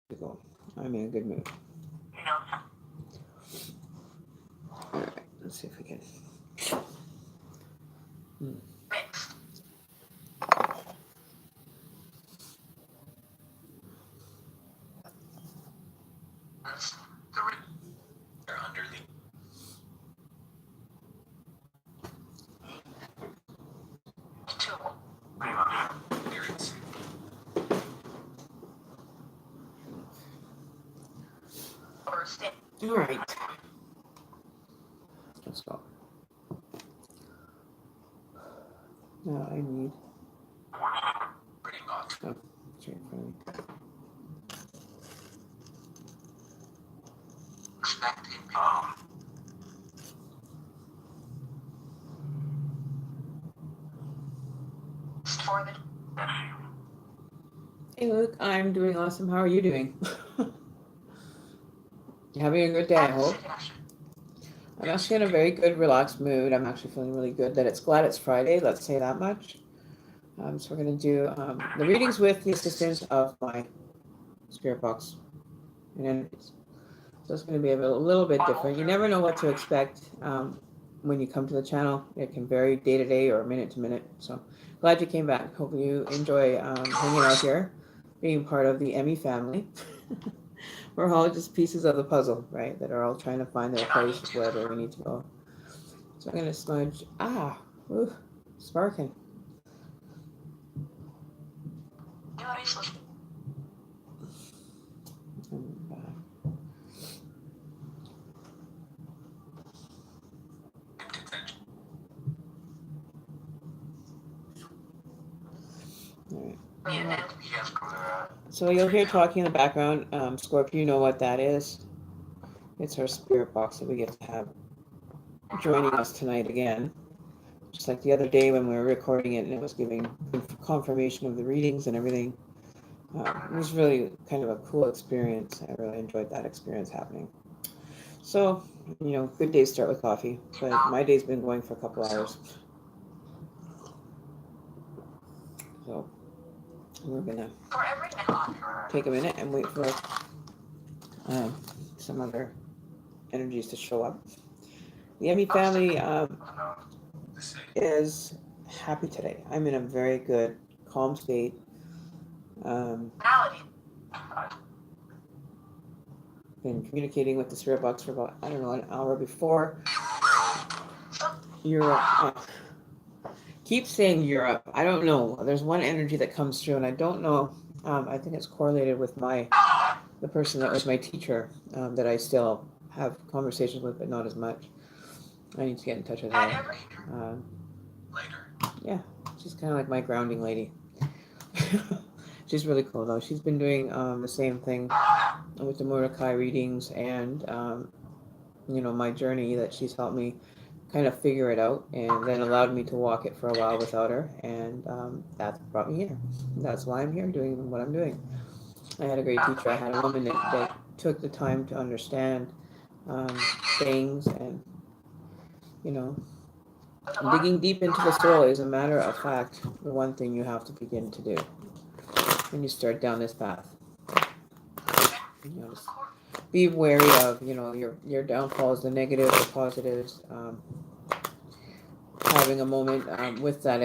to go. I'm in a good mood. All right, let's see if we can. Hmm. All right, let's go. Now I need. Oh, it's right in front of me. Hey, Luke, I'm doing awesome. How are you doing? You having a good day, I hope. I'm actually in a very good, relaxed mood. I'm actually feeling really good. That it's glad it's Friday. Let's say that much. So we're going to do the readings with the assistance of my spirit box and energies. So it's going to be a little bit different. You never know what to expect when you come to the channel. It can vary day to day or minute to minute. So glad you came back. Hope you enjoy hanging out here, being part of the Emmy family. We're all just pieces of the puzzle, right? That are all trying to find their place wherever we need to go. So I'm going to smudge. Ooh, sparking. All right. So you'll hear talking in the background. Scorpio, you know what that is. It's our spirit box that we get to have joining us tonight again. Just like the other day when we were recording it and it was giving confirmation of the readings and everything. It was really kind of a cool experience. I really enjoyed that experience happening. So, good days start with coffee, but my day's been going for a couple hours. So, we're going to take a minute and wait for some other energies to show up. The Emmy family is happy today. I'm in a very good, calm state. Been communicating with the spirit box for about, I don't know, an hour before. Europe. Keep saying Europe. I don't know. There's one energy that comes through, and I don't know. I think it's correlated with the person that was my teacher that I still have conversations with, but not as much. I need to get in touch with her. Yeah, she's kind of like my grounding lady. She's really cool, though. She's been doing the same thing with the Mordecai readings and, my journey that she's helped me kind of figure it out and then allowed me to walk it for a while without her. And that's brought me here. That's why I'm here doing what I'm doing. I had a great teacher. I had a woman that took the time to understand things and, digging deep into the soul is a matter of fact the one thing you have to begin to do when you start down this path. Just be wary of, your downfalls, the negatives, the positives. Having a moment with that,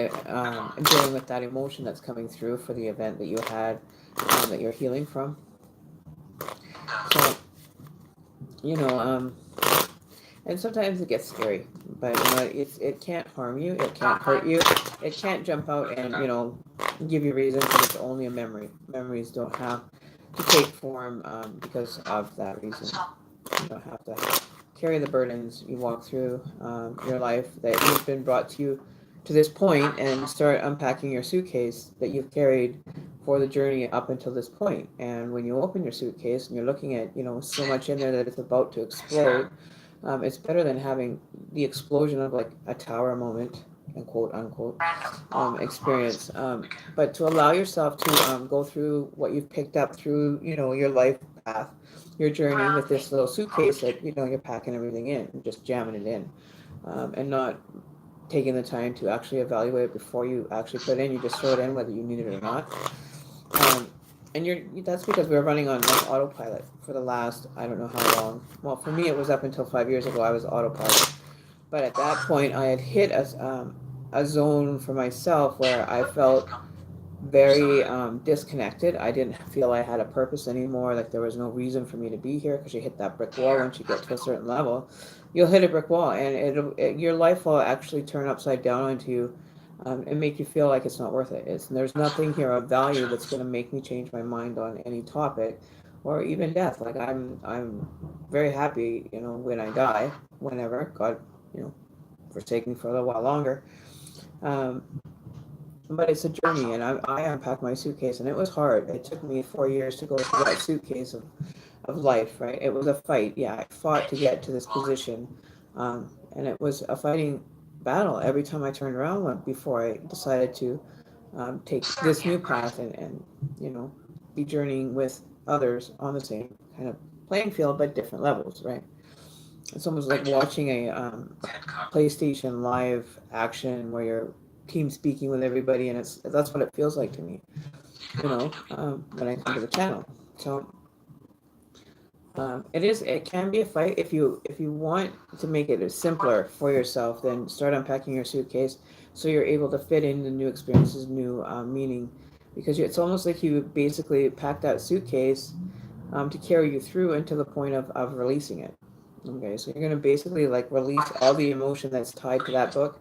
dealing with that emotion that's coming through for the event that you had, that you're healing from. So, and sometimes it gets scary, but it can't harm you, it can't hurt you, it can't jump out and give you reason because it's only a memory. Memories don't have to take form because of that reason. You don't have to carry the burdens. You walk through your life that you've been brought to this point and start unpacking your suitcase that you've carried for the journey up until this point. And when you open your suitcase and you're looking at so much in there that it's about to explode, it's better than having the explosion of like a tower moment and quote unquote experience, but to allow yourself to go through what you've picked up through your life path, your journey with this little suitcase that you're packing everything in and just jamming it in, and not taking the time to actually evaluate it before you actually put it in. You just throw it in whether you need it or not. and that's because we were running on like autopilot for the last, I don't know how long. Well, for me, it was up until 5 years ago. I was autopilot, but at that point, I had hit a zone for myself where I felt very disconnected. I didn't feel I had a purpose anymore. Like there was no reason for me to be here, because you hit that brick wall. Once you get to a certain level, you'll hit a brick wall, and your life will actually turn upside down onto you, and make you feel like it's not worth it. There's nothing here of value that's going to make me change my mind on any topic, or even death. Like I'm very happy, when I die, whenever God, forsake me for a little while longer. Um, but it's a journey, and I unpacked my suitcase, and it was hard. It took me 4 years to go through that suitcase of life, right? It was a fight. Yeah, I fought to get to this position, and it was a fighting battle every time I turned around before I decided to take this new path, and be journeying with others on the same kind of playing field, but different levels, right? It's almost like watching a PlayStation live action where you're team speaking with everybody, and that's what it feels like to me, when I come to the channel. So it can be a fight. If you want to make it simpler for yourself, then start unpacking your suitcase so you're able to fit in the new experiences, new meaning, because it's almost like you basically pack that suitcase to carry you through into the point of releasing it. Okay, so you're going to basically like release all the emotion that's tied to that book.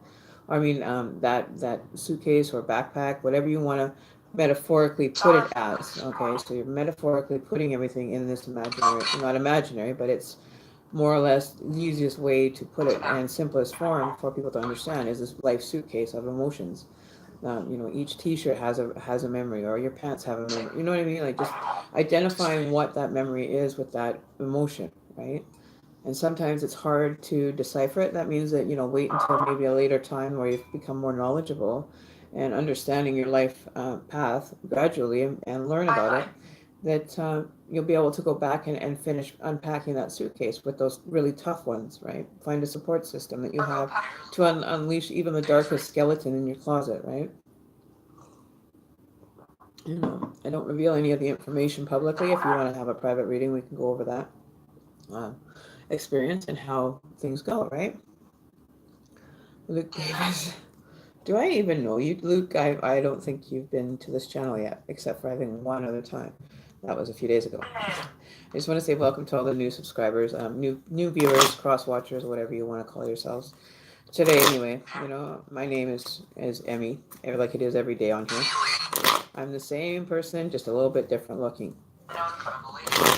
I mean, that suitcase or backpack, whatever you want to metaphorically put it as. Okay, so you're metaphorically putting everything in this imaginary, not imaginary, but it's more or less the easiest way to put it, and simplest form for people to understand, is this life suitcase of emotions. Each T-shirt has a memory, or your pants have a memory. You know what I mean? Like just identifying what that memory is with that emotion, right? And sometimes it's hard to decipher it. That means that, wait until maybe a later time where you've become more knowledgeable and understanding your life path gradually, and learn about it, that you'll be able to go back and finish unpacking that suitcase with those really tough ones, right? Find a support system that you have to unleash even the darkest skeleton in your closet, right? I don't reveal any of the information publicly. If you want to have a private reading, we can go over that experience and how things go, right? Luke Davis. Do I even know you, Luke? I don't think you've been to this channel yet, except for I think one other time. That was a few days ago. I just want to say welcome to all the new subscribers, new viewers, cross watchers, whatever you want to call yourselves. Today, anyway, my name is Emmy, like it is every day on here. I'm the same person, just a little bit different looking.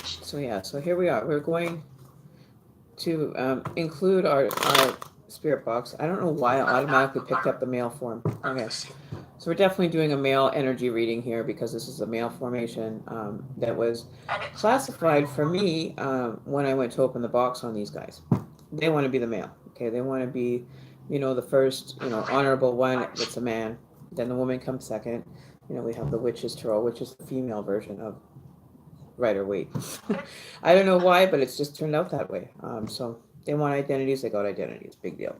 So yeah, so here we are. We're going to include our spirit box. I don't know why I automatically picked up the male form. Okay, so we're definitely doing a male energy reading here, because this is a male formation that was classified for me when I went to open the box on these guys. They want to be the male. Okay, they want to be, the first, honorable one. That's a man. Then the woman comes second. We have the Witch's Tarot, which is the female version of Rider-Waite. I don't know why, but it's just turned out that way. So they want identities, they got identities. Big deal.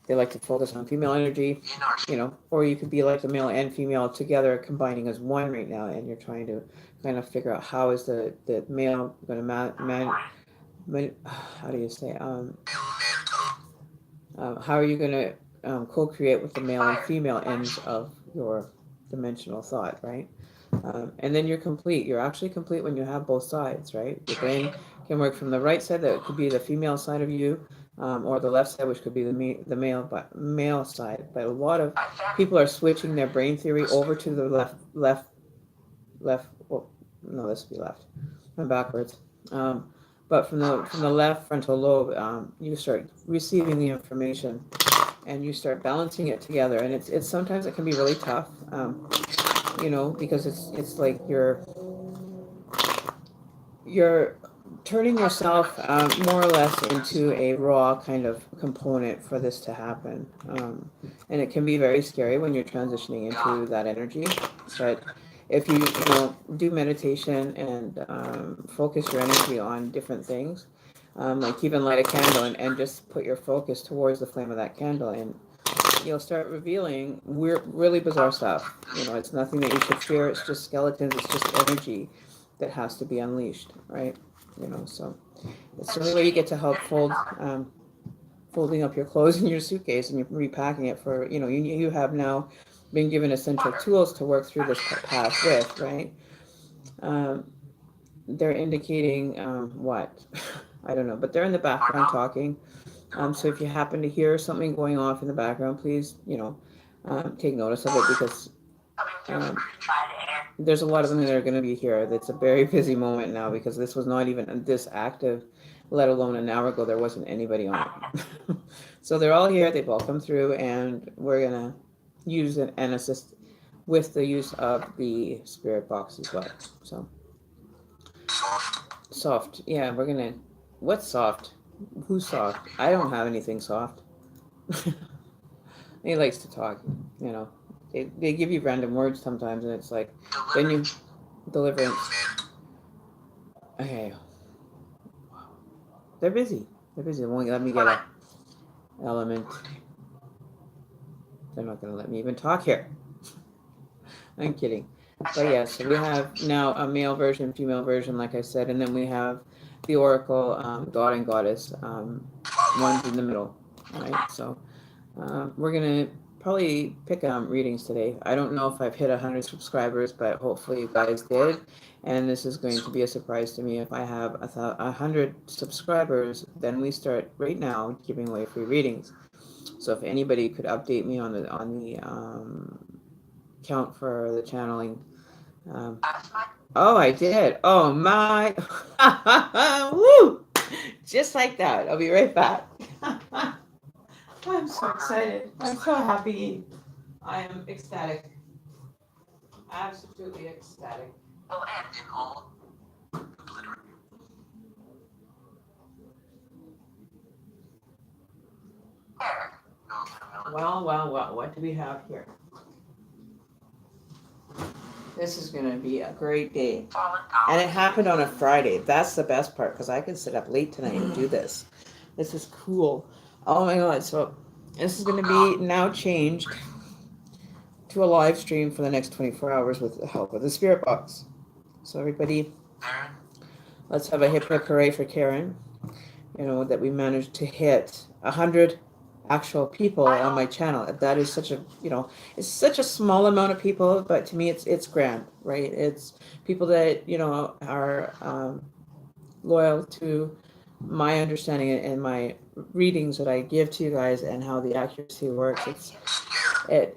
They like to focus on female energy, or you could be like the male and female together, combining as one right now, and you're trying to kind of figure out how is the male going to how do you say, how are you going to co-create with the male and female ends of your dimensional thought, right? And then you're complete. You're actually complete when you have both sides, right? Your brain can work from the right side, that could be the female side of you, or the left side, which could be the male side. But a lot of people are switching their brain theory over to the left. Well, no, this would be left. I'm backwards. But from the left frontal lobe, you start receiving the information, and you start balancing it together. And it's sometimes it can be really tough. Because it's like you're turning yourself more or less into a raw kind of component for this to happen, and it can be very scary when you're transitioning into that energy. But if you do meditation and focus your energy on different things, like even light a candle and just put your focus towards the flame of that candle, and you'll start revealing really bizarre stuff. It's nothing that you should fear. It's just skeletons. It's just energy that has to be unleashed, right? So it's the only way you get to help folding up your clothes in your suitcase and you're repacking it for, you have now been given essential tools to work through this past with, right? They're indicating what? I don't know, but they're in the background talking. So if you happen to hear something going off in the background, please, take notice of it, because there's a lot of them that are going to be here. It's a very busy moment now, because this was not even this active, let alone an hour ago, there wasn't anybody on it. So they're all here. They've all come through, and we're going to use it and assist with the use of the spirit box as well. So soft. Yeah, we're going to, what's soft? Who's soft? I don't have anything soft. He likes to talk, They give you random words sometimes, and it's like, then you, deliverance. Okay. They're busy. They won't let me get a element. They're not going to let me even talk here. I'm kidding. But yeah, so we have now a male version, female version, like I said, and then we have the oracle, god and goddess, ones in the middle. All right, so we're going to probably pick readings today. I don't know if I've hit 100 subscribers, but hopefully you guys did. And this is going to be a surprise to me. If I have 100 subscribers, then we start right now giving away free readings. So if anybody could update me on the count for the channeling. Oh, I did. Oh my. Woo! Just like that. I'll be right back. I'm so excited. I'm so happy. I am ecstatic. Absolutely ecstatic. Will end in all obliterate. Well, what do we have here? This is going to be a great day. And it happened on a Friday. That's the best part, because I can sit up late tonight and do this. This is cool. Oh my god, so this is going to be now changed to a live stream for the next 24 hours with the help of the spirit box. So everybody, let's have a hip hip hooray for Karen. That we managed to hit 100 actual people on my channel. That is such a, it's such a small amount of people, but to me it's grand, right? It's people that, are loyal to my understanding and my readings that I give to you guys and how the accuracy works. It's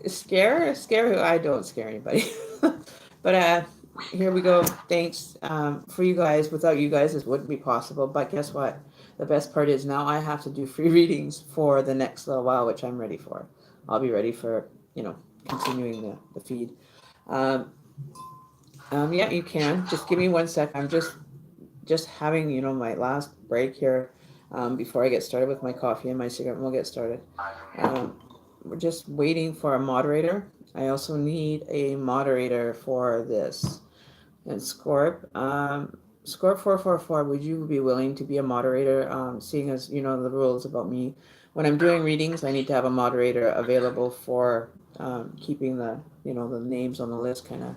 scare. I don't scare anybody. But here we go. Thanks for you guys. Without you guys, this wouldn't be possible. But guess what? The best part is now I have to do free readings for the next little while, which I'm ready for. I'll be ready for, continuing the feed. Yeah, you can. Just give me 1 sec. I'm just having, my last break here before I get started with my coffee and my cigarette, and we'll get started. We're just waiting for a moderator. I also need a moderator for this. And Scorp, Scorp 444, would you be willing to be a moderator? Seeing as the rules about me, when I'm doing readings, I need to have a moderator available for keeping the the names on the list kind of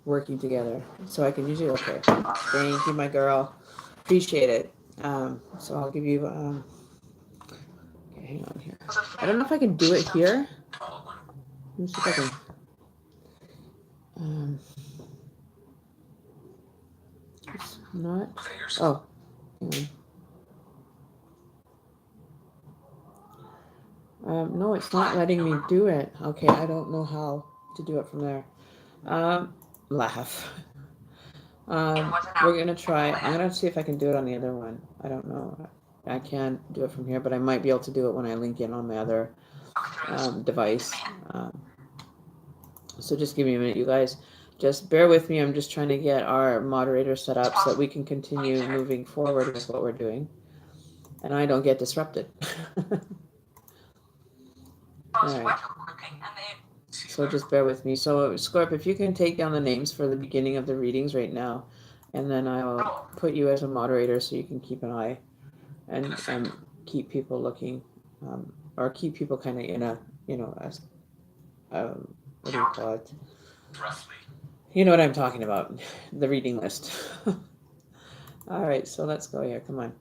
working together. So I can usually Thank you, my girl. Appreciate it. So I'll give you. Okay, hang on here. I don't know if I can do it here. Let me see if I can. It's not. Oh. No, it's not letting me do it. Okay, I don't know how to do it from there. Laugh. We're gonna try. I'm gonna see if I can do it on the other one. I don't know. I can't do it from here, but I might be able to do it when I link in on my other device. So just give me a minute, you guys. Just bear with me. I'm just trying to get our moderator set up so that we can continue moving forward with what we're doing, and I don't get disrupted. All right. So just bear with me. So Scorp, if you can take down the names for the beginning of the readings right now, and then I'll put you as a moderator so you can keep an eye and keep people looking, or keep people kind of in a, as, what do you call it? You know what I'm talking about, the reading list. All right, so let's go here. Come on.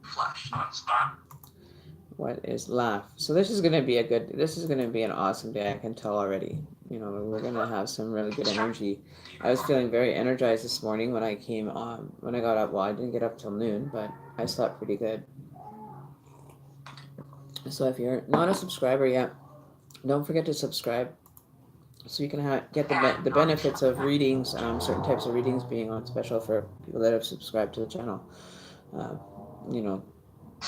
What is laugh? So this is going to be an awesome day. I can tell already. We're going to have some really good energy. I was feeling very energized this morning when I came on, when I got up. Well, I didn't get up till noon, but I slept pretty good. So if you're not a subscriber yet, don't forget to subscribe so you can get the benefits of readings, certain types of readings being on special for people that have subscribed to the channel. You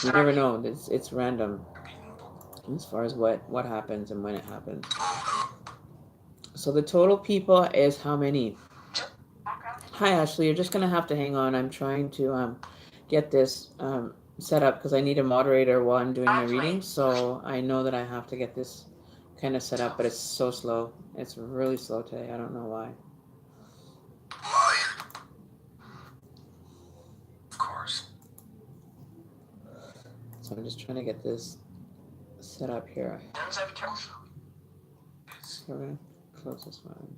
never know. It's random as far as what happens and when it happens. So the total people is how many? Hi, Ashley. You're just going to have to hang on. I'm trying to get this set up because I need a moderator while I'm doing my reading. So I know that I have to get this kind of set up, but it's so slow. It's really slow today. I don't know why. Of course. So I'm just trying to get this set up here. So we're going to close this one.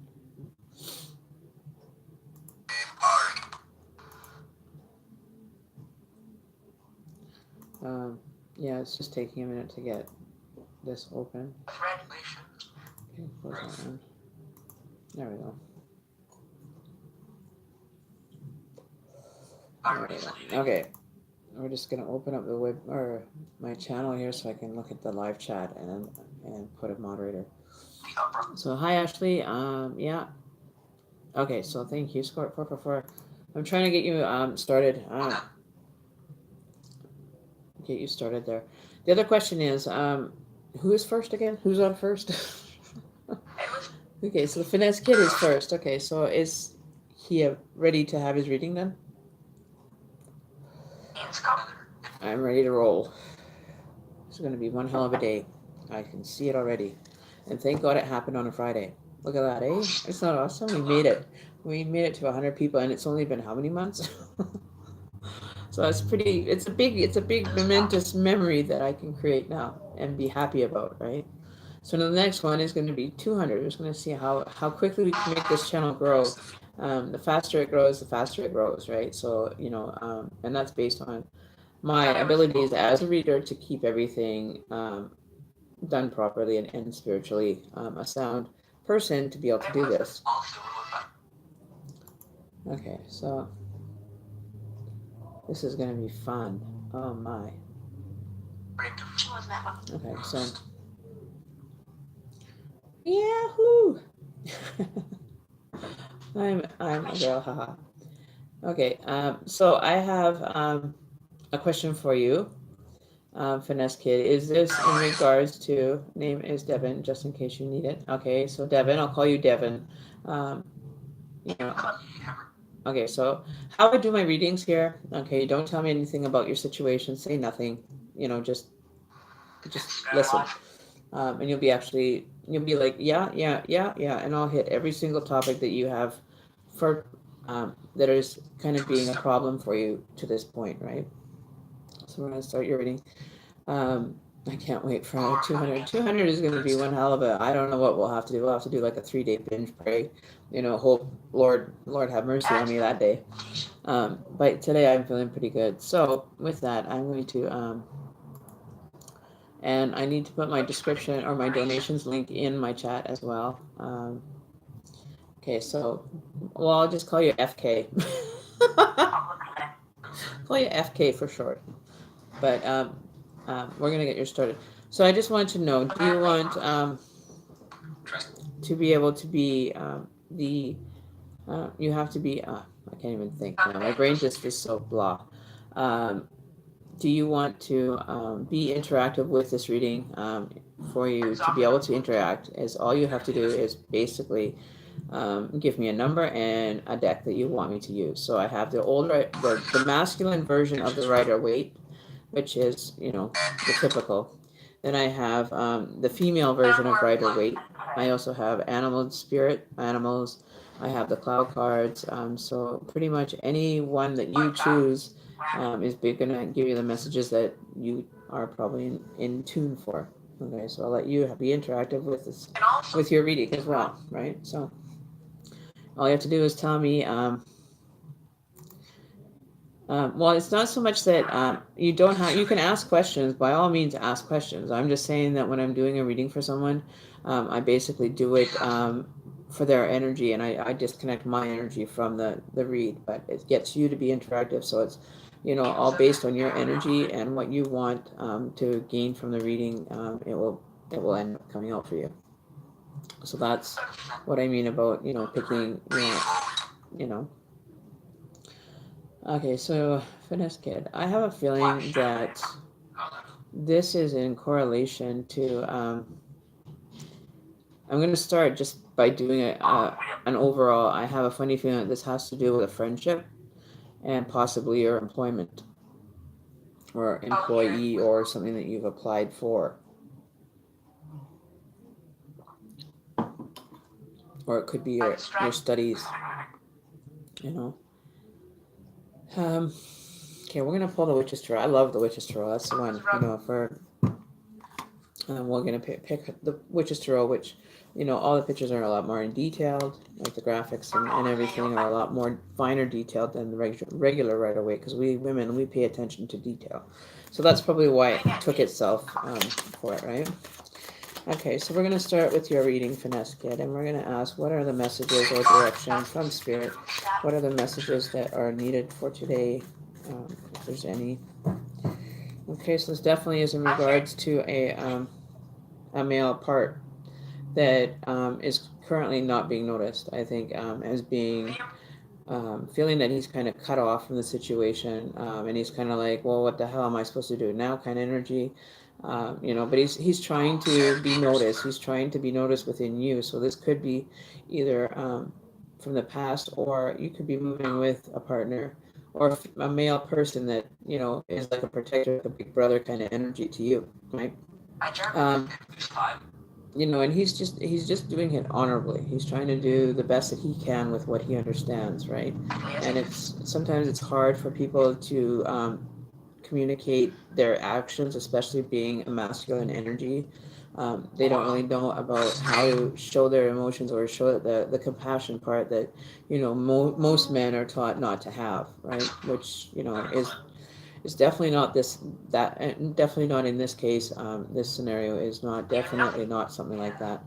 Yeah, it's just taking a minute to get this open. Okay, close that one. There we go. Okay, we're just gonna open up the web or my channel here so I can look at the live chat and put a moderator. So hi Ashley. Yeah. Okay, so thank you, Score 444. I'm trying to get you started. Get you started there. The other question is, who is first again? Who's on first? Okay, so the Finesse Kid is first. Okay, so is he ready to have his reading done? I'm ready to roll. It's going to be one hell of a day. I can see it already. And thank God it happened on a Friday. Look at that, eh? It's not awesome? We made it. We made it to 100 people, and it's only been how many months? So it's a big momentous memory that I can create now and be happy about, right? So the next one is going to be 200. We're just going to see how quickly we can make this channel grow. The faster it grows, the faster it grows, right? So, and that's based on my abilities as a reader to keep everything done properly and spiritually a sound person to be able to do this. Okay, so this is going to be fun. Oh my. Okay, so Yahoo! I'm a girl, haha. Okay, so I have a question for you, Finesse Kid. Is this in regards to, name is Devin, just in case you need it. Okay, so Devin, I'll call you Devin. Okay, so how I do my readings here, okay, don't tell me anything about your situation, say nothing, just listen. And you'll be like, yeah, and I'll hit every single topic that you have for that is kind of being a problem for you to this point, right? So we're going to start your reading. I can't wait for 200. 200 is going to be one hell of a, I don't know what we'll have to do. We'll have to do like a 3-day binge pray, hope Lord have mercy on me that day. But today I'm feeling pretty good. So with that, I'm going to, and I need to put my description or my donations link in my chat as well. Okay, so, well, I'll just call you FK. Call you FK for short. But we're going to get you started. So I just wanted to know, do you want to be able to be you have to be, I can't even think. My brain just is so blah. Do you want to be interactive with this reading? For you to be able to interact, is all you have to do is basically give me a number and a deck that you want me to use. So I have the masculine version of the Rider-Waite, which is, the typical. Then I have the female version of Rider-Waite. I also have animals. I have the cloud cards. So pretty much any one that you choose is going to give you the messages that you are probably in tune for. Okay, so I'll let you be interactive with this, with your reading as well, right? So all you have to do is tell me. Well, it's not so much that you don't have. You can ask questions. By all means, ask questions. I'm just saying that when I'm doing a reading for someone, I basically do it for their energy, and I disconnect my energy from the read. But it gets you to be interactive, so it's all based on your energy and what you want to gain from the reading. It will end up coming out for you. So that's what I mean about picking you know Okay, so Finesse Kid, I have a feeling that this is in correlation to. I'm going to start just by doing an overall. I have a funny feeling that this has to do with a friendship and possibly your employment or employee or something that you've applied for. Or it could be your studies, Okay, we're going to pull the Witch's Tarot. I love the Witch's Tarot. That's the one, for... we're going to pick the Witch's Tarot, which, all the pictures are a lot more in detailed, like the graphics and everything are a lot more finer detailed than the regular Rider-Waite, because we women, we pay attention to detail. So that's probably why it took itself for it, right? Okay, so we're going to start with your reading, Finesse Kid, and we're going to ask, what are the messages or direction from Spirit? What are the messages that are needed for today, if there's any? Okay, so this definitely is in regards to a male part that is currently not being noticed. I think as being feeling that he's kind of cut off from the situation, and he's kind of like, well, what the hell am I supposed to do now? Kind of energy, But he's trying to be noticed. He's trying to be noticed within you. So this could be either from the past, or you could be moving with a partner or a male person that is like a protector, like a big brother kind of energy to you, right? And he's just doing it honorably. He's trying to do the best that he can with what he understands, right? And sometimes it's hard for people to communicate their actions, especially being a masculine energy. They don't really know about how to show their emotions or show the compassion part that most men are taught not to have, right? Which is definitely not and definitely not in this case. This scenario is definitely not something like that.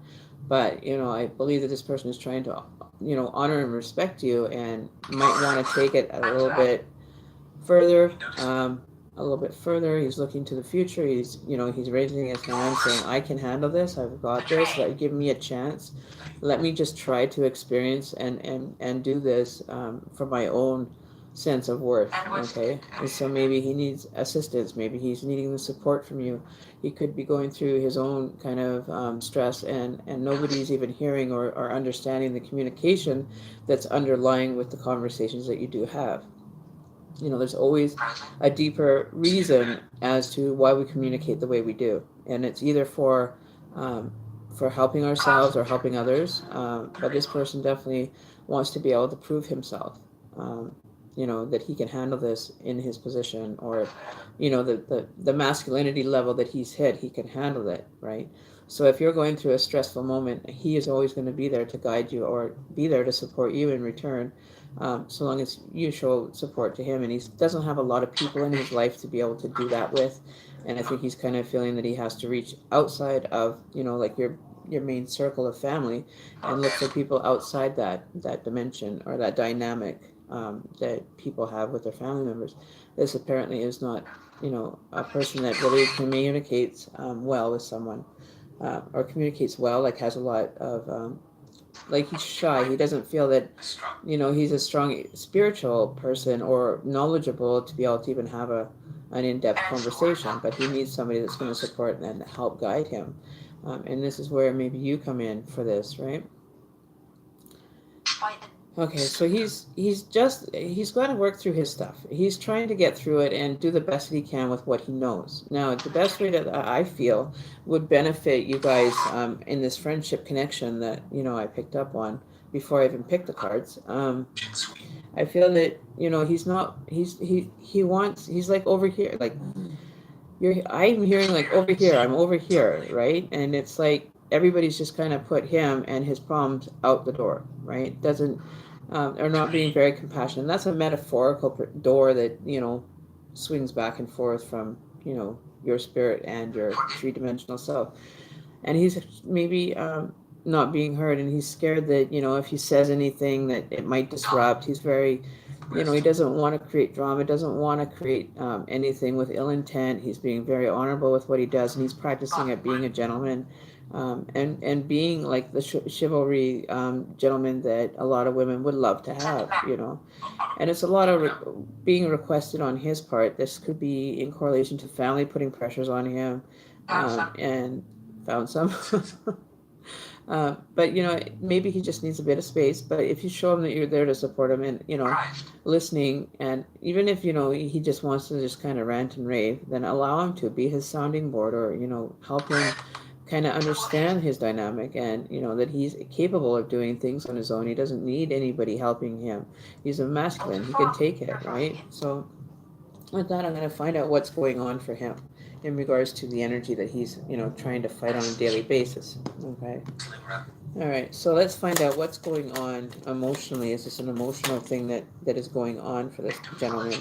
But I believe that this person is trying to honor and respect you, and might want to take it a little bit further. He's looking to the future. He's raising his hand saying, I can handle this. I've got this. Give me a chance. Let me just try to experience and do this for my own sense of worth. Okay. And so maybe he needs assistance. Maybe he's needing the support from you. He could be going through his own kind of stress, and nobody's even hearing or understanding the communication that's underlying with the conversations that you do have. There's always a deeper reason as to why we communicate the way we do, and it's either for helping ourselves or helping others. But this person definitely wants to be able to prove himself, that he can handle this in his position, or the masculinity level that he's hit, he can handle it, right? So if you're going through a stressful moment, he is always going to be there to guide you or be there to support you in return. So long as you show support to him, and he doesn't have a lot of people in his life to be able to do that with, and I think he's kind of feeling that he has to reach outside of like your main circle of family, and look for people outside that dimension or that dynamic that people have with their family members. This apparently is not a person that really communicates well with someone, or communicates well, like has a lot of like he's shy. He doesn't feel that, he's a strong spiritual person or knowledgeable to be able to even have an in-depth conversation, but he needs somebody that's going to support and help guide him. And this is where maybe you come in for this, right? Okay, so he's got to work through his stuff. He's trying to get through it and do the best that he can with what he knows. Now, the best way that I feel would benefit you guys in this friendship connection that I picked up on before I even picked the cards. I feel that he's like over here, like I'm hearing like over here, I'm over here, right? And it's like everybody's just kind of put him and his problems out the door, right? Doesn't Are not being very compassionate. And that's a metaphorical door that, swings back and forth from, your spirit and your three-dimensional self. And he's maybe not being heard, and he's scared that, if he says anything that it might disrupt. He's very, he doesn't want to create drama, doesn't want to create anything with ill intent. He's being very honorable with what he does, and he's practicing at being a gentleman, and being like the chivalry gentleman that a lot of women would love to have, And it's a lot of being requested on his part. This could be in correlation to family putting pressures on him, and found some. But maybe he just needs a bit of space. But if you show him that you're there to support him, and listening, and even if he just wants to just kind of rant and rave, then allow him to be his sounding board, or help him kind of understand his dynamic, and that he's capable of doing things on his own. He doesn't need anybody helping him. He's a masculine. He can take it, right? So with that, I'm going to find out what's going on for him in regards to the energy that he's, trying to fight on a daily basis. Okay. All right. So let's find out what's going on emotionally. Is this an emotional thing that is going on for this gentleman?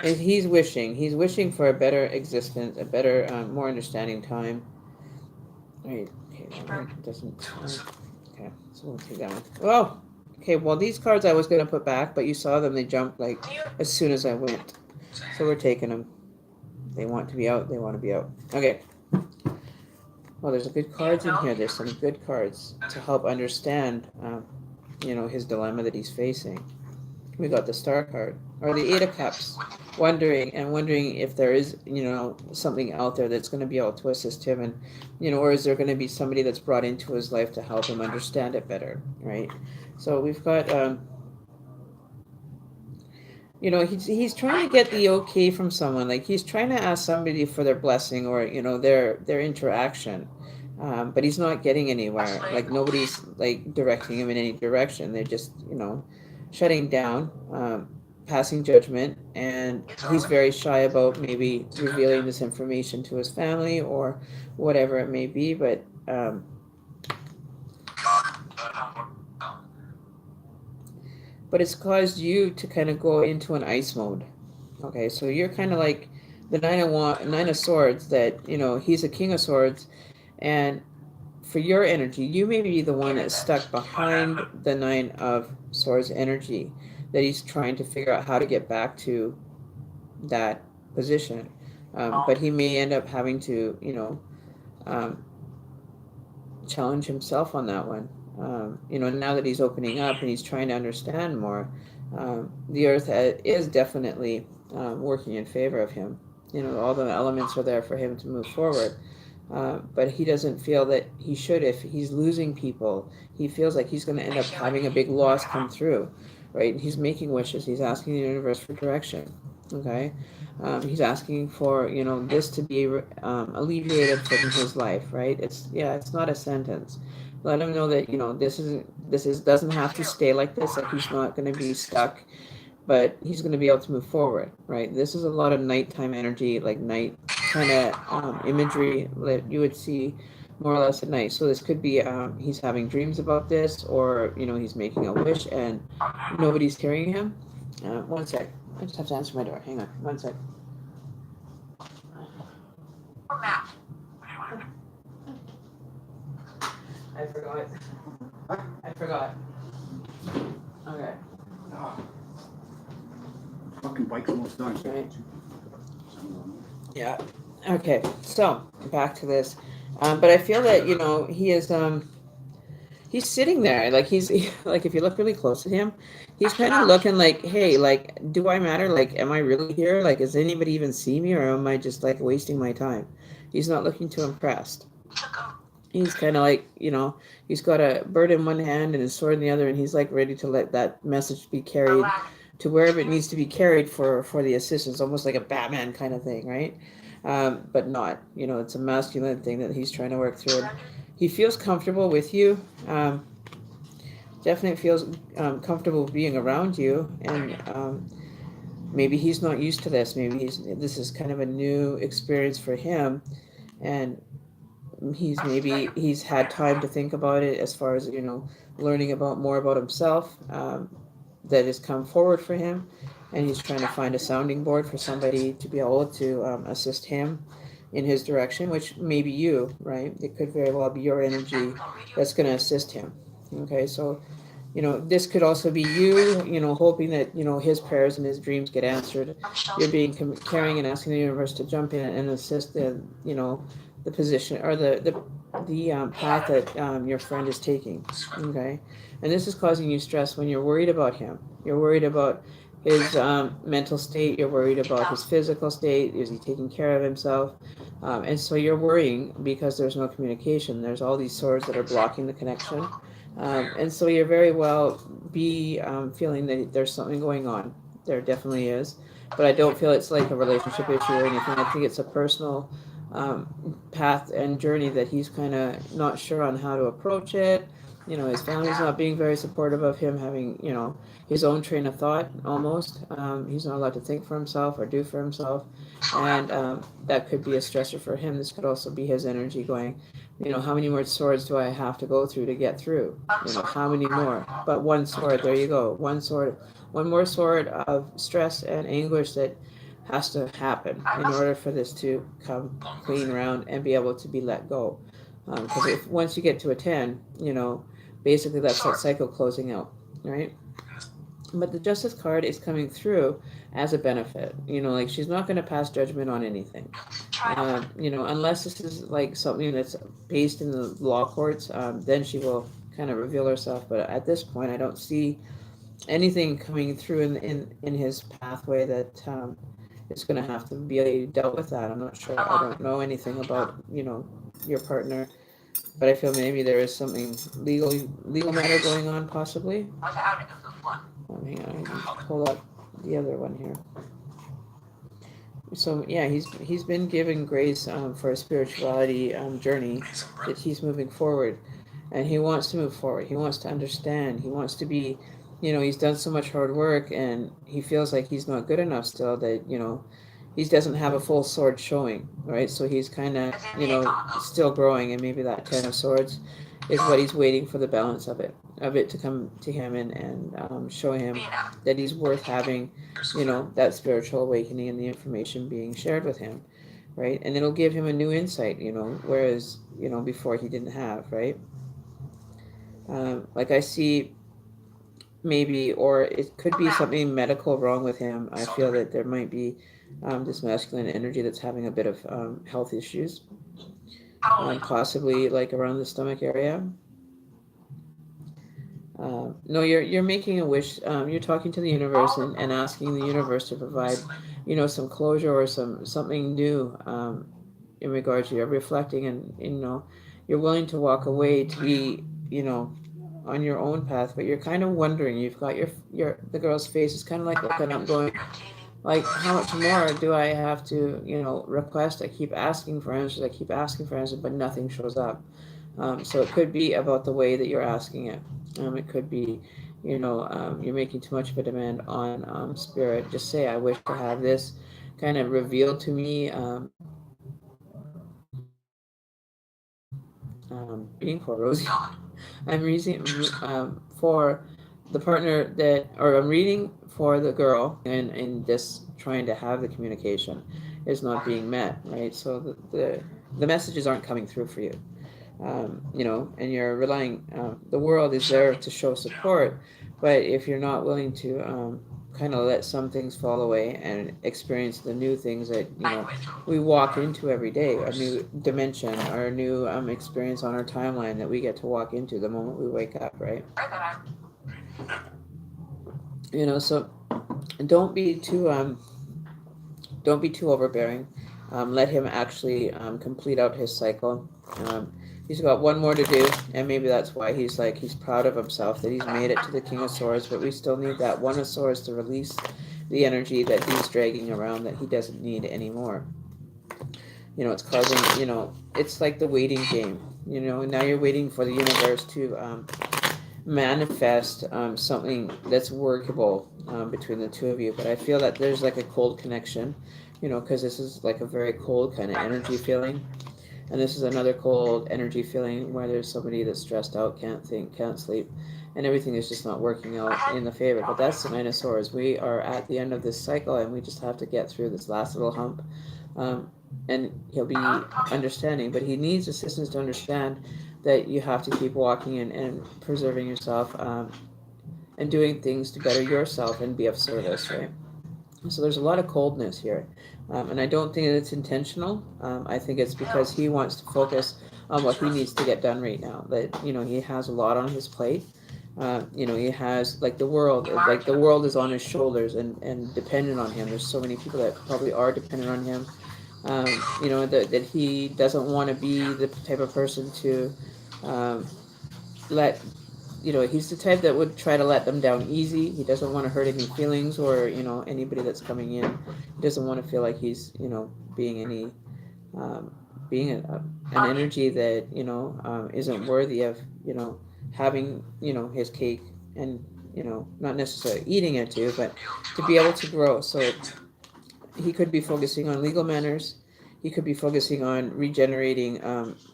And he's wishing for a better existence, a better, more understanding time. Right. Okay. That doesn't. Okay. So we'll take that one. Oh. Okay. Well, these cards I was going to put back, but you saw them. They jumped like as soon as I went. So we're taking them. They want to be out. They want to be out. Okay. Well, there's good cards in here. There's some good cards to help understand, his dilemma that he's facing. We got the Star card, or the Eight of Cups, wondering if there is, something out there that's going to be able to assist him, and, or is there going to be somebody that's brought into his life to help him understand it better, right? So we've got, he's trying to get the okay from someone. Like he's trying to ask somebody for their blessing, or their interaction, but he's not getting anywhere. Like nobody's like directing him in any direction. They're just shutting down, passing judgment, and he's very shy about maybe revealing this information to his family or whatever it may be. But it's caused you to kind of go into an ice mode. Okay, so you're kind of like the Nine of Swords, that, he's a King of Swords, and for your energy, you may be the one that's stuck behind the Nine of Swords energy, that he's trying to figure out how to get back to that position. But he may end up having to, challenge himself on that one. Now that he's opening up and he's trying to understand more, the earth is definitely working in favor of him. All the elements are there for him to move forward. But he doesn't feel that he should. If he's losing people, he feels like he's going to end up having a big loss come through, right? He's making wishes. He's asking the universe for direction. Okay. He's asking for, this to be alleviated from his life, right? It's not a sentence. Let him know that, this doesn't have to stay like this, that he's not going to be stuck, but he's going to be able to move forward, right? This is a lot of nighttime energy, like night kind of imagery that you would see more or less at night. So this could be he's having dreams about this, or, he's making a wish and nobody's hearing him. One sec. I just have to answer my door. Hang on. One sec. I forgot. I forgot. Okay. Fucking bike's almost done. Right. Yeah. Okay. So back to this, but I feel that he is he's sitting there, like he's like, if you look really close at him, he's kind of looking like, hey, like, do I matter? Like, am I really here? Like, does anybody even see me, or am I just like wasting my time? He's not looking too impressed. He's kind of like, he's got a bird in one hand and his sword in the other, and he's like ready to let that message be carried to wherever it needs to be carried for the assistance, almost like a Batman kind of thing, right? But not, it's a masculine thing that he's trying to work through. He feels comfortable with you. Definitely feels comfortable being around you, and maybe he's not used to this. Maybe this is kind of a new experience for him, and he's had time to think about it as far as learning about more about himself, that has come forward for him, and he's trying to find a sounding board for somebody to be able to assist him in his direction, which may be you, right? It could very well be your energy that's going to assist him. Okay, so this could also be you, hoping that his prayers and his dreams get answered. You're being caring and asking the universe to jump in and assist the position or the path that your friend is taking. Okay, and this is causing you stress when you're worried about him. You're worried about his mental state. You're worried about his physical state. Is he taking care of himself? And so you're worrying because there's no communication. There's all these swords that are blocking the connection. And so you're very well be feeling that there's something going on. There definitely is. But I don't feel it's like a relationship issue or anything. I think it's a personal path and journey that he's kind of not sure on how to approach it. His family's not being very supportive of him having, his own train of thought almost. He's not allowed to think for himself or do for himself. And that could be a stressor for him. This could also be his energy going, how many more swords do I have to go through to get through? How many more? But one sword, there you go. One more sword of stress and anguish that has to happen in order for this to come clean around and be able to be let go. Because if once you get to a 10, basically that's that cycle closing out, right? But the Justice card is coming through as a benefit. Like she's not going to pass judgment on anything. Unless this is like something that's based in the law courts, then she will kind of reveal herself. But at this point, I don't see anything coming through in his pathway that is going to have to be dealt with that. I'm not sure. I don't know anything about, your partner. But I feel maybe there is something legal matter going on, possibly. Hang on, I can pull up the other one here. So yeah, he's been given grace for a spirituality journey that he's moving forward, and he wants to move forward. He wants to understand. He wants to be, he's done so much hard work, and he feels like he's not good enough still. That he doesn't have a full sword showing, right? So he's kind of still growing, and maybe that 10 of swords is what he's waiting for, the balance of it to come to him and show him that he's worth having, that spiritual awakening and the information being shared with him, right? And it'll give him a new insight, whereas, before he didn't have, right? Like I see maybe, or it could be something medical wrong with him. I feel that there might be this masculine energy that's having a bit of health issues. Possibly like around the stomach area. No, you're making a wish. You're talking to the universe and asking the universe to provide, some closure or something new in regards to you're reflecting, and you're willing to walk away to be on your own path, but you're kind of wondering. You've got the girl's face is kind of like looking up, going, like, how much more do I have to, request? I keep asking for answers, but nothing shows up. So it could be about the way that you're asking it. It could be, you're making too much of a demand on spirit. Just say, I wish to have this kind of revealed to me. Being for Rosie, I'm reading for the partner I'm reading for the girl, and this trying to have the communication is not being met, right? So the messages aren't coming through for you, and you're relying. The world is there to show support, but if you're not willing to kind of let some things fall away and experience the new things that we walk into every day, a new dimension or a new experience on our timeline that we get to walk into the moment we wake up, right? So don't be too overbearing. Let him actually complete out his cycle. He's got one more to do, and maybe that's why he's proud of himself that he's made it to the King of Swords, but we still need that One of Swords to release the energy that he's dragging around that he doesn't need anymore. It's causing, it's like the waiting game, now you're waiting for the universe to manifest something that's workable between the two of you, but I feel that there's like a cold connection, because this is like a very cold kind of energy feeling. And this is another cold energy feeling where there's somebody that's stressed out, can't think, can't sleep, and everything is just not working out in the favor. But that's the Nine of Swords. We are at the end of this cycle, and we just have to get through this last little hump. And he'll be understanding, but he needs assistance to understand that you have to keep walking and preserving yourself, and doing things to better yourself and be of service, right? So there's a lot of coldness here. And I don't think that it's intentional. I think it's because he wants to focus on what he needs to get done right now. That, he has a lot on his plate. He has like the world is on his shoulders and dependent on him. There's so many people that probably are dependent on him. That he doesn't want to be the type of person to let he's the type that would try to let them down easy. He doesn't want to hurt any feelings or, anybody that's coming in. He doesn't want to feel like he's, being any, being an energy that, isn't worthy of, having, his cake and, not necessarily eating it too, but to be able to grow. So he could be focusing on legal manners. He could be focusing on regenerating,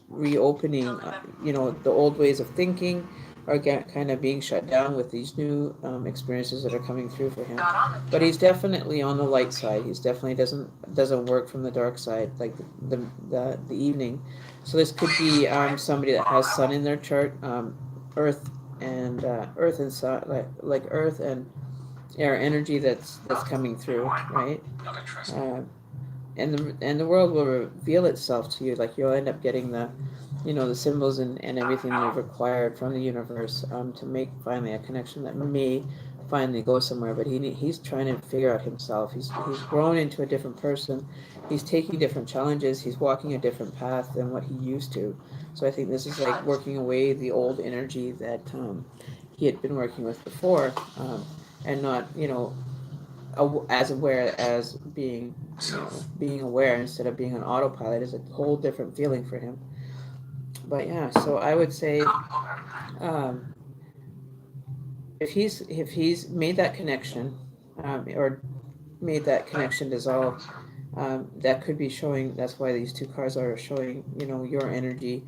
reopening, the old ways of thinking, are kind of being shut down with these new experiences that are coming through for him. But he's definitely on the light side. He's definitely doesn't work from the dark side, like the evening. So this could be somebody that has sun in their chart, earth and sun, like earth and air energy that's coming through, right? And the world will reveal itself to you. Like you'll end up getting the symbols and everything that are required from the universe to make finally a connection that may finally go somewhere. But he's trying to figure out himself. He's grown into a different person. He's taking different challenges. He's walking a different path than what he used to. So I think this is like working away the old energy that he had been working with before, and not as aware as being aware instead of being an autopilot is a whole different feeling for him. But yeah, so I would say if he's made that connection, or made that connection dissolve, that could be showing. That's why these two cards are showing your energy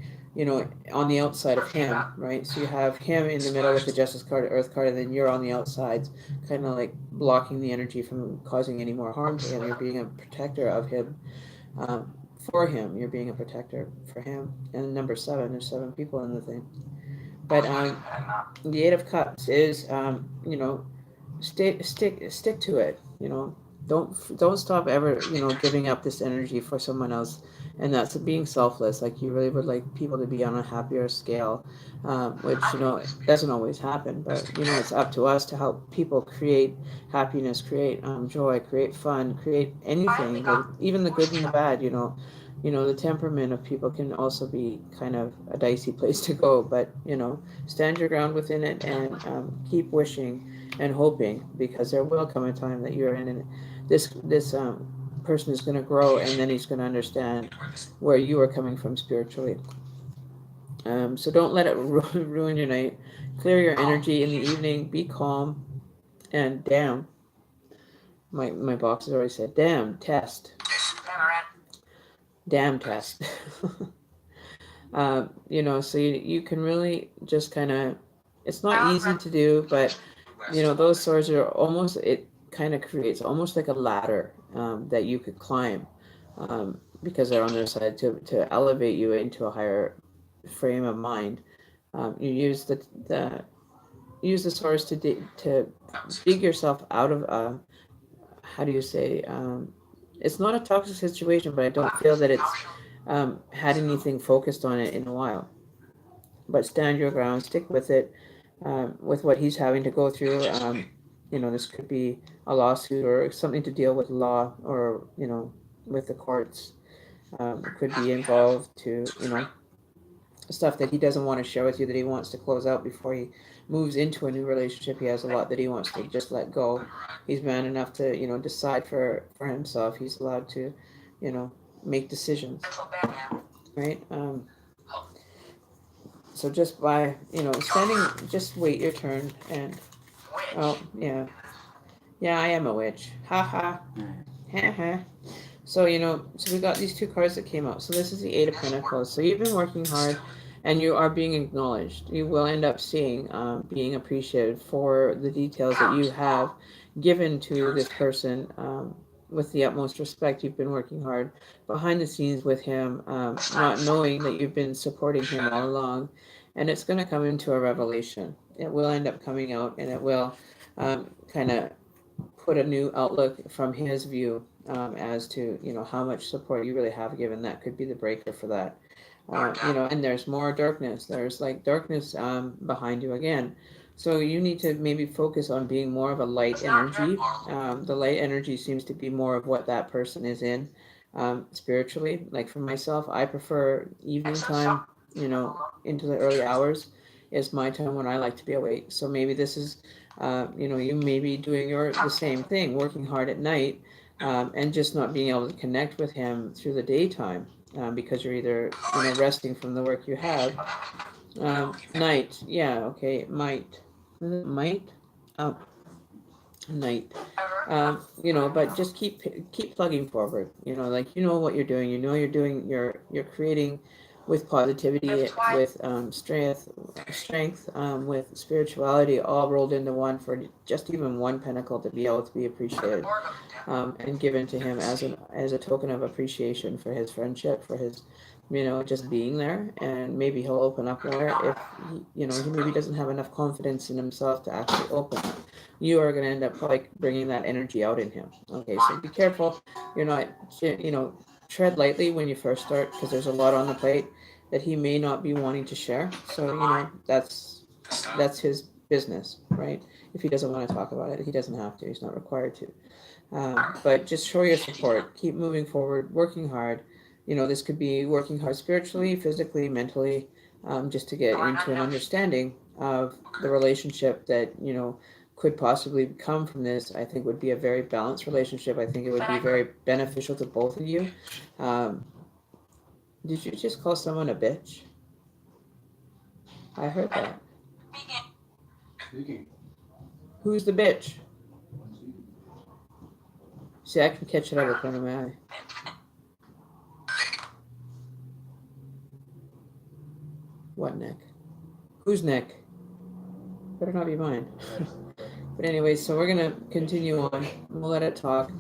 on the outside of him, right? So you have him in the middle with the Justice card, Earth card, and then you're on the outsides, kind of like blocking the energy from causing any more harm to him. You're being a protector of him, for him. You're being a protector for him. And number 7, there's 7 people in the thing. But the 8 of Cups is stick to it. Don't stop ever giving up this energy for someone else. And that's being selfless. Like you really would like people to be on a happier scale, which it doesn't always happen. But it's up to us to help people create happiness, create joy, create fun, create anything, even the good and the bad. The temperament of people can also be kind of a dicey place to go. But stand your ground within it and keep wishing and hoping, because there will come a time that you're in, and this person is going to grow, and then he's going to understand where you are coming from spiritually. So don't let it ruin your night. Clear your energy in the evening. Be calm. And damn, my box has already said, damn test. Damn test. So you can really just kind of, it's not easy to do, but those swords are almost, it kind of creates almost like a ladder that you could climb, because they're on their side to elevate you into a higher frame of mind. You use the swords to dig yourself out of how do you say, it's not a toxic situation, but I don't feel that it's had anything focused on it in a while. But stand your ground, stick with it, with what he's having to go through. This could be a lawsuit or something to deal with law, or with the courts. Could be involved to stuff that he doesn't want to share with you, that he wants to close out before he moves into a new relationship. He has a lot that he wants to just let go. He's man enough to decide for himself. He's allowed to make decisions, right? So just by standing, just wait your turn. And yeah, Yeah, I am a witch. Ha ha. Ha ha. So, so we got these two cards that came out. So this is the Eight of Pentacles. So you've been working hard and you are being acknowledged. You will end up seeing, being appreciated for the details that you have given to this person with the utmost respect. You've been working hard behind the scenes with him, not knowing that you've been supporting him all along. And it's going to come into a revelation. It will end up coming out and it will kind of put a new outlook from his view as to how much support you really have given. That could be the breaker for that. And there's more darkness. There's like darkness behind you again. So you need to maybe focus on being more of a light energy. The light energy seems to be more of what that person is in spiritually. Like for myself, I prefer evening time, into the early hours is my time when I like to be awake. So maybe this is you may be doing the same thing, working hard at night, and just not being able to connect with him through the daytime because you're either resting from the work you have. Night, yeah, okay, might, might, oh, night. But just keep plugging forward. Like what you're doing. You're doing. You're creating with positivity, with strength, with spirituality, all rolled into one for just even one pentacle to be able to be appreciated and given to him as a token of appreciation for his friendship, for his just being there. And maybe he'll open up more if he maybe doesn't have enough confidence in himself to actually open up. You are going to end up like bringing that energy out in him. Okay, so be careful. You're not, tread lightly when you first start because there's a lot on the plate that he may not be wanting to share. So that's his business, right? If he doesn't want to talk about it, he doesn't have to. He's not required to. But just show your support. Keep moving forward, working hard. This could be working hard spiritually, physically, mentally, just to get into an understanding of the relationship that, could possibly come from this. I think would be a very balanced relationship. I think it would be very beneficial to both of you. Um, did you just call someone a bitch? I heard that. Speaking. Who's the bitch? See, I can catch it out of the corner of my eye. What neck? Whose neck? Better not be mine. But anyway, so we're gonna continue on. We'll let it talk.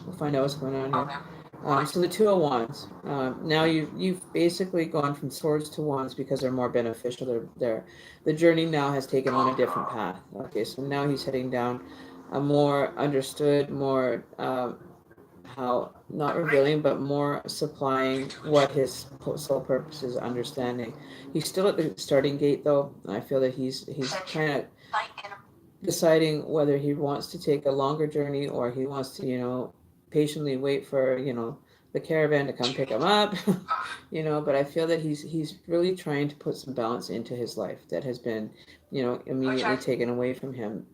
We'll find out what's going on here. So the Two of Wands. Now you've basically gone from swords to wands because they're more beneficial. The journey now has taken on a different path. Okay, so now he's heading down a more understood, more how not revealing, but more supplying what his sole purpose is understanding. He's still at the starting gate, though. I feel that he's kind of deciding whether he wants to take a longer journey or he wants to, patiently wait for, the caravan to come pick him up, but I feel that he's really trying to put some balance into his life that has been, immediately taken away from him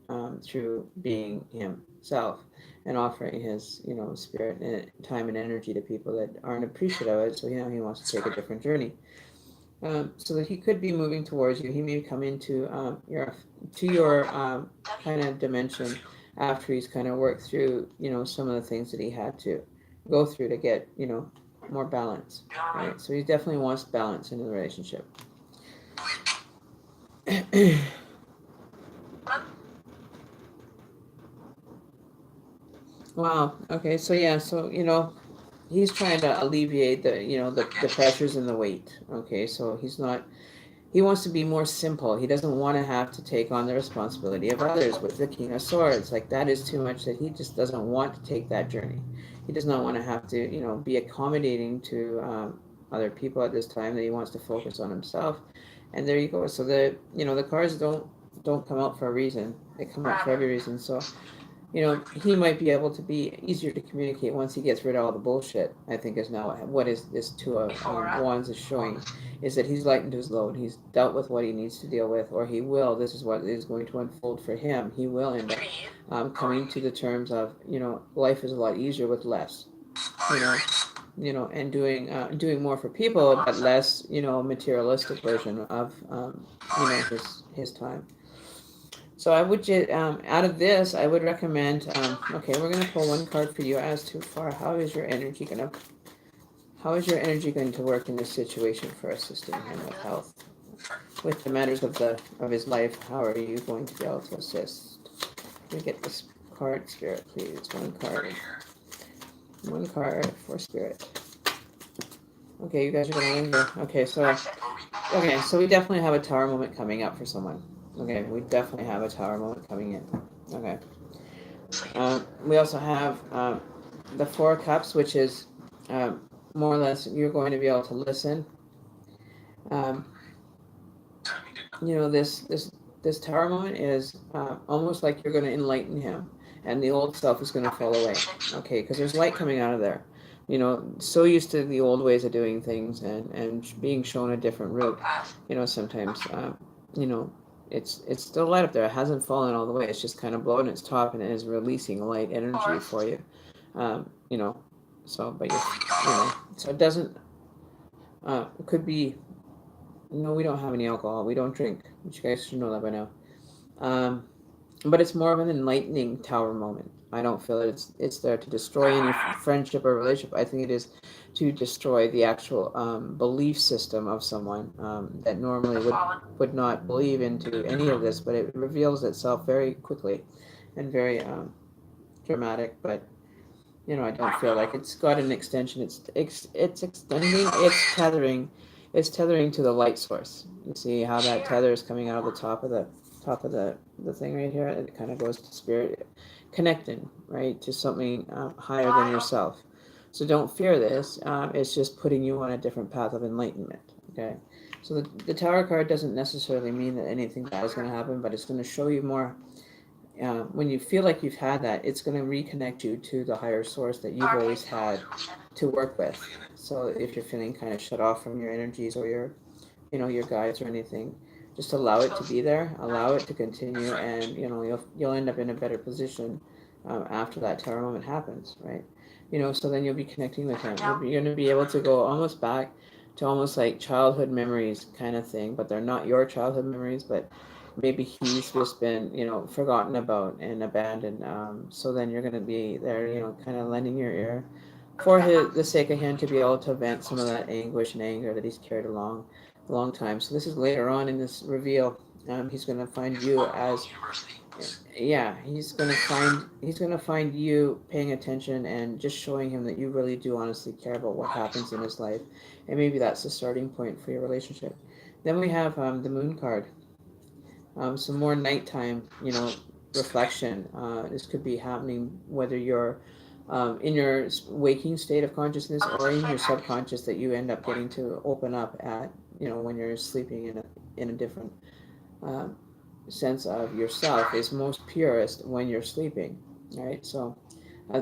through being himself and offering his, spirit and time and energy to people that aren't appreciative of it. So, he wants to take a different journey. So that he could be moving towards you. He may come into your kind of dimension after he's kind of worked through, some of the things that he had to go through to get, more balance. Right? So he definitely wants balance in the relationship. Wow. Okay. So yeah. So he's trying to alleviate the pressures and the weight. Okay. So he wants to be more simple. He doesn't want to have to take on the responsibility of others with the King of Swords. Like that is too much that he just doesn't want to take that journey. He does not want to have to, be accommodating to other people at this time, that he wants to focus on himself. And there you go. So the cards don't come out for a reason. They come out for every reason. So he might be able to be easier to communicate once he gets rid of all the bullshit. I think is now what is this Two of Wands is showing, is that he's lightened his load. He's dealt with what he needs to deal with, or he will. This is what is going to unfold for him. He will end up coming to the terms of, life is a lot easier with less, and doing more for people, but less, materialistic version of, his time. So I would just, out of this, I would recommend, okay, we're going to pull one card for you as to far. How is your energy going to work in this situation for assisting him with health? With the matters of his life, how are you going to be able to assist? Can we get this card, Spirit, please? One card. One card for Spirit. Okay, you guys are going to linger. Okay, so we definitely have a tower moment coming up for someone. Okay, we definitely have a tower moment coming in. Okay. We also have the Four of Cups, which is more or less you're going to be able to listen. Um, this tower moment is almost like you're going to enlighten him, and the old self is going to fall away. Okay, because there's light coming out of there. So used to the old ways of doing things and being shown a different route. Sometimes it's still light up there. It hasn't fallen all the way. It's just kind of blowing its top and it is releasing light energy for you. So it doesn't. It could be. No, we don't have any alcohol. We don't drink. You guys should know that by now. But it's more of an enlightening tower moment. I don't feel that it's there to destroy any friendship or relationship. I think it is to destroy the actual belief system of someone that normally would not believe into any of this, but it reveals itself very quickly and very dramatic. But I don't feel like it's got an extension. It's extending. It's tethering to the light source. You see how that tether is coming out of the top of the thing right here. It kind of goes to spirit, connecting right to something higher than yourself. So don't fear this. It's just putting you on a different path of enlightenment. Okay. So the Tower card doesn't necessarily mean that anything bad is going to happen, but it's going to show you more. When you feel like you've had that, it's going to reconnect you to the higher source that you've always had to work with. So if you're feeling kind of shut off from your energies or your guides or anything, just allow it to be there, allow it to continue, and you'll end up in a better position after that tower moment happens, right? So then you'll be connecting with him. You're going to be able to go almost back to almost like childhood memories kind of thing, but they're not your childhood memories, but maybe he's just been forgotten about and abandoned. So then you're going to be there, kind of lending your ear for the sake of him to be able to vent some of that anguish and anger that he's carried along a long time. So this is later on in this reveal. He's going to find you as he's going to find you paying attention and just showing him that you really do honestly care about what happens in his life, and maybe that's the starting point for your relationship. Then we have the Moon card. Some more nighttime, reflection. This could be happening whether you're in your waking state of consciousness or in your subconscious, that you end up getting to open up at, when you're sleeping in a different sense of yourself is most purest when you're sleeping, right? So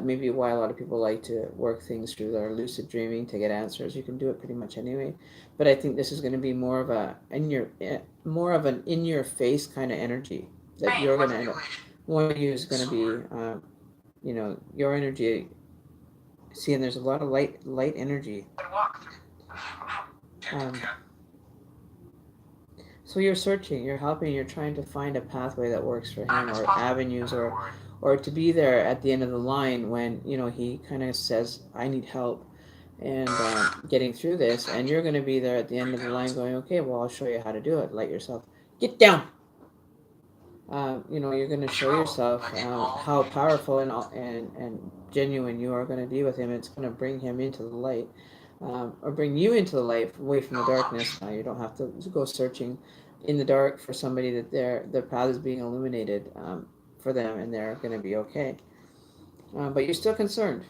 maybe why a lot of people like to work things through their lucid dreaming to get answers. You can do it pretty much anyway, but I think this is going to be more of an in your face kind of energy that you're going to end up. One of you is going to be, your energy. See, and there's a lot of light energy. So you're searching, you're helping, you're trying to find a pathway that works for him, or avenues, or to be there at the end of the line when he kind of says, I need help, and getting through this, and you're going to be there at the end of the line going, okay, well, I'll show you how to do it. Light yourself, get down. You're going to show yourself how powerful and genuine you are going to be with him. It's going to bring him into the light, or bring you into the light away from the darkness. You don't have to go searching in the dark for somebody that their path is being illuminated for them, and they're going to be okay. But you're still concerned.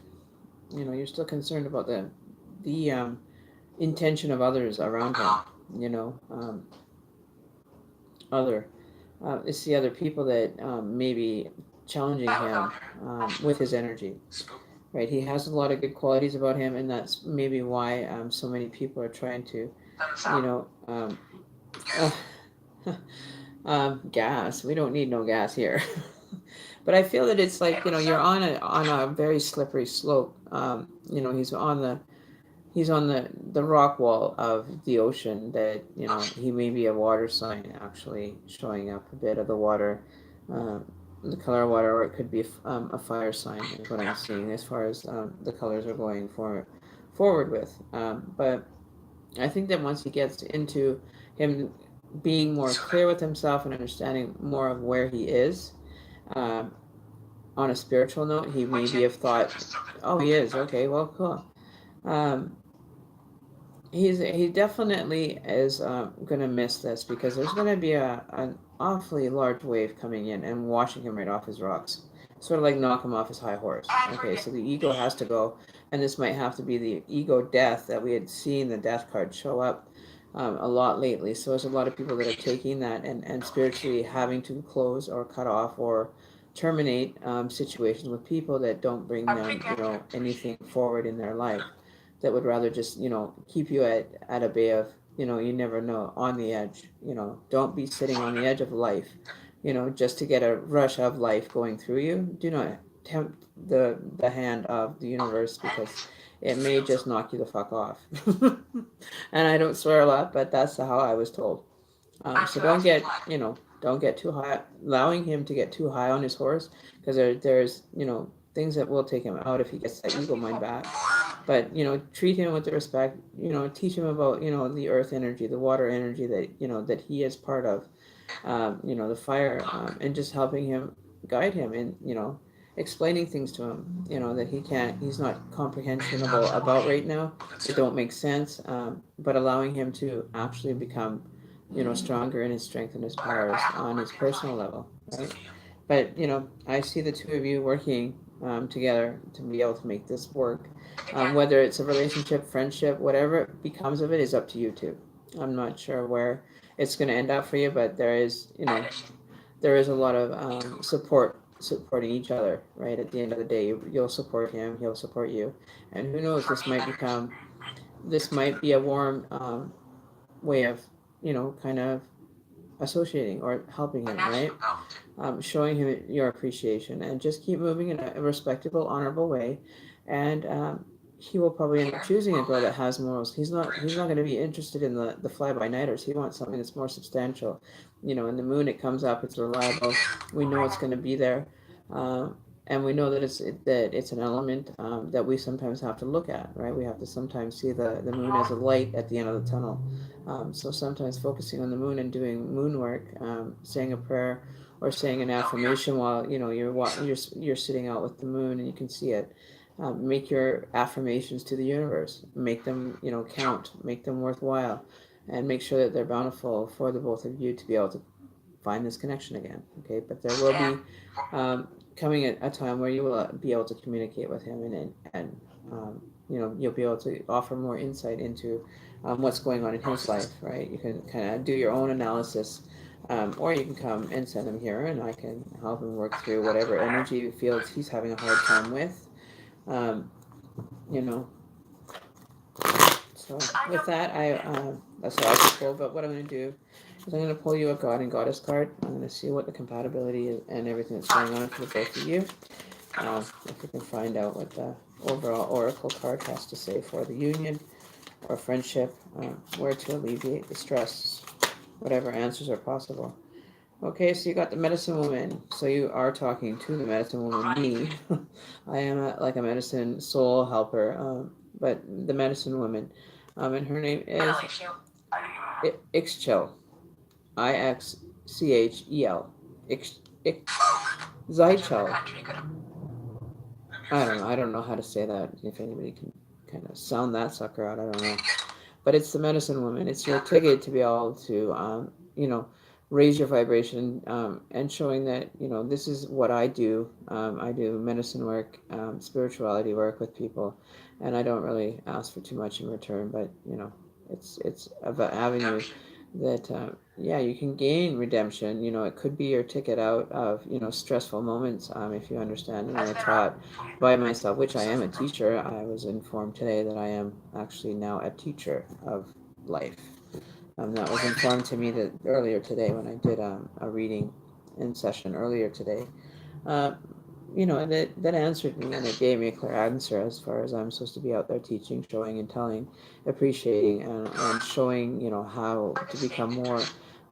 You're still concerned about the intention of others around him. It's the other people that may be challenging him with his energy. Right, he has a lot of good qualities about him, and that's maybe why so many people are trying to, gas. We don't need no gas here. But I feel that it's like you're on a very slippery slope. He's on the rock wall of the ocean that he may be a water sign actually showing up a bit of the water um, the color water, or it could be a fire sign, is what I'm seeing as far as the colors are going forward with. But I think that once he gets into him being more clear with himself and understanding more of where he is, um, on a spiritual note, he maybe have thought, "Oh, he is okay. Well, cool." Um, he definitely is going to miss this because there's going to be an awfully large wave coming in and washing him right off his rocks, sort of like knock him off his high horse. Okay, so the ego has to go, and this might have to be the ego death that we had seen the death card show up a lot lately. So there's a lot of people that are taking that and spiritually having to close or cut off or terminate situations with people that don't bring them, anything forward in their life, that would rather just, keep you at a bay of, you never know, on the edge. Don't be sitting on the edge of life, just to get a rush of life going through you. Do not tempt the hand of the universe, because it may just knock you the fuck off. And I don't swear a lot, but that's how I was told. So don't get too high, allowing him to get too high on his horse, because there's things that will take him out if he gets that ego mind back. But treat him with the respect. Teach him about the earth energy, the water energy that he is part of. The fire, and just helping him, guide him, and explaining things to him. That he's not comprehensionable about right now. It don't make sense. But allowing him to actually become stronger in his strength and his powers on his personal level, right? But I see the two of you working together to be able to make this work. Whether it's a relationship, friendship, whatever it becomes of it is up to you two. I'm not sure where it's going to end up for you, but there is a lot of supporting each other, right? At the end of the day, you'll support him, he'll support you, and who knows, this might be a warm way of kind of associating or helping him, right? Showing him your appreciation, and just keep moving in a respectable, honorable way, and he will probably end up choosing a girl that has morals. He's not going to be interested in the fly by nighters. He wants something that's more substantial. In the moon, it comes up, it's reliable. We know it's going to be there. And we know that it's an element that we sometimes have to look at, right? We have to sometimes see the moon as a light at the end of the tunnel. So sometimes focusing on the moon and doing moon work, saying a prayer or saying an affirmation while you're sitting out with the moon and you can see it. Make your affirmations to the universe. Make them count. Make them worthwhile, and make sure that they're bountiful for the both of you to be able to find this connection again. Okay, but there will be coming at a time where you will be able to communicate with him, and you'll be able to offer more insight into what's going on in his life. Right, you can kind of do your own analysis. Or you can come and send him here, and I can help him work through whatever energy fields he's having a hard time with. Um, you know, so with that, that's all I can pull. But what I'm going to do is I'm going to pull you a God and Goddess card. I'm going to see what the compatibility is and everything that's going on for the both of you. If we can find out what the overall oracle card has to say for the union or friendship, where to alleviate the stress, whatever answers are possible. Okay, so you got the medicine woman. So you are talking to the medicine woman, me. I am like a medicine soul helper, but the medicine woman. And her name is Ixchel. Ixchel. Zychel. I don't know how to say that. If anybody can kind of sound that sucker out, I don't know. But it's the medicine woman. It's your ticket to be able to, raise your vibration, and showing that, this is what I do. I do medicine work, spirituality work with people, and I don't really ask for too much in return, but, it's an avenue that, you can gain redemption. It could be your ticket out of, stressful moments, if you understand. And I taught by myself, which I am a teacher. I was informed today that I am actually now a teacher of life. That was informed to me that earlier today when I did a reading in session earlier today. And that answered me, and it gave me a clear answer as far as I'm supposed to be out there teaching, showing and telling, appreciating, and showing, how to become more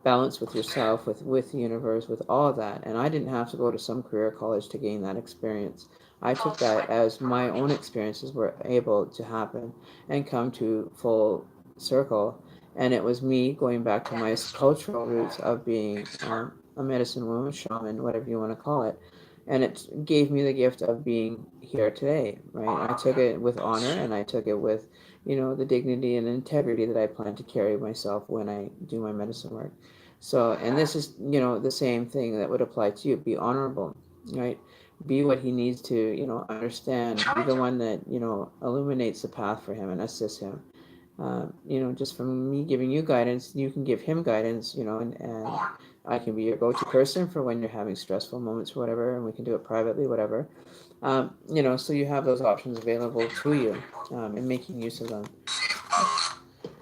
balance with yourself, with the universe, with all of that. And I didn't have to go to some career college to gain that experience. I took that as my own experiences were able to happen and come to full circle. And it was me going back to my cultural roots of being a medicine woman, shaman, whatever you want to call it. And it gave me the gift of being here today, right? I took it with honor, and I took it with, the dignity and integrity that I plan to carry myself when I do my medicine work. So, and this is, the same thing that would apply to you. Be honorable, right? Be what he needs to, understand. Be the one that, illuminates the path for him and assists him. Just from me giving you guidance, you can give him guidance, and I can be your go-to person for when you're having stressful moments or whatever, and we can do it privately, whatever. So you have those options available to you, and making use of them.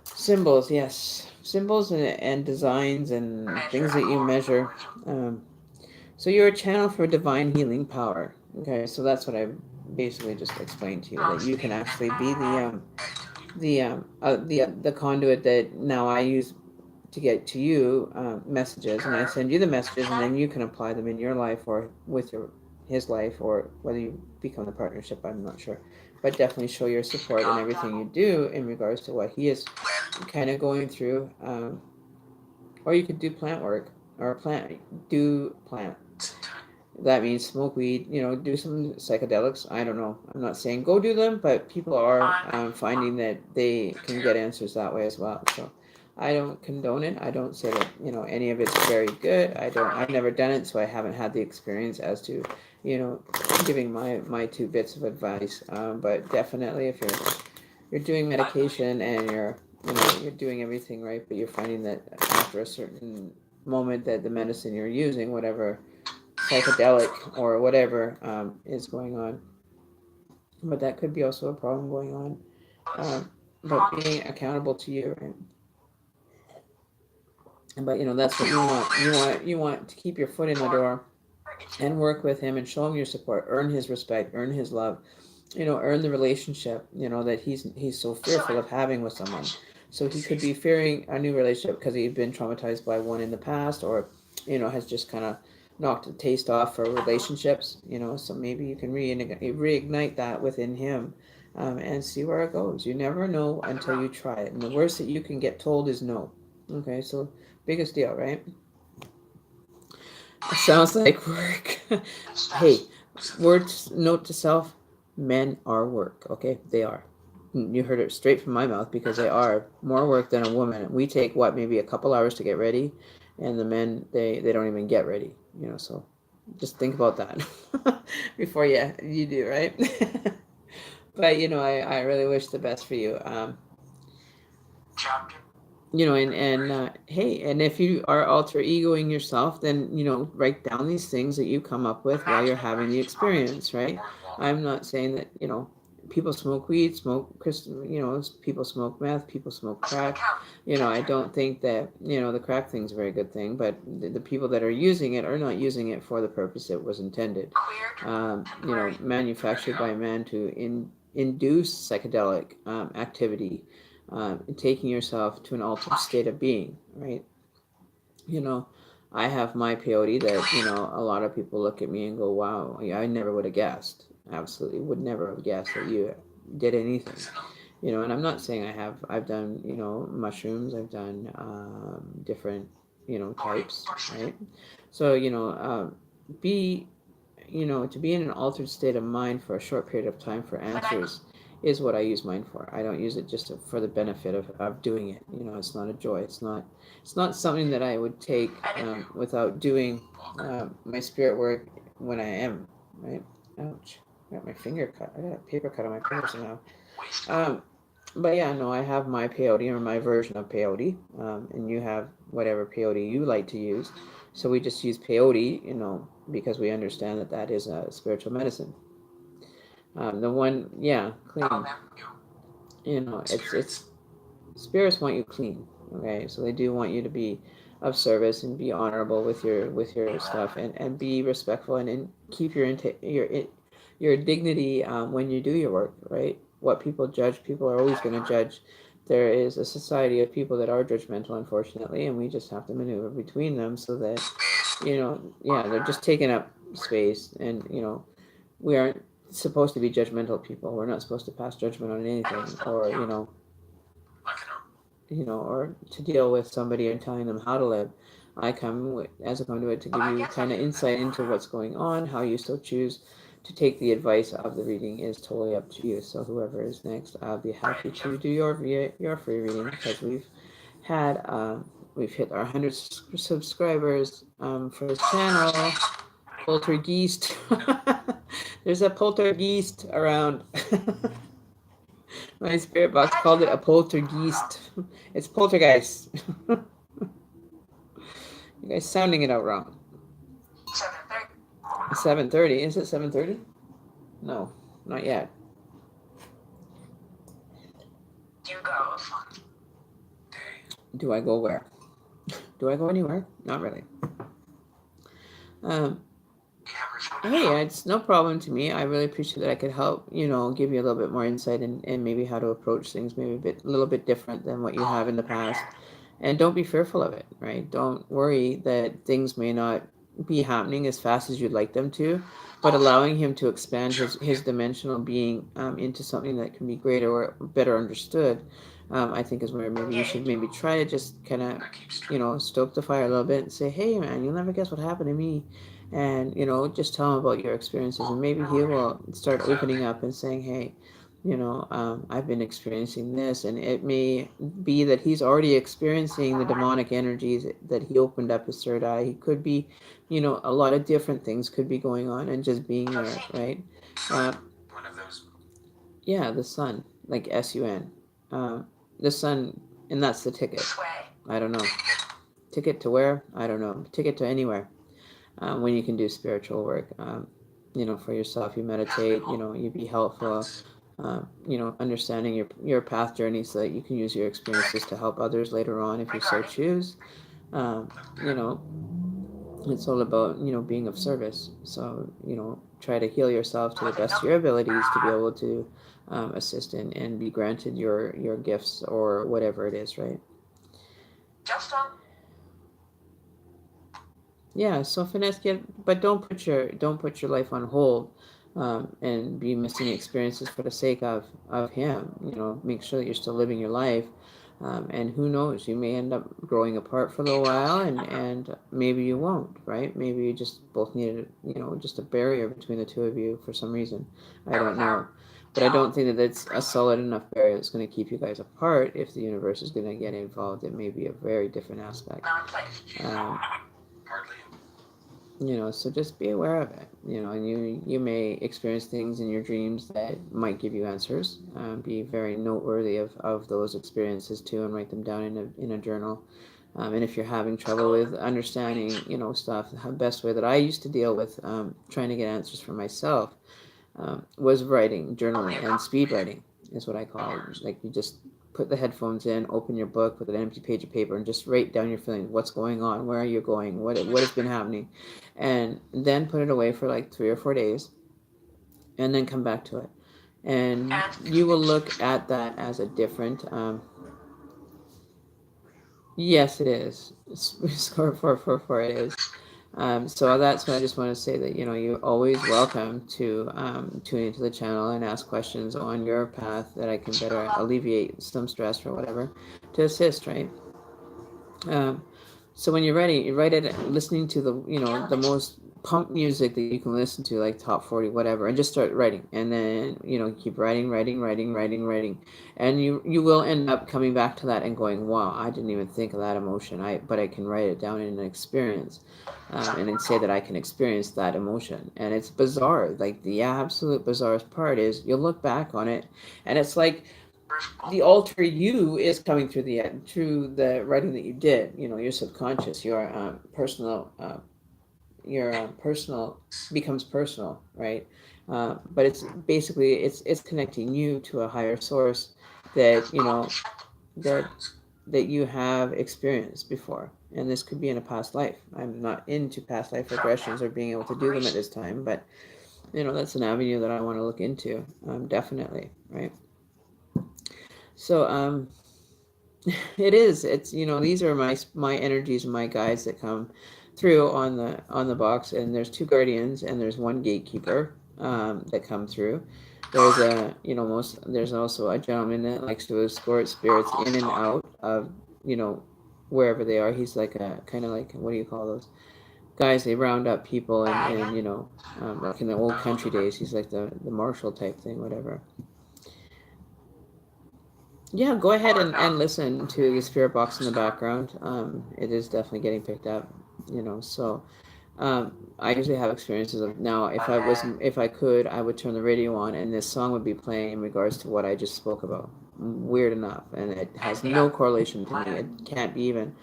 Symbols, yes. Symbols and designs and things that you measure. Um, so you're a channel for divine healing power. Okay, so that's what I basically just explained to you, that you can actually be the conduit that now I use to get to you messages, and I send you the messages, and then you can apply them in your life or with his life, or whether you become the partnership, I'm not sure, but definitely show your support in everything you do in regards to what he is kind of going through. Or you could do plant work, or do plant. That means smoke weed, do some psychedelics. I don't know. I'm not saying go do them, but people are finding that they can get answers that way as well. So I don't condone it. I don't say that, any of it's very good. I've never done it, so I haven't had the experience as to, giving my two bits of advice. But definitely if you're doing medication and you're doing everything right, but you're finding that after a certain moment that the medicine you're using, whatever psychedelic or whatever is going on, but that could be also a problem going on. But being accountable to you, right? But that's what you want. You want to keep your foot in the door and work with him and show him your support, earn his respect, earn his love, earn the relationship, that he's so fearful of having with someone. So he could be fearing a new relationship because he's been traumatized by one in the past, or has just kind of knocked the taste off for relationships. So maybe you can reignite that within him, and see where it goes. You never know until you try it, and the worst that you can get told is no. Okay, so biggest deal, right? Sounds like work. Hey, note to self: men are work. Okay, they are. You heard it straight from my mouth, because they are more work than a woman. We take maybe a couple hours to get ready, and the men they don't even get ready. So just think about that before you do, right. But I really wish the best for you. And hey, and if you are alter egoing yourself, then write down these things that you come up with while you're having the experience, right? I'm not saying that people smoke weed, smoke crystal, people smoke meth, people smoke crack. I don't think that the crack thing's a very good thing, but the people that are using it are not using it for the purpose it was intended. Manufactured by man to induce psychedelic activity, taking yourself to an altered state of being, right? I have my peyote that, a lot of people look at me and go, wow, I never would have guessed. Absolutely would never have guessed that you did anything. And I'm not saying I've done, mushrooms, I've done different, types, right? So, be, to be in an altered state of mind for a short period of time for answers is what I use mine for. I don't use it just for the benefit of doing it. It's not a joy. It's not something that I would take without doing my spirit work when I am, right? Ouch. I got my finger cut. I got a paper cut on my finger somehow. But yeah, no, I have my peyote, or my version of peyote, and you have whatever peyote you like to use. So we just use peyote, because we understand that is a spiritual medicine. The one, yeah, clean. It's spirits want you clean. Okay, so they do want you to be of service and be honorable with your stuff, and be respectful, and keep your dignity when you do your work. Right, what people judge, people are always going to judge. there is a society of people that are judgmental, unfortunately, and we just have to maneuver between them so that, yeah, they're just taking up space, and we aren't supposed to be judgmental people. We're not supposed to pass judgment on anything, or or to deal with somebody and telling them how to live. I come as a conduit to give you kind of insight into what's going on. How you still choose to take the advice of the reading is totally up to you. So whoever is next, I'll be happy to do your free reading, because we've hit our 100 subscribers for this channel. Poltergeist. There's a poltergeist around. My spirit box called it a poltergeist. It's poltergeist. You guys sounding it out wrong. 7:30. Is it 7:30? No, not yet. Do I go where? Do I go anywhere? Not really. Hey, it's no problem to me. I really appreciate that I could help, give you a little bit more insight and maybe how to approach things, maybe a little bit different than what you have in the past. And don't be fearful of it, right? Don't worry that things may not be happening as fast as you'd like them to, but allowing him to expand his dimensional being into something that can be greater or better understood, I think is where maybe you should maybe try to just kind of, stoke the fire a little bit and say, hey, man, you'll never guess what happened to me. And, just tell him about your experiences, and maybe he will start opening up and saying, hey, I've been experiencing this, and it may be that he's already experiencing the demonic energies, that he opened up his third eye. He could be, a lot of different things could be going on, and just being there, right? One of those. Yeah, the sun, like SUN. The sun, and that's the ticket. I don't know. Ticket to where? I don't know. Ticket to anywhere. When you can do spiritual work, for yourself, you meditate, you be helpful, understanding your path journey so that you can use your experiences to help others later on if you so choose. It's all about, being of service. So, try to heal yourself to the best of your abilities to be able to assist and be granted your gifts or whatever it is, right? Yeah, so finesse, but don't put your life on hold, and be missing experiences for the sake of him. Make sure that you're still living your life, and who knows, you may end up growing apart for a little while, and maybe you won't, right? Maybe you just both needed, just a barrier between the two of you for some reason. I don't know, but I don't think that it's a solid enough barrier that's going to keep you guys apart. If the universe is going to get involved, it may be a very different aspect. So just be aware of it, and you may experience things in your dreams that might give you answers. Be very noteworthy of those experiences too, and write them down in a journal. And if you're having trouble with understanding, stuff, the best way that I used to deal with trying to get answers for myself was writing, journaling, and speed writing is what I call it. Like, you just put the headphones in, open your book with an empty page of paper, and just write down your feelings. What's going on? Where are you going? What has been happening? And then put it away for like 3 or 4 days, and then come back to it. And you will look at that as a different. Yes, it is. Score 444. It is. So that's why I just want to say that, you're always welcome to tune into the channel and ask questions on your path that I can better alleviate some stress or whatever to assist, right? So when you're ready, you write it listening to the most pump music that you can listen to, like top 40, whatever, and just start writing. And then, keep writing. And you will end up coming back to that and going, wow, I didn't even think of that emotion. But I can write it down in an experience, and then say that I can experience that emotion. And it's bizarre. Like, the absolute bizarrest part is you'll look back on it, and it's like the alter you is coming through the writing that you did. Your subconscious, your personal becomes personal, right? But it's basically it's connecting you to a higher source that that you have experienced before, and this could be in a past life. I'm not into past life regressions or being able to do them at this time, but that's an avenue that I want to look into, definitely, right? So It is. It's, these are my energies and my guides that come through on the box, and there's two guardians and there's one gatekeeper that come through. There's there's also a gentleman that likes to escort spirits in and out of, wherever they are. He's like a kind of like, what do you call those guys? They round up people and like in the old country days, he's like the marshal type thing, whatever. Yeah, go ahead and listen to the spirit box in the background. It is definitely getting picked up, so I usually have experiences of now if I could, I would turn the radio on and this song would be playing in regards to what I just spoke about. Weird enough, and it has no correlation to me. It can't be even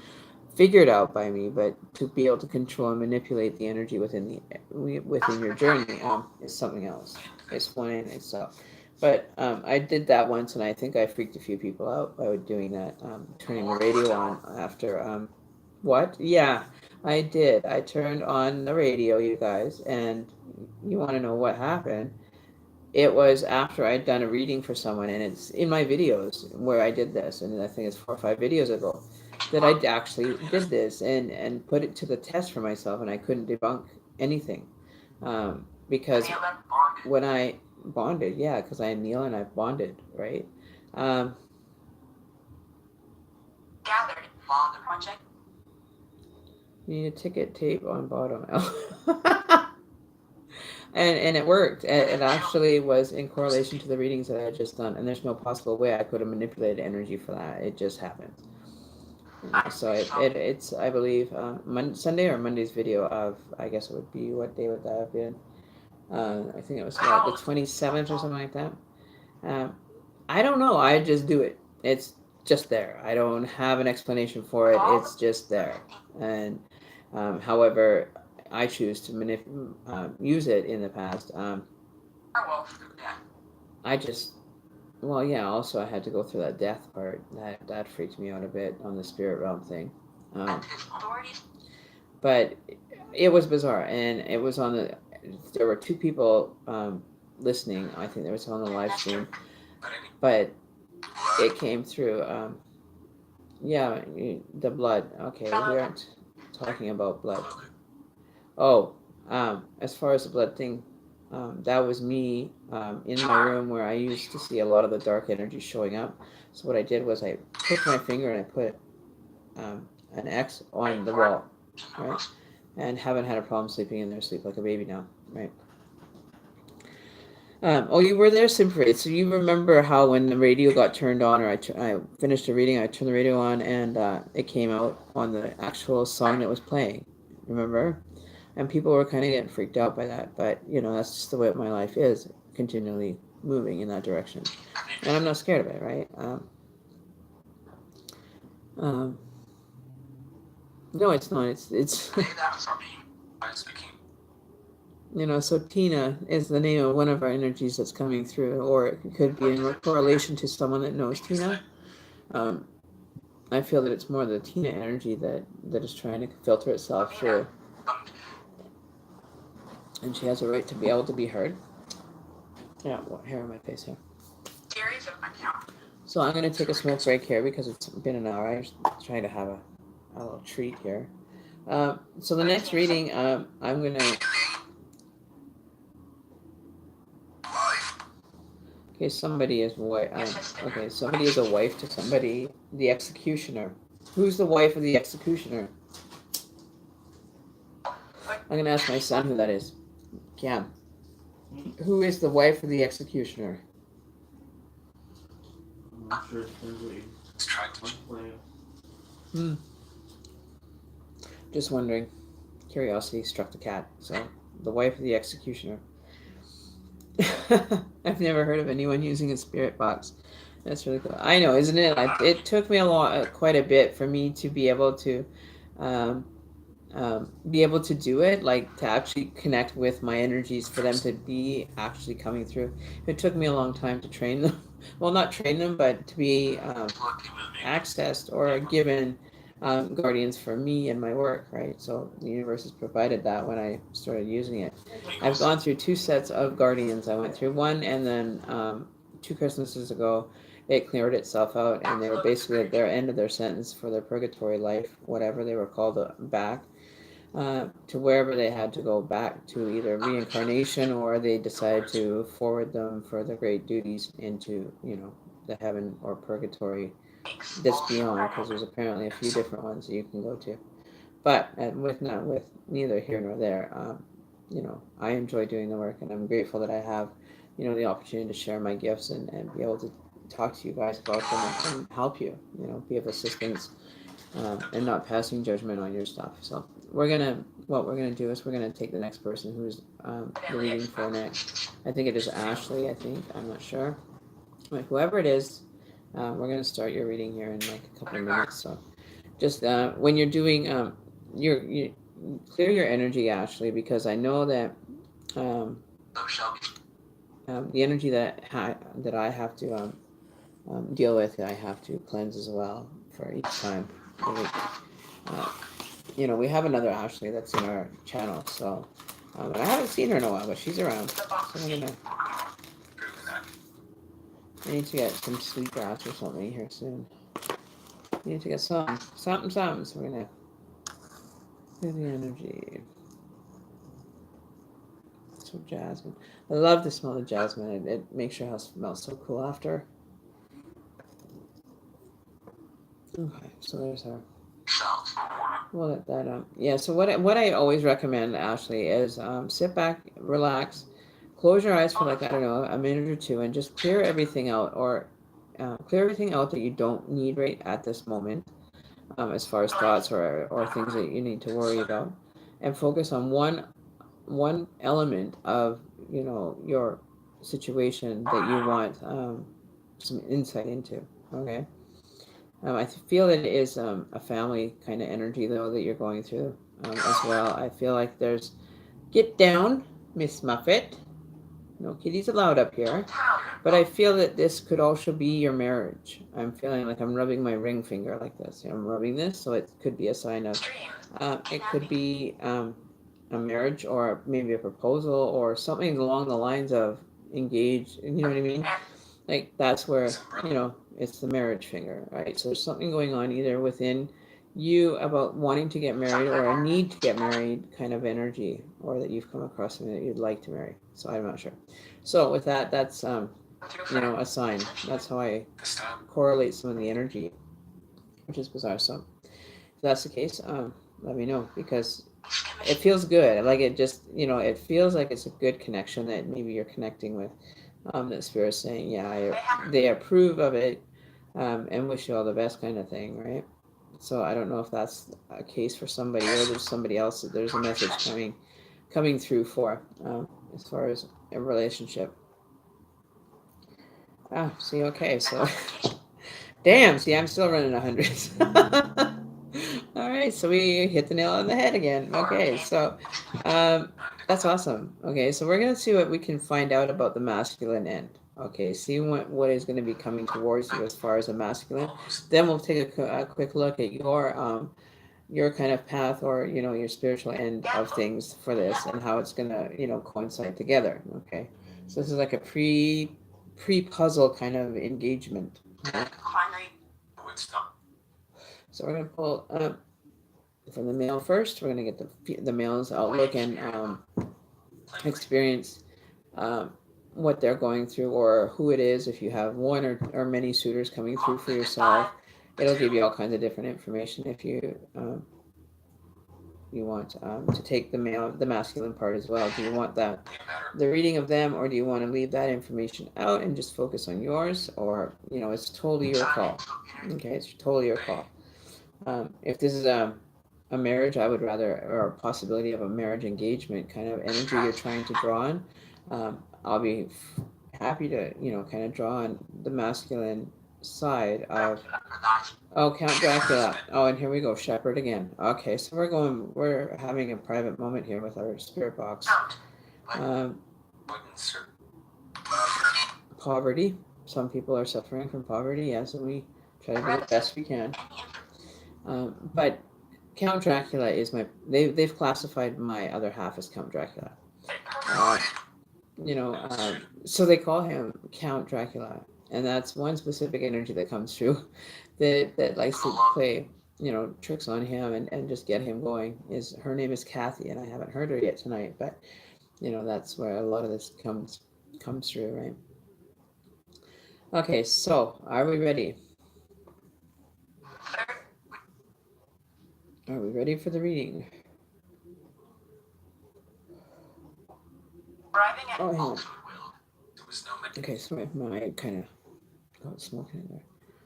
figured out by me, but to be able to control and manipulate the energy within your journey is something else. It's one in itself. But I did that once, and I think I freaked a few people out by doing that, turning the radio on after. What? Yeah, I did. I turned on the radio, you guys, and you want to know what happened? It was after I'd done a reading for someone, and it's in my videos where I did this, and I think it's 4 or 5 videos ago that I actually did this and put it to the test for myself, and I couldn't debunk anything because when I bonded, yeah, because I kneel and I've bonded, right? Gathered for the project. You need a ticket tape on bottom. And it worked. It actually was in correlation to the readings that I had just done, and there's no possible way I could have manipulated energy for that. It just happened. So it's I believe Sunday or Monday's video of, I guess it would be, what day would that have been? I think it was about the 27th or something like that. I don't know. I just do it. It's just there. I don't have an explanation for it. It's just there. And however I choose to use it in the past, I just, well, yeah, also I had to go through that death part. That freaked me out a bit on the spirit realm thing. But it was bizarre, and it was there were 2 people listening. I think there was on the live stream, but it came through. Yeah, the blood. Okay, we aren't talking about blood. Oh, as far as the blood thing, that was me in my room where I used to see a lot of the dark energy showing up. So what I did was I took my finger and I put an X on the wall, right? And haven't had a problem sleeping in there. Sleep like a baby now, right? Oh, you were there, Simfrey. So you remember how when the radio got turned on, or I finished the reading, I turned the radio on, and it came out on the actual song that was playing. Remember? And people were kind of getting freaked out by that. But, that's just the way my life is, continually moving in that direction. And I'm not scared of it, right? No, it's not. It's so Tina is the name of one of our energies that's coming through, or it could be in correlation to someone that knows Tina. I feel that it's more the Tina energy that is trying to filter itself through. And she has a right to be able to be heard. Yeah, what hair on my face here. So I'm going to take a smoke break here because it's been an hour. I'm just trying to have a little treat here. So the next reading, I'm going to... Okay, somebody is somebody is a wife to somebody. The executioner. Who's the wife of the executioner? I'm going to ask my son who that is. Cam. Who is the wife of the executioner? I'm not sure. Let's try to. Just wondering. Curiosity struck the cat. So, the wife of the executioner. I've never heard of anyone using a spirit box. That's really cool. I know, isn't it? It took me quite a bit for me to be able to do it, like to actually connect with my energies, for them to be actually coming through. It took me a long time to train them. Well, not train them, but to be accessed or given guardians for me and my work, right? So the universe has provided that when I started using it. I've gone through 2 sets of guardians. I went through one, and then 2 Christmases ago, it cleared itself out, and they were basically at their end of their sentence for their purgatory life, whatever they were called back to wherever they had to go back to, either reincarnation, or they decided to forward them for the great duties into, the heaven or purgatory that's beyond, because there's apparently a few different ones that you can go to. But with neither here nor there, I enjoy doing the work, and I'm grateful that I have, the opportunity to share my gifts and be able to talk to you guys about them and help you, be of assistance, and not passing judgment on your stuff. So what we're gonna do is we're gonna take the next person who's the reading for next. I think it is Ashley. I'm not sure. But whoever it is, we're gonna start your reading here in like a couple of minutes. So just when you're doing you clear your energy, Ashley, because I know that the energy that I have to deal with, I have to cleanse as well for each time. We have another Ashley that's in our channel, so I haven't seen her in a while, but she's around. So I need to get some sweetgrass or something here soon. I need to get something. So we're gonna clear the energy. So jasmine. I love the smell of jasmine. It makes your house smell so cool after. Okay, so there's her. We'll let that yeah, so what I always recommend, Ashley, is sit back, relax, close your eyes for like, I don't know, a minute or two, and just clear everything out, or clear everything out that you don't need right at this moment, as far as thoughts or things that you need to worry about, and focus on one element of your situation that you want some insight into. Okay. I feel that it is a family kind of energy, though, that you're going through as well. I feel like there's... Get down, Miss Muffet. No kitties allowed up here. But I feel that this could also be your marriage. I'm feeling like I'm rubbing my ring finger like this. I'm rubbing this, so it could be a sign of... it could be a marriage, or maybe a proposal, or something along the lines of engaged. You know what I mean? Like, that's where, it's the marriage finger, right? So there's something going on either within you about wanting to get married, or a need to get married kind of energy, or that you've come across something that you'd like to marry. So I'm not sure. So with that, that's, a sign. That's how I correlate some of the energy, which is bizarre. So if that's the case, let me know, because it feels good. Like, it just, it feels like it's a good connection that maybe you're connecting with. That Spirit's saying, yeah, they approve of it, and wish you all the best, kind of thing, right? So I don't know if that's a case for somebody, or there's somebody else that there's a message coming through for, as far as a relationship. See, okay, so damn, see, I'm still running 100. All right, so we hit the nail on the head again. Okay, so that's awesome. Okay, so we're going to see what we can find out about the masculine end. Okay, see what is going to be coming towards you as far as a masculine. Then we'll take a quick look at your kind of path, or your spiritual end of things for this, and how it's going to coincide together. Okay, so this is like a pre-puzzle kind of engagement. Okay? So we're going to pull from the male first. We're going to get the male's outlook and experience, what they're going through, or who it is. If you have one or many suitors coming through for yourself, it'll give you all kinds of different information. If you want to take the masculine part as well. Do you want the reading of them, or do you want to leave that information out and just focus on yours? Or it's totally your call. Okay, it's totally your call. If this is a marriage, I would rather, or a possibility of a marriage engagement kind of energy you're trying to draw on, I'll be happy to, kind of draw on the masculine side of, Count Dracula. Oh, and here we go, Shepherd again. Okay, so we're having a private moment here with our spirit box. Poverty. Some people are suffering from poverty, yes, and we try to do the best we can. But Count Dracula is they've classified my other half as Count Dracula. So they call him Count Dracula, And that's one specific energy that comes through that likes to play, tricks on him and just get him going. Her name is Kathy, and I haven't heard her yet tonight, but that's where a lot of this comes through, right? Okay, so are we ready? Are we ready for the reading? Arriving at Oh, hang on. There was no Okay, so my kind of got smoking in there.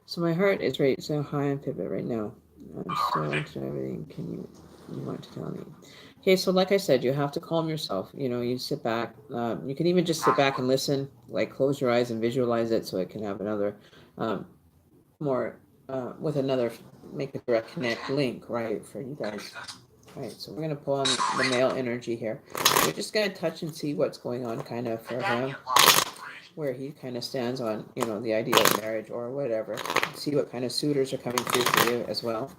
So my heart is right so high on pivot right now. I'm still into everything. You want to tell me? Okay, so like I said, you have to calm yourself. You sit back. You can even just sit back and listen. Like close your eyes and visualize it, so it can have another more with another make a direct connect link, right, for you guys. Right, so we're gonna pull on the male energy here. We're just gonna touch and see what's going on, kind of for him, where he kind of stands on, the idea of marriage or whatever. See what kind of suitors are coming through for you as well.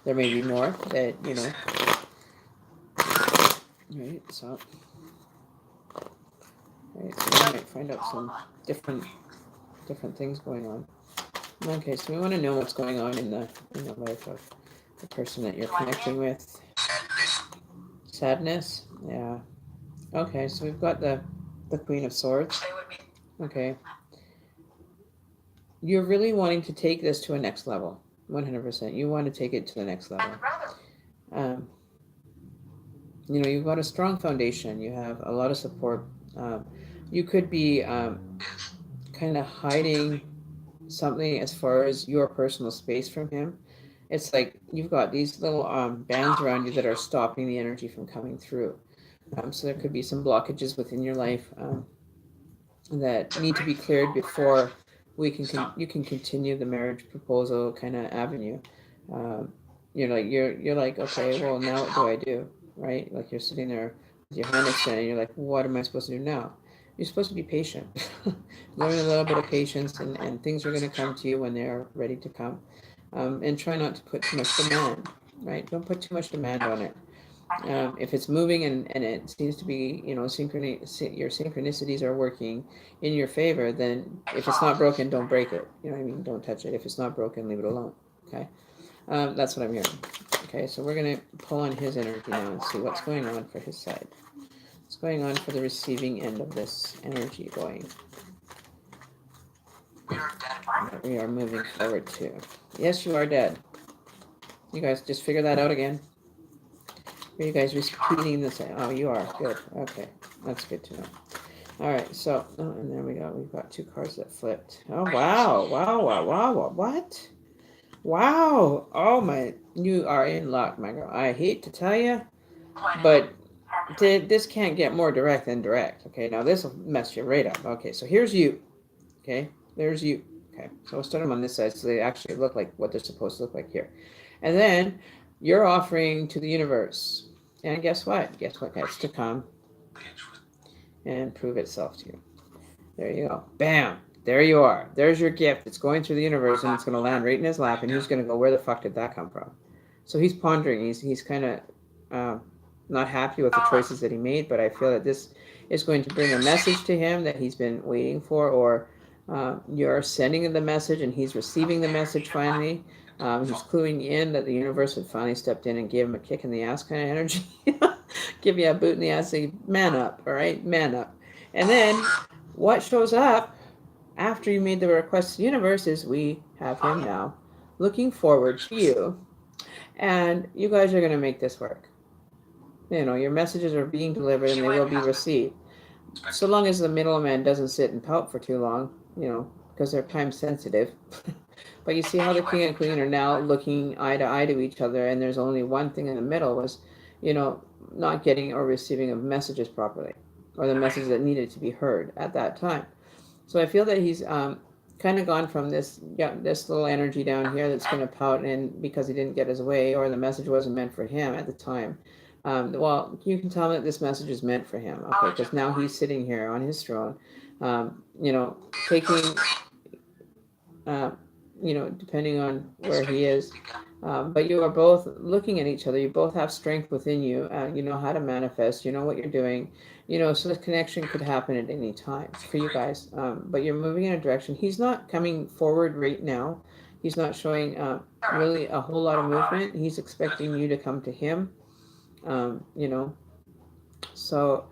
There may be more that Right, so. Right, so we might find out some different things going on. Okay, so we want to know what's going on in the life of the person that you're connecting with. Sadness, yeah. Okay, so we've got the Queen of Swords. Okay. You're really wanting to take this to a next level, 100%. You want to take it to the next level. You've got a strong foundation. You have a lot of support. You could be kind of hiding something as far as your personal space from him. It's like you've got these little bands around you that are stopping the energy from coming through. So there could be some blockages within your life that need to be cleared before you can continue the marriage proposal kind of avenue. You're like, okay, well, now what do I do? Right? Like you're sitting there with your hand extended, you're like, what am I supposed to do now? You're supposed to be patient. Learn a little bit of patience, and things are going to come to you when they're ready to come. And try not to put too much demand, right? Don't put too much demand on it. If it's moving and it seems to be, your synchronicities are working in your favor, then if it's not broken, don't break it. You know what I mean? Don't touch it. If it's not broken, leave it alone. Okay? That's what I'm hearing. Okay, so we're going to pull on his energy now and see what's going on for his side. What's going on for the receiving end of this energy going? We are moving forward to. Yes, you are dead. You guys just figure that out again. Are you guys repeating this? Oh, you are. Good. Okay. That's good to know. All right. So, and there we go. We've got two cards that flipped. Oh, wow. Wow. What? Wow. Oh, my. You are in luck, my girl. I hate to tell you, but this can't get more direct than direct. Okay. Now, this will mess you right up. Okay. So, here's you. Okay. There's you. Okay. So, we'll start them on this side so they actually look like what they're supposed to look like here. And then you're offering to the universe. And guess what? Guess what gets to come and prove itself to you. There you go. Bam. There you are. There's your gift. It's going through the universe and it's going to land right in his lap. And he's going to go, where the fuck did that come from? So he's pondering. He's kind of not happy with the choices that he made. But I feel that this is going to bring a message to him that he's been waiting for. Or you're sending the message and he's receiving the message finally. He's cluing in that the universe had finally stepped in and gave him a kick in the ass kind of energy. Give you a boot in the ass, say, man up, all right? Man up. And then what shows up after you made the request to the universe is we have him now looking forward to you. And you guys are going to make this work. Your messages are being delivered and they will be received. So long as the middleman doesn't sit and pout for too long, because they're time sensitive. But you see how the king and queen are now looking eye to eye to each other, and there's only one thing in the middle was, not getting or receiving of messages properly, or the message that needed to be heard at that time. So I feel that he's kind of gone from this little energy down here that's going to pout and because he didn't get his way, or the message wasn't meant for him at the time. Well, you can tell him that this message is meant for him, okay? Because now he's sitting here on his throne, taking. Depending on where he is, But you are both looking at each other. You both have strength within you. You know how to manifest. You know what you're doing. So the connection could happen at any time for you guys. But you're moving in a direction. He's not coming forward right now. He's not showing really a whole lot of movement. He's expecting you to come to him. You know, so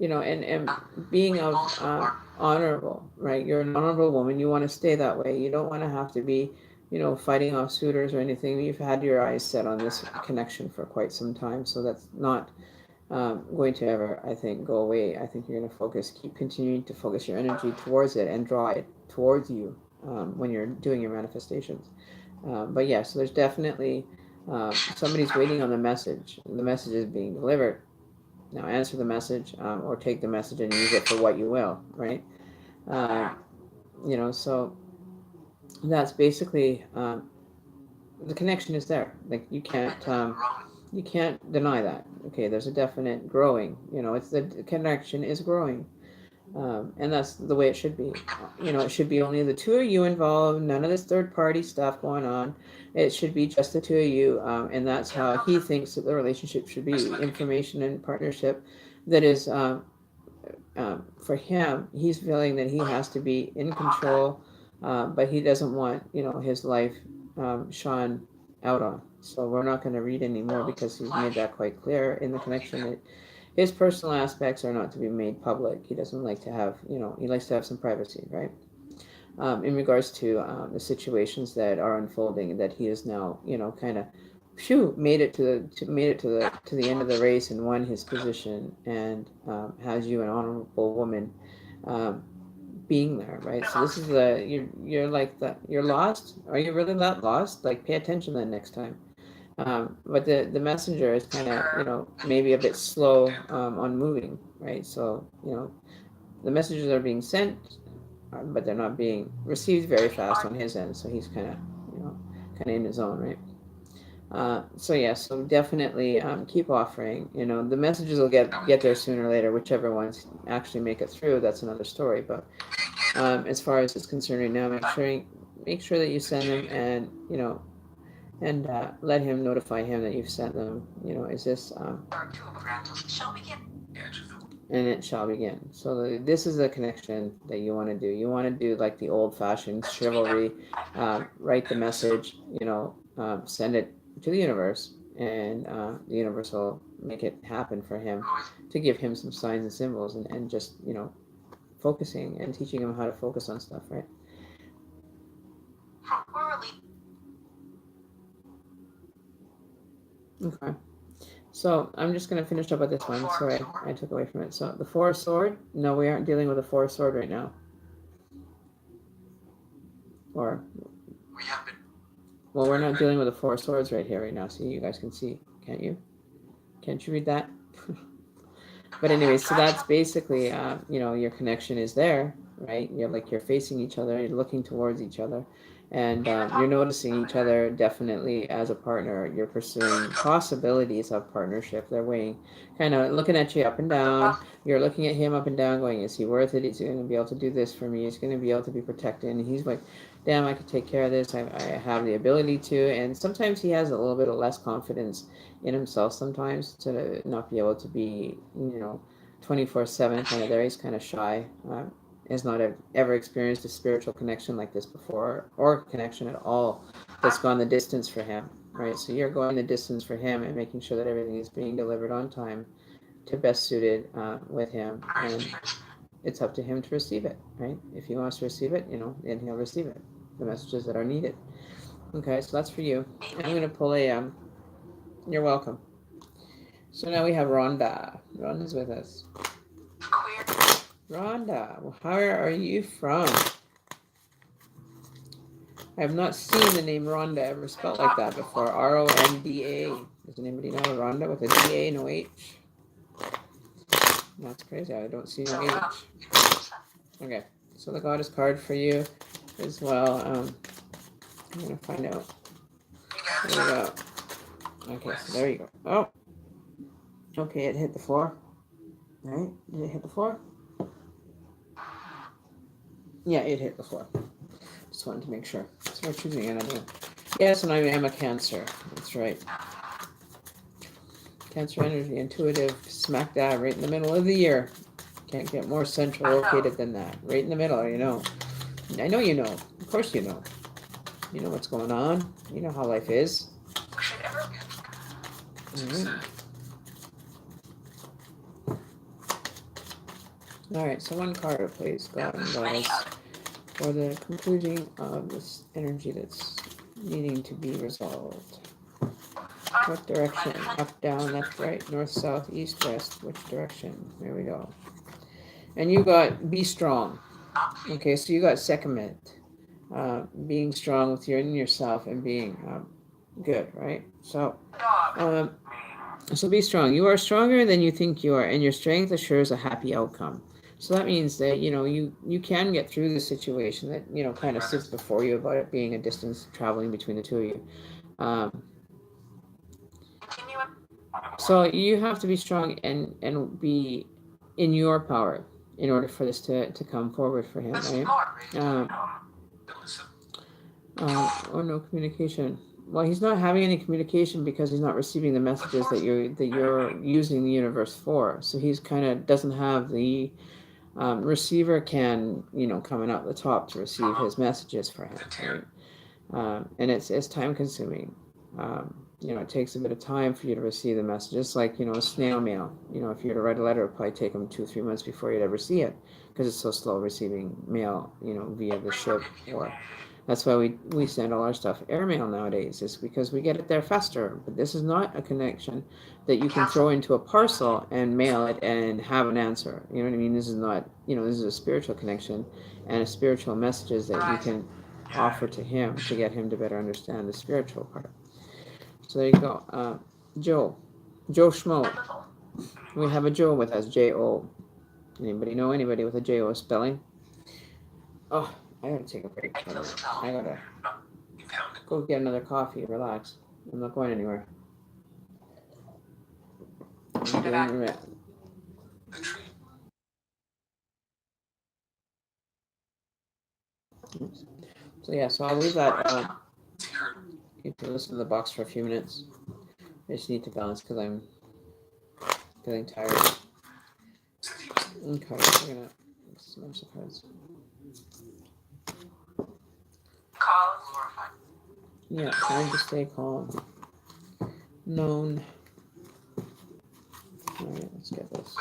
and being of honorable, right? You're an honorable woman. You want to stay that way. You don't want to have to be, fighting off suitors or anything. You've had your eyes set on this connection for quite some time, so that's not going to ever, I think, go away. I think you're going to keep continuing to focus your energy towards it and draw it towards you when you're doing your manifestations. But yeah, so there's definitely somebody's waiting on the message. The message is being delivered. Now answer the message or take the message and use it for what you will, right? So that's basically the connection is there. Like you can't deny that. Okay, there's a definite growing. It's the connection is growing, and that's the way it should be. It should be only the two of you involved. None of this third party stuff going on. It should be just the two of you, and that's how he thinks that the relationship should be. Information and partnership. That is, for him, he's feeling that he has to be in control, but he doesn't want his life shone out on. So we're not going to read anymore because he's made that quite clear in the connection that his personal aspects are not to be made public. He doesn't like to have, he likes to have some privacy, right? In regards to the situations that are unfolding, that he is now, kind of, made it to the end of the race and won his position, and has you, an honorable woman, being there, right? So this is you're like that. You're lost. Are you really that lost? Like, pay attention then next time. But the messenger is kind of, maybe a bit slow on moving, right? So, the messages are being sent, but they're not being received very fast on his end. So he's kind of in his own, right? So definitely keep offering. The messages will get there sooner or later. Whichever ones actually make it through, that's another story. But as far as it's concerned right now, make sure that you send them, and and let him notify him that you've sent them. Is this and it shall begin. So this is a connection that you want to do. You want to do like the old-fashioned chivalry, write the message, send it to the universe, and the universe will make it happen for him, to give him some signs and symbols, and just focusing and teaching him how to focus on stuff, right? Okay. So I'm just going to finish up with this one. Sorry, I took away from it. So the Four of Sword. No, we aren't dealing with the Four of Sword right now. Or, well, we're not dealing with the Four of Swords right here right now. So you guys can see, can't you? Can't you read that? But anyway, so that's basically, your connection is there, right? You're facing each other, you're looking towards each other, and you're noticing each other definitely as a partner. You're pursuing possibilities of partnership. They're weighing, kind of looking at you up and down. You're looking at him up and down, going, is he worth it? Is he going to be able to do this for me? Is he going to be able to be protected? And he's like, damn, I could take care of this. I have the ability to. And sometimes he has a little bit of less confidence in himself sometimes, to not be able to be, 24/7 kind of there. He's kind of shy. Has not ever experienced a spiritual connection like this before, or connection at all that's gone the distance for him, right? So you're going the distance for him and making sure that everything is being delivered on time to best suited with him, and it's up to him to receive it, right? If he wants to receive it, then he'll receive it, the messages that are needed. Okay, so that's for you. I'm going to pull a you're welcome. So now we have Rhonda. Rhonda's with us. Rhonda, where are you from? I have not seen the name Rhonda ever spelled like that before. R-O-N-D-A. Does anybody know Rhonda with a D-A, no H? That's crazy. I don't see no H. Okay, so the goddess card for you as well. I'm going to find out. There we go. Okay, so there you go. Oh. Okay, it hit the floor. All right, did it hit the floor? Yeah, it hit the floor. Just wanted to make sure. So we're choosing another Yes, and I am a Cancer. That's right. Cancer energy, intuitive, smack dab, right in the middle of the year. Can't get more central located than that. Right in the middle, you know. I know you know. Of course you know. You know what's going on. You know how life is. Should ever All right, so one card, please, God and Goddess, for the concluding of this energy that's needing to be resolved. What direction? Up, down, left, right, north, south, east, west. Which direction? There we go. And you got be strong. Okay, so you got second being strong within yourself and being good, right? So, so be strong. You are stronger than you think you are, and your strength assures a happy outcome. So that means that you can get through the situation that kind of sits before you about it being a distance traveling between the two of you. So you have to be strong and be in your power in order for this to come forward for him, right? Or no communication. Well, he's not having any communication because he's not receiving the messages that you're using the universe for. So he's kind of doesn't have the receiver can coming out the top to receive his messages for him, right? And it's time consuming. It takes a bit of time for you to receive the messages, like snail mail. If you were to write a letter, it'd probably take them 2-3 months before you'd ever see it because it's so slow receiving mail via the ship. Or that's why we send all our stuff airmail nowadays, is because we get it there faster. But this is not a connection that you can throw into a parcel and mail it and have an answer. You know what I mean? This is not, this is a spiritual connection and a spiritual messages that you can offer to him to get him to better understand the spiritual part. So there you go. Joe Schmo. We have a Joe with us, J-O. Anybody know anybody with a J-O spelling? Oh, I gotta take a break. I gotta go get another coffee, relax. I'm not going anywhere. I'm doing it. So yeah, so I'll leave that. You can listen to the box for a few minutes. I just need to balance because I'm feeling tired. Okay, we're gonna smash the cards. Yeah, trying to stay calm. Known. Alright, let's get this.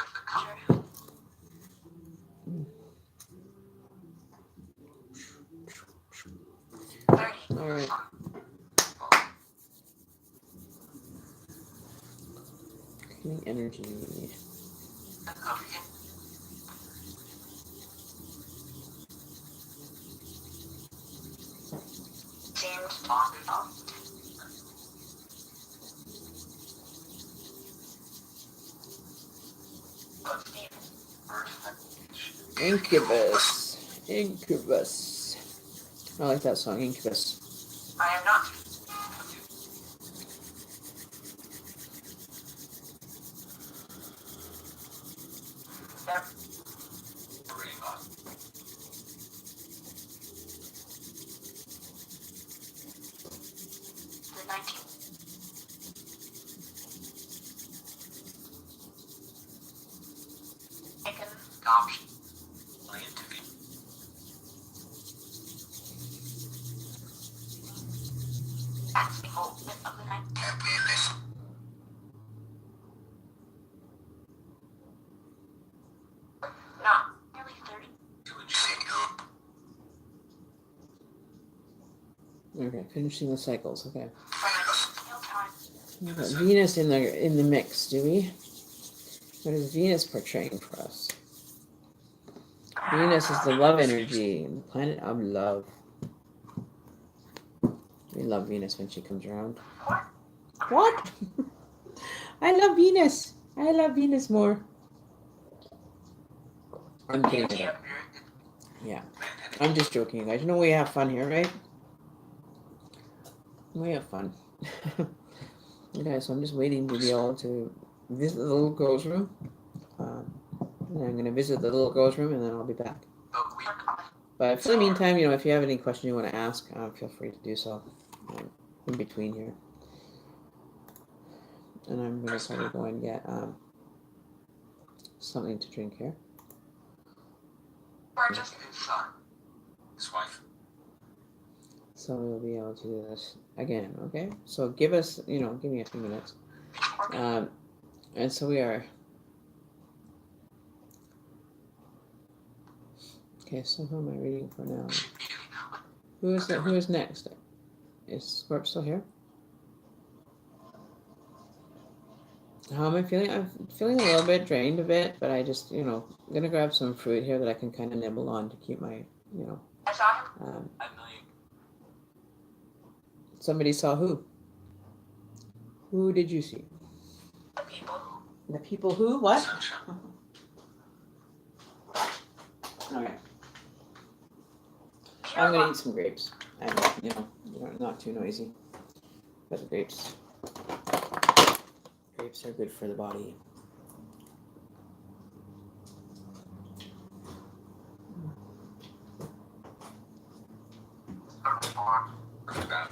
Alright. Clean energy. Incubus. I like that song, Incubus. I am not. Okay, finishing the cycles. Okay. Venus in the mix, do we? What is Venus portraying for us? Venus is the love energy, the planet of love. We love Venus when she comes around. What? I love Venus. I love Venus more. I'm kidding. Yeah, I'm just joking, guys. You know we have fun here, right? We have fun. Okay, so I'm just waiting to be able to visit the little girl's room. And I'm going to visit the little girl's room, and then I'll be back. But for the meantime, if you have any questions you want to ask, feel free to do so. in between here. And I'm going to probably go and get something to drink here. Purchase. His wife. So we'll be able to do this again, okay? So give us, give me a few minutes. And so we are. Okay, so who am I reading for now? Who is next? Is Scorp still here? How am I feeling? I'm feeling a little bit drained a bit, but I just, I'm gonna grab some fruit here that I can kind of nibble on to keep my, I saw him. I know you. Somebody saw who? Who did you see? The people who. The people who? What? Sunshine. Okay. I'm gonna eat some grapes. And, not too noisy. But the grapes are good for the body. Look at that.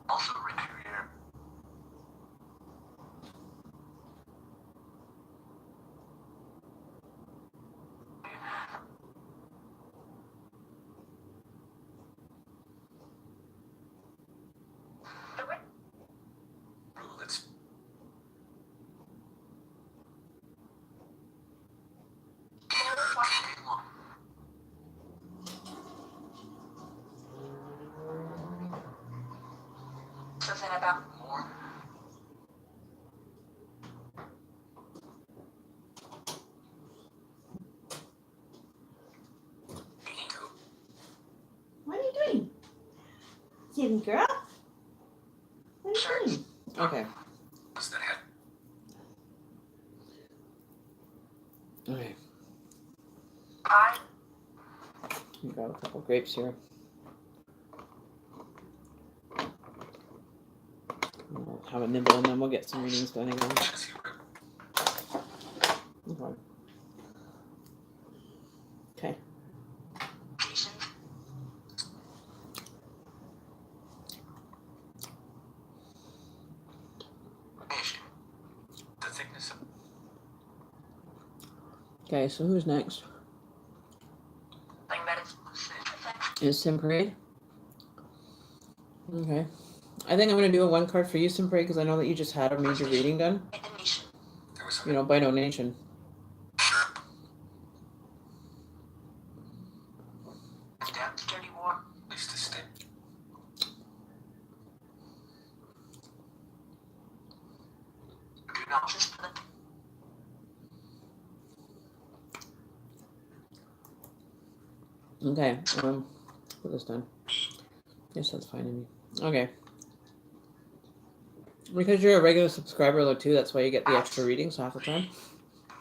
Also right here. Let's Something about more. What are you doing? Silly girl? What are you doing? Okay. What's that head? Okay. I. We got a couple grapes here. We'll have a nibble and then we'll get some readings done again. Okay. Okay. Patient. The thickness of Okay, so who's next? Like medicine. Is Simparade? Okay. I think I'm going to do a one card for you, Simparade, because I know that you just had a major reading done. Indonesian. there was something. By donation. Adapt to dirty war. At least a step. Do not just put Okay. Put this done. Yes, that's fine to me. Okay. Because you're a regular subscriber though too, that's why you get the extra readings half the time.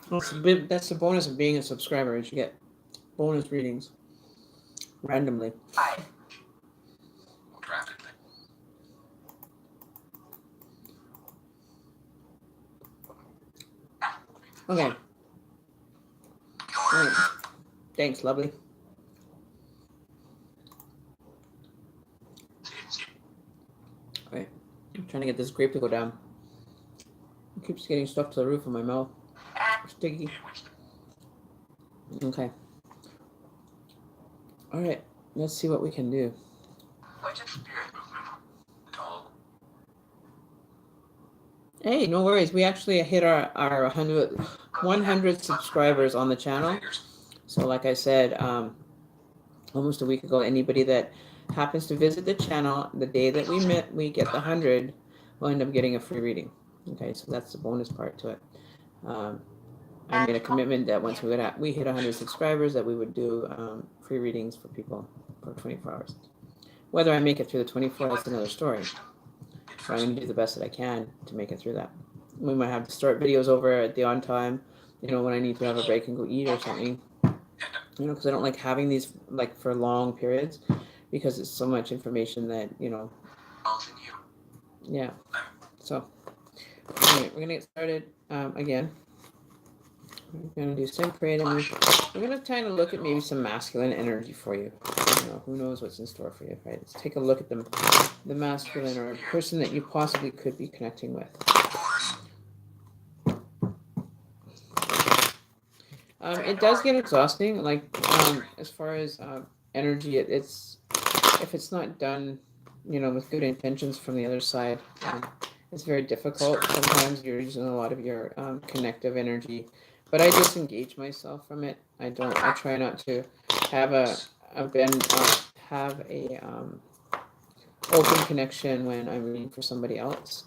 That's the bonus of being a subscriber, is you get bonus readings randomly. I. Rapidly. Okay. Alright. Thanks, lovely. Alright. I'm trying to get this grape to go down. It keeps getting stuck to the roof of my mouth. Sticky. Okay. Alright. Let's see what we can do. What's your spirit movement? Dog. Hey, no worries. We actually hit our 100 subscribers on the channel. So like I said, almost a week ago, anybody that happens to visit the channel the day that we get the 100 will end up getting a free reading. Okay, so that's the bonus part to it. I made a commitment that once we hit 100 subscribers that we would do free readings for people for 24 hours. Whether I make it through the 24, that's another story. So I'm going to do the best that I can to make it through that. We might have to start videos over at the on time, when I need to have a break and go eat or something. Because I don't like having these like for long periods because it's so much information that, Balls in you. yeah. I'm So anyway, we're gonna get started again. We're gonna do Sempre, and we're gonna kind of look at maybe some masculine energy for you. Who knows what's in store for you, right? Let's take a look at the masculine or person that you possibly could be connecting with. It does get exhausting, like as far as energy. It's if it's not done, with good intentions from the other side, it's very difficult. Sometimes you're using a lot of your connective energy, but I disengage myself from it. I try not to have open connection when I'm reading for somebody else.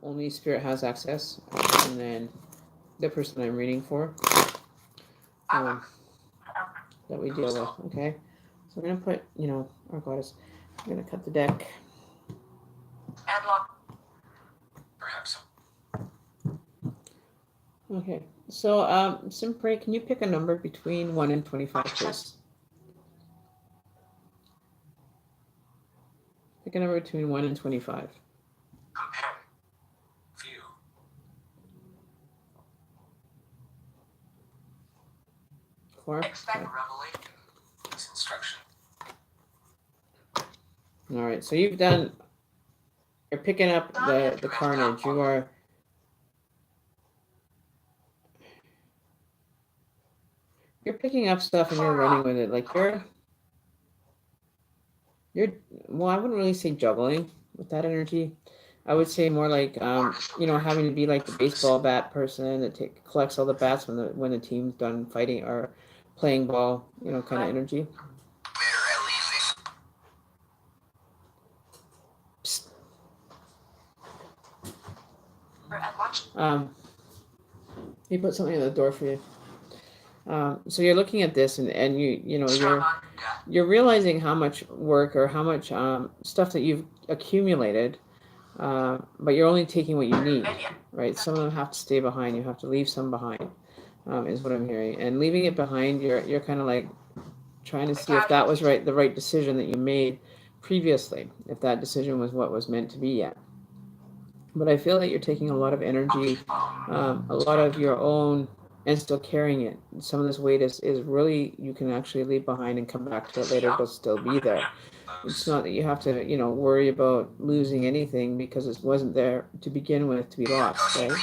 Only spirit has access, and then the person I'm reading for that we deal with. Okay, so we're gonna put our goddess. I'm gonna cut the deck. Perhaps. Okay, so Sempre, can you pick a number between 1 and 25, please? Pick a number between 1 and 25. Compare. View. 4. Expect Okay. revelation. This instruction. All right, so you're picking up the carnage. You're picking up stuff and you're running with it. Like well, I wouldn't really say juggling with that energy. I would say more like having to be like the baseball bat person that collects all the bats when the team's done fighting or playing ball, kind of energy. Psst. He put something at the door for you. So you're looking at this and you're realizing how much work or how much stuff that you've accumulated, but you're only taking what you need, right? Some of them have to stay behind. You have to leave some behind, is what I'm hearing. And leaving it behind, you're kind of like trying to see if that was the right decision that you made previously, if that decision was what was meant to be yet. But I feel that you're taking a lot of energy, a lot of your own, and still carrying it. Some of this weight is really, you can actually leave behind and come back to it later. It'll still be there. It's not that you have to, worry about losing anything because it wasn't there to begin with to be lost, right?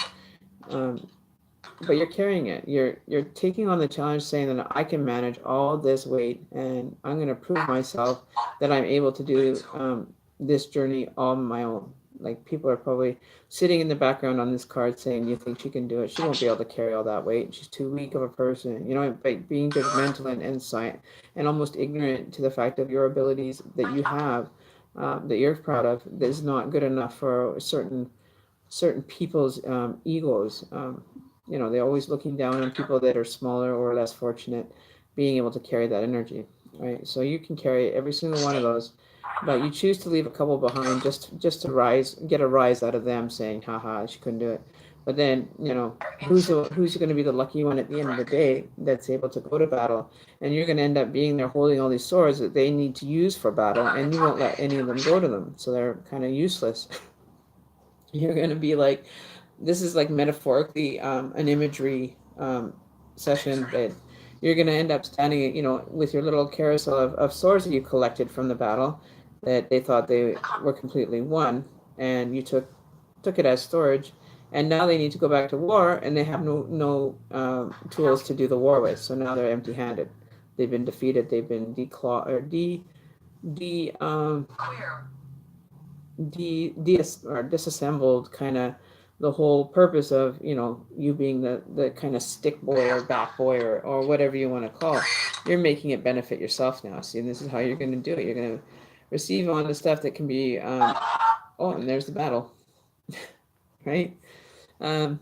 But you're carrying it. You're taking on the challenge, saying that I can manage all this weight, and I'm going to prove myself that I'm able to do this journey on my own. Like, people are probably sitting in the background on this card saying, you think she can do it? She won't be able to carry all that weight. She's too weak of a person. By being judgmental and almost ignorant to the fact of your abilities that you have, that you're proud of, that is not good enough for certain people's egos. They're always looking down on people that are smaller or less fortunate, being able to carry that energy, right? So you can carry every single one of those, but you choose to leave a couple behind just to get a rise out of them saying, haha, she couldn't do it. But then, who's going to be the lucky one at the end of the day that's able to go to battle? And you're going to end up being there holding all these swords that they need to use for battle, and you won't let any of them go to them. So they're kind of useless. You're going to be like, this is like metaphorically an imagery session that you're going to end up standing, with your little carousel of swords that you collected from the battle that they thought they were completely won, and you took it as storage, and now they need to go back to war, and they have no tools to do the war with, so now they're empty-handed. They've been defeated. They've been disassembled, kind of the whole purpose of you being the kind of stick boy or bat boy or whatever you want to call it. You're making it benefit yourself now. See, and this is how you're going to do it. You're going to receive on the stuff that can be and there's the battle. Right? I'm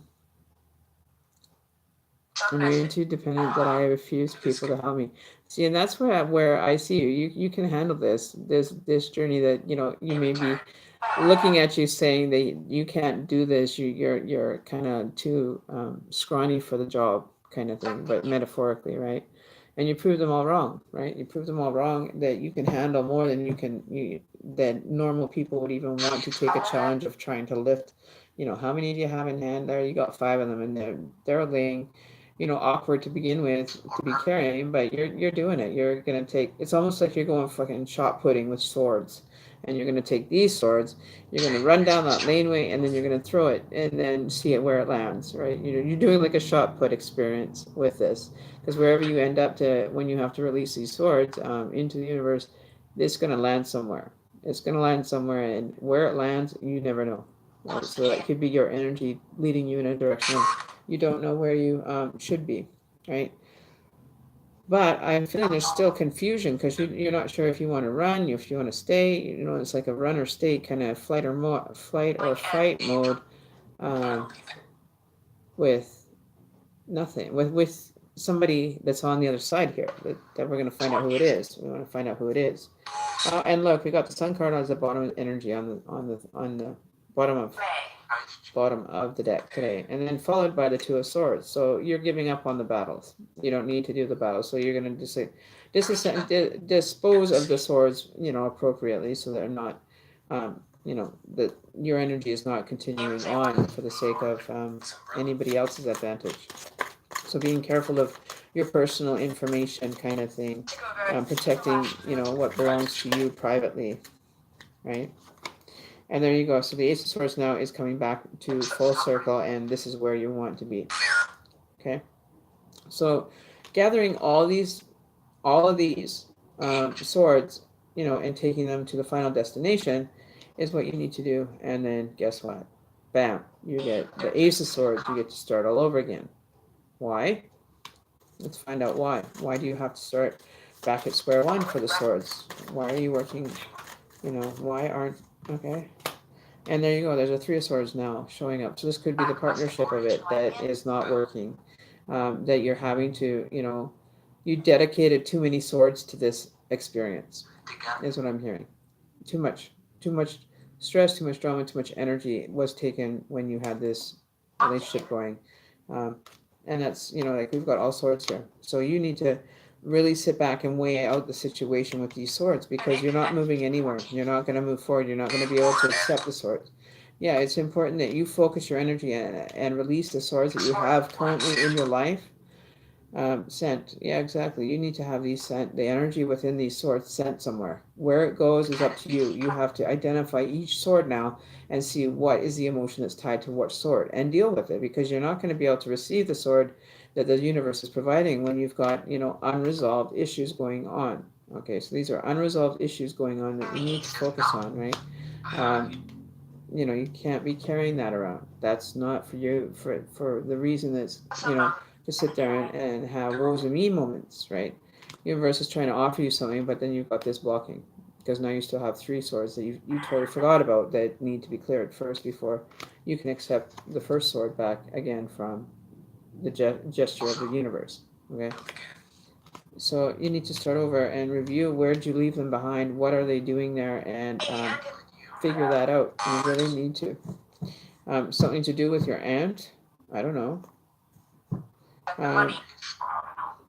very too dependent that I refuse people to help me. See, and that's where I see you. You can handle this journey that you may be looking at you saying that you can't do this. You're kind of too scrawny for the job, kind of thing, but metaphorically, right? and you prove them all wrong, right? You prove them all wrong, that you can handle more than that normal people would even want to take a challenge of trying to lift. How many do you have in hand there? You got 5 of them, and they're laying, awkward to begin with to be carrying, but you're doing it. You're gonna take. It's almost like you're going fucking shot putting with swords, and you're gonna take these swords. You're gonna run down that laneway, and then you're gonna throw it, and then see it where it lands. Right? You're doing like a shot put experience with this, because wherever you end up to when you have to release these swords into the universe, it's gonna land somewhere. It's gonna land somewhere, and where it lands, you never know. Right? So that could be your energy leading you in a direction you don't know where you should be, right? But I'm feeling there's still confusion because you're not sure if you want to run, if you want to stay. It's like a run or stay kind of flight or fight mode with nothing, with somebody that's on the other side here. That we're going to find out who it is. We want to find out who it is. And look, we got the Sun card as the bottom of energy on the bottom of the deck today, and then followed by the 2 of Swords. So you're giving up on the battles. You don't need to do the battles, so you're going to dispose of the swords, appropriately, so they're not, that your energy is not continuing on for the sake of anybody else's advantage. So being careful of your personal information, kind of thing, protecting, what belongs to you privately, right? And there you go. So the Ace of Swords now is coming back to full circle, and this is where you want to be. Okay. So gathering all of these swords, and taking them to the final destination is what you need to do. And then guess what? Bam! You get the Ace of Swords. You get to start all over again. Why? Let's find out why. Why do you have to start back at square one for the swords? Why are you working? Why aren't... Okay. And there you go. There's a 3 of Swords now showing up. So this could be the partnership of it that is not working. That you're having to, you dedicated too many swords to this experience, is what I'm hearing. Too much stress, too much drama, too much energy was taken when you had this relationship going. And that's, like we've got all swords here. So you need to really sit back and weigh out the situation with these swords, because you're not moving anywhere. You're not going to move forward. You're not going to be able to accept the swords. Yeah, it's important that you focus your energy and release the swords that you have currently in your life. Sent. Yeah, exactly. You need to have these sent, the energy within these swords sent somewhere. Where it goes is up to you. You have to identify each sword now and see what is the emotion that's tied to what sword and deal with it, because you're not going to be able to receive the sword that the universe is providing when you've got, unresolved issues going on. Okay, so these are unresolved issues going on that you need to focus on, right? You can't be carrying that around. That's not for you, for the reason that's, to sit there and have woes and me moments, right? The universe is trying to offer you something, but then you've got this blocking, because now you still have 3 swords that you totally forgot about that need to be cleared first before you can accept the first sword back again from the gesture of the universe. Okay, so you need to start over and review where did you leave them behind, what are they doing there, and figure that out. You really need to. Something to do with your aunt, I don't know.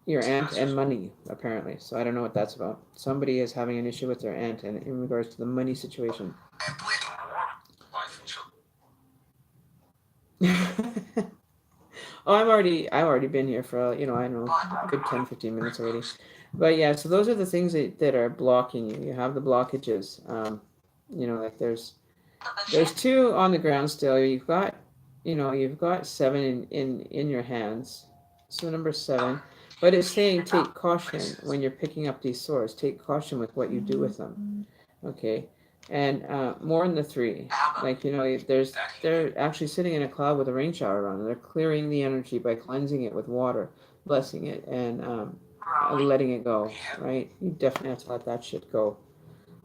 Your aunt and money, apparently. So I don't know what that's about. Somebody is having an issue with their aunt and in regards to the money situation. Oh, I've already been here for, I don't know, a good 10-15 minutes already. But yeah, so those are the things that are blocking you. You have the blockages. Like there's 2 on the ground still. You've got 7 in your hands. So number 7. But it's saying take caution when you're picking up these swords. Take caution with what you do with them. Okay. And more in the 3. Like, they're actually sitting in a cloud with a rain shower around them. They're clearing the energy by cleansing it with water, blessing it, and letting it go, right? You definitely have to let that shit go.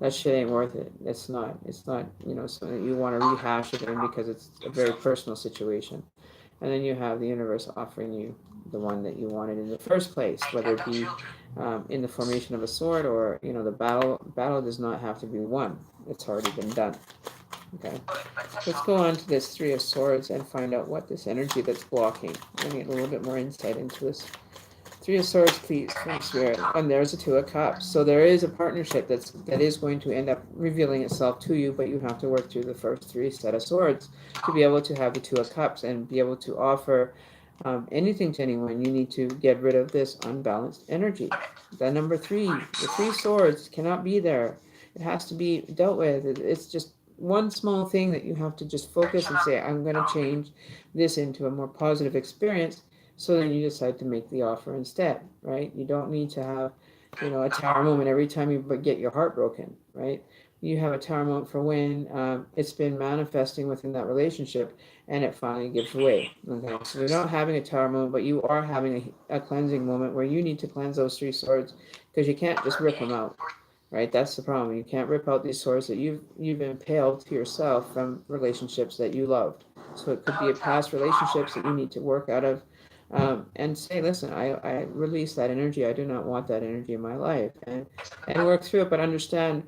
That shit ain't worth it. It's not, something that you want to rehash it in, because it's a very personal situation. And then you have the universe offering you the one that you wanted in the first place, whether it be in the formation of a sword or, the battle does not have to be won. It's already been done. Okay. Let's go on to this 3 of Swords and find out what this energy that's blocking. I'm going to get a little bit more insight into this Three of Swords, please, from Spirit. And there's a Two of Cups. So there is a partnership that is going to end up revealing itself to you, but you have to work through the first three set of swords to be able to have the Two of Cups and be able to offer anything to anyone. You need to get rid of this unbalanced energy. Then number three, the Three Swords cannot be there. It has to be dealt with. It's just one small thing that you have to just focus and say, I'm going to change this into a more positive experience. So then you decide to make the offer instead, right? You don't need to have, a tower moment every time you get your heart broken, right? You have a tower moment for when it's been manifesting within that relationship and it finally gives way. Okay, so you're not having a tower moment, but you are having a cleansing moment where you need to cleanse those three swords because you can't just rip them out, right? That's the problem. You can't rip out these swords that you've impaled to yourself from relationships that you loved. So it could be a past relationships that you need to work out of. And say, listen, I release that energy. I do not want that energy in my life, and work through it, but understand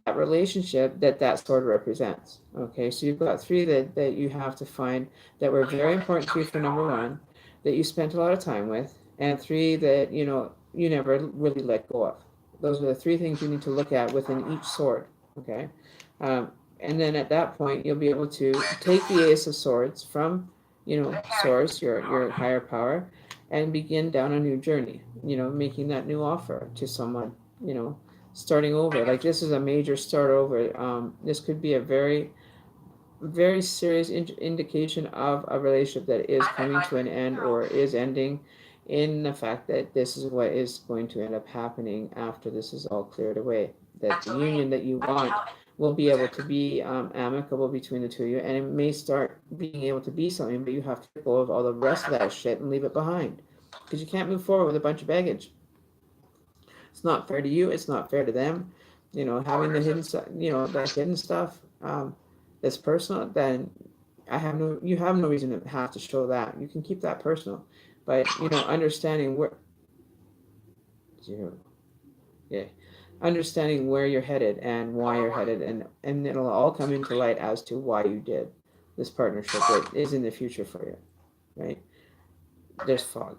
that relationship that sword represents. Okay, so you've got three that you have to find that were very important to you for number one, that you spent a lot of time with, and three that you never really let go of. Those are the three things you need to look at within each sword. Okay, and then at that point you'll be able to take the Ace of Swords from source, your higher power, and begin down a new journey, making that new offer to someone, starting over. Like this is a major start over. This could be a very, very serious indication of a relationship that is coming to an end or is ending, in the fact that this is what is going to end up happening after this is all cleared away. That the union that you want will be able to be amicable between the two of you, and it may start being able to be something, but you have to let go of all the rest of that shit and leave it behind, because you can't move forward with a bunch of baggage. It's not fair to you. It's not fair to them. Having the hidden, the hidden stuff that's personal. Then you have no reason to have to show that. You can keep that personal, but understanding where. Yeah. Understanding where you're headed and why you're headed, and it'll all come into light as to why you did this partnership that is in the future for you, right? There's fog.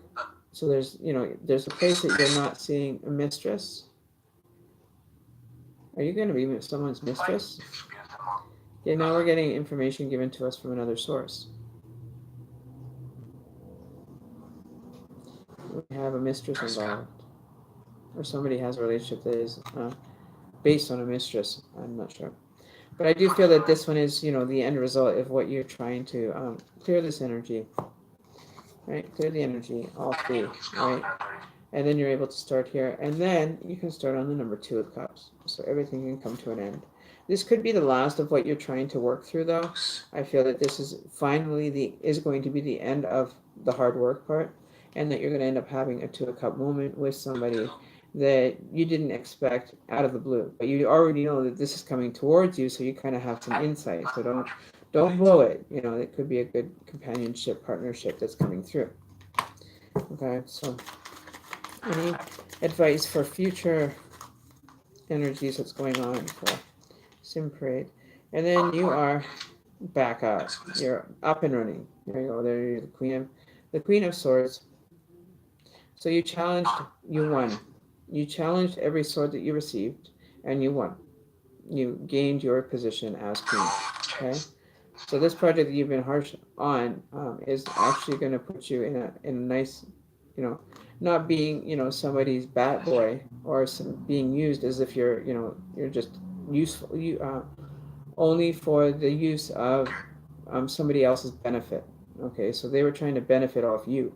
So there's a place that you're not seeing a mistress. Are you going to be someone's mistress? Yeah, now we're getting information given to us from another source. We have a mistress involved. Or somebody has a relationship that is based on a mistress. I'm not sure. But I do feel that this one is, the end result of what you're trying to clear this energy. Right? Clear the energy, all three. Right? And then you're able to start here. And then you can start on the number 2 of Cups. So everything can come to an end. This could be the last of what you're trying to work through, though. I feel that this is finally is going to be the end of the hard work part. And that you're going to end up having a 2 of Cup moment with somebody that you didn't expect out of the blue, but you already know that this is coming towards you, so you kind of have some insight. So don't blow it. It could be a good companionship, partnership that's coming through. Okay, so any advice for future energies that's going on for Sim Parade? And then you are back up. You're up and running. There you go. There you're the Queen of Swords. So you challenged, you won. You challenged every sword that you received, and you won. You gained your position as queen. Okay, so this project that you've been harsh on is actually going to put you in a nice, not being somebody's bat boy or being used as if you're just useful. You only for the use of somebody else's benefit. Okay, so they were trying to benefit off you.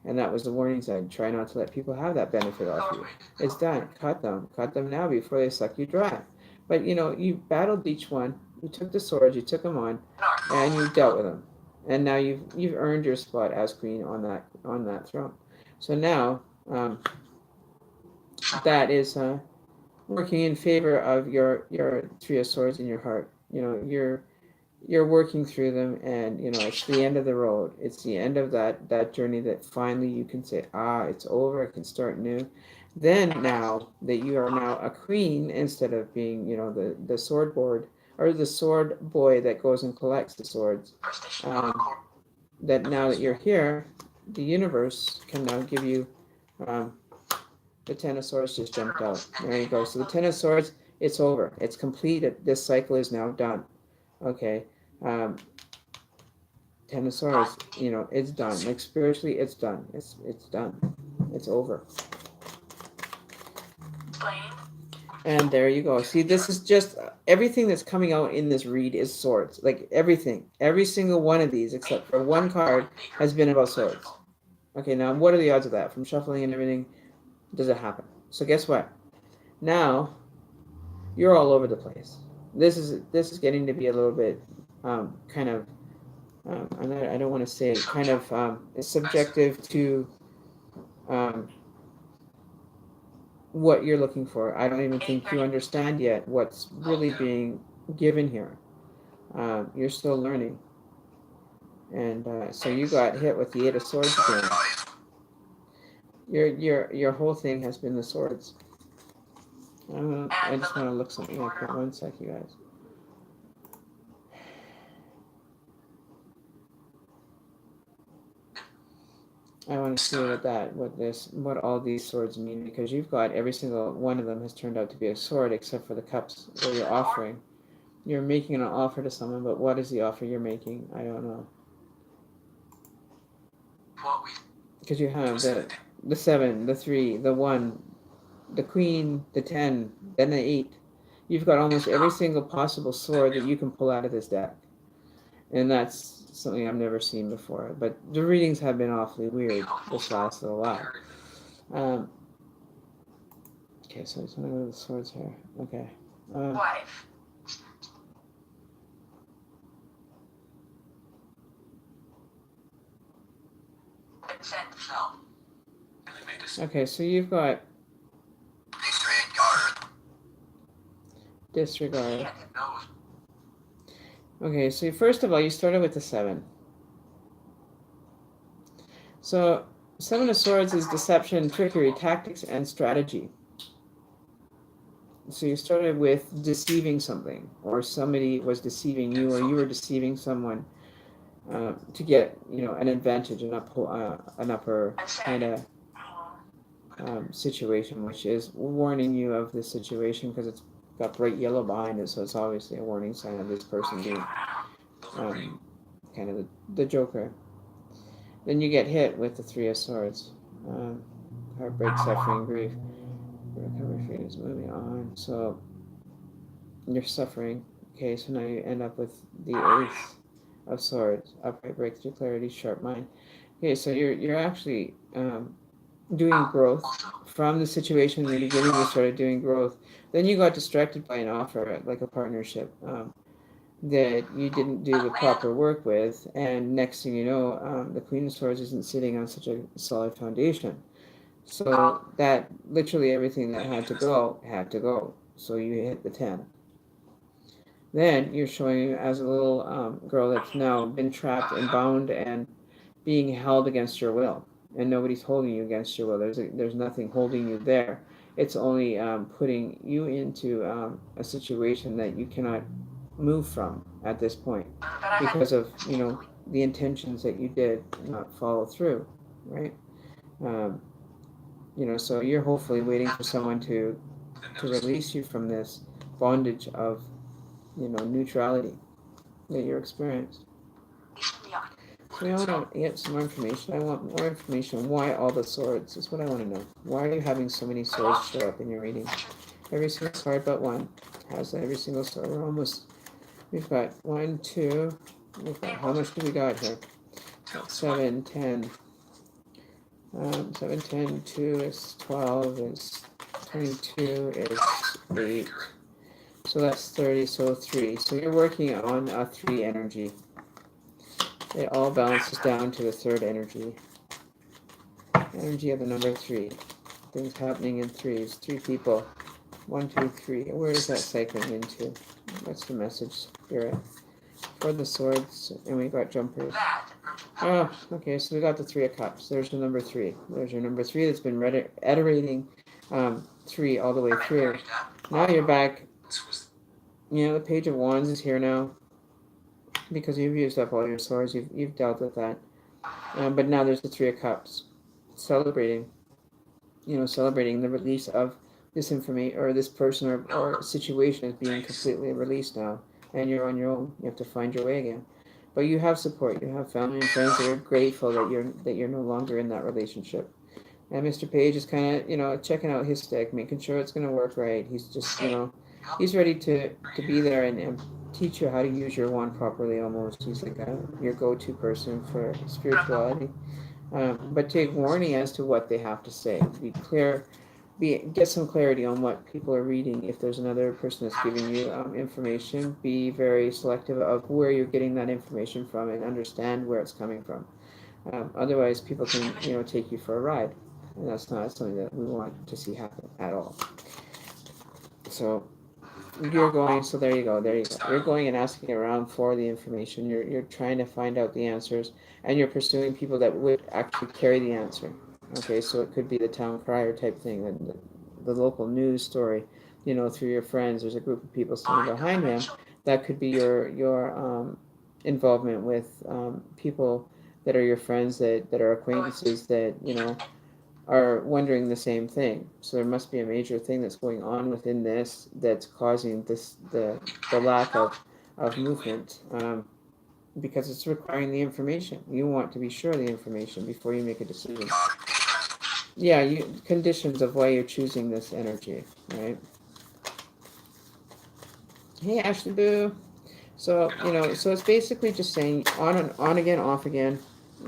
And that was the warning sign. Try not to let people have that benefit off you. It's done. Cut them. Cut them now before they suck you dry. But, you battled each one. You took the swords. You took them on. And you dealt with them. And now you've earned your spot as queen on that throne. So now, that is working in favor of your 3 of Swords in your heart. You're working through them, and it's the end of the road. It's the end of that journey that finally you can say, it's over. I can start new. Then now that you are now a queen instead of being the sword board or the sword boy that goes and collects the swords, that now that you're here, the universe can now give you The Ten of Swords just jumped out. There you go. So the Ten of Swords, it's over. It's completed. This cycle is now done. Okay. Ten of Swords, it's done. Like spiritually, it's done. It's done. It's over. And there you go. See, this is just everything that's coming out in this read is swords. Like everything. Every single one of these, except for one card, has been about swords. Okay, now what are the odds of that? From shuffling and everything, does it happen? So guess what? Now, you're all over the place. This is getting to be a little bit kind of, I don't want to say it, kind of subjective to what you're looking for. I don't even think you understand yet what's really being given here. You're still learning. And so you got hit with the Eight of Swords again. Your whole thing has been the swords. I just want to look something up here. One sec, you guys. I want to see what all these swords mean, because you've got every single one of them has turned out to be a sword, except for the cups where you're offering. You're making an offer to someone, but what is the offer you're making? I don't know. Because you have the 7, the 3, the 1, the Queen, the 10, then the 8. You've got almost every single possible sword that you can pull out of this deck. And that's something I've never seen before. But the readings have been awfully weird this last little while. Okay, so I just want to go to the swords here. Okay. Wife. Okay, so you've got disregard. Okay, so first of all, you started with the 7. So 7 of Swords is deception, trickery, tactics, and strategy. So you started with deceiving something, or somebody was deceiving you, or you were deceiving someone to get, an advantage, an upper kind of situation, which is warning you of this situation because it's got bright yellow behind it, so it's obviously a warning sign of this person being kind of the Joker. Then you get hit with the 3 of Swords. Heartbreak, suffering, grief. Recovery phase is moving on. So you're suffering. Okay, so now you end up with the Ace of Swords. Upright breakthrough, clarity, sharp mind. Okay, so you're actually doing growth from the situation in the beginning. You started doing growth. Then you got distracted by an offer, like a partnership, that you didn't do the proper work with, and next thing you know, the Queen of Swords isn't sitting on such a solid foundation. So that literally everything that had to go. So you hit the 10. Then you're showing you as a little girl that's now been trapped and bound and being held against your will, and nobody's holding you against your will. There's nothing holding you there. It's only putting you into a situation that you cannot move from at this point because of the intentions that you did not follow through, right? So you're hopefully waiting for someone to release you from this bondage of neutrality that you're experiencing. So I want to get some more information. I want more information. Why all the swords? That's what I want to know. Why are you having so many swords show up in your reading? Every single card but one has every single sword. We've got 1, 2. How much do we got here? 7, 10. 7, 10, 2 is 12, is 22, is 8. So that's 30, so 3. So you're working on a 3 energy. It all balances down to the 3rd energy. Energy of the number 3. Things happening in 3s. 3 people. 1, 2, 3. Where is that cycling into? What's the message, Spirit? For the swords, and we got jumpers. Oh, okay, so we got the 3 of Cups. There's your number 3. There's your number 3 that's been iterating 3 all the way through. Now you're back. The Page of Wands is here now. Because you've used up all your swords, you've dealt with that. But now there's the 3 of Cups. Celebrating. celebrating the release of this information or this person or situation is being completely released now, and you're on your own. You have to find your way again. But you have support. You have family and friends that are grateful that you're no longer in that relationship. And Mr. Page is kind of, checking out his stick, making sure it's going to work right. He's just, he's ready to be there and teach you how to use your wand properly almost. He's like your go-to person for spirituality. But take warning as to what they have to say. Be clear, get some clarity on what people are reading. If there's another person that's giving you information, be very selective of where you're getting that information from and understand where it's coming from. Otherwise, people can, take you for a ride. And that's not something that we want to see happen at all. So you're going, so there you go. You're going and asking around for the information. You're trying to find out the answers, and you're pursuing people that would actually carry the answer. Okay, so it could be the town crier type thing, the local news story, through your friends. There's a group of people standing behind them. That could be your involvement with people that are your friends, that are acquaintances, that are wondering the same thing. So there must be a major thing that's going on within this that's causing the lack of movement, because it's requiring the information. You want to be sure of the information before you make a decision. Yeah, conditions of why you're choosing this energy, right? Hey, Ashley Boo. So, so it's basically just saying on again, off again.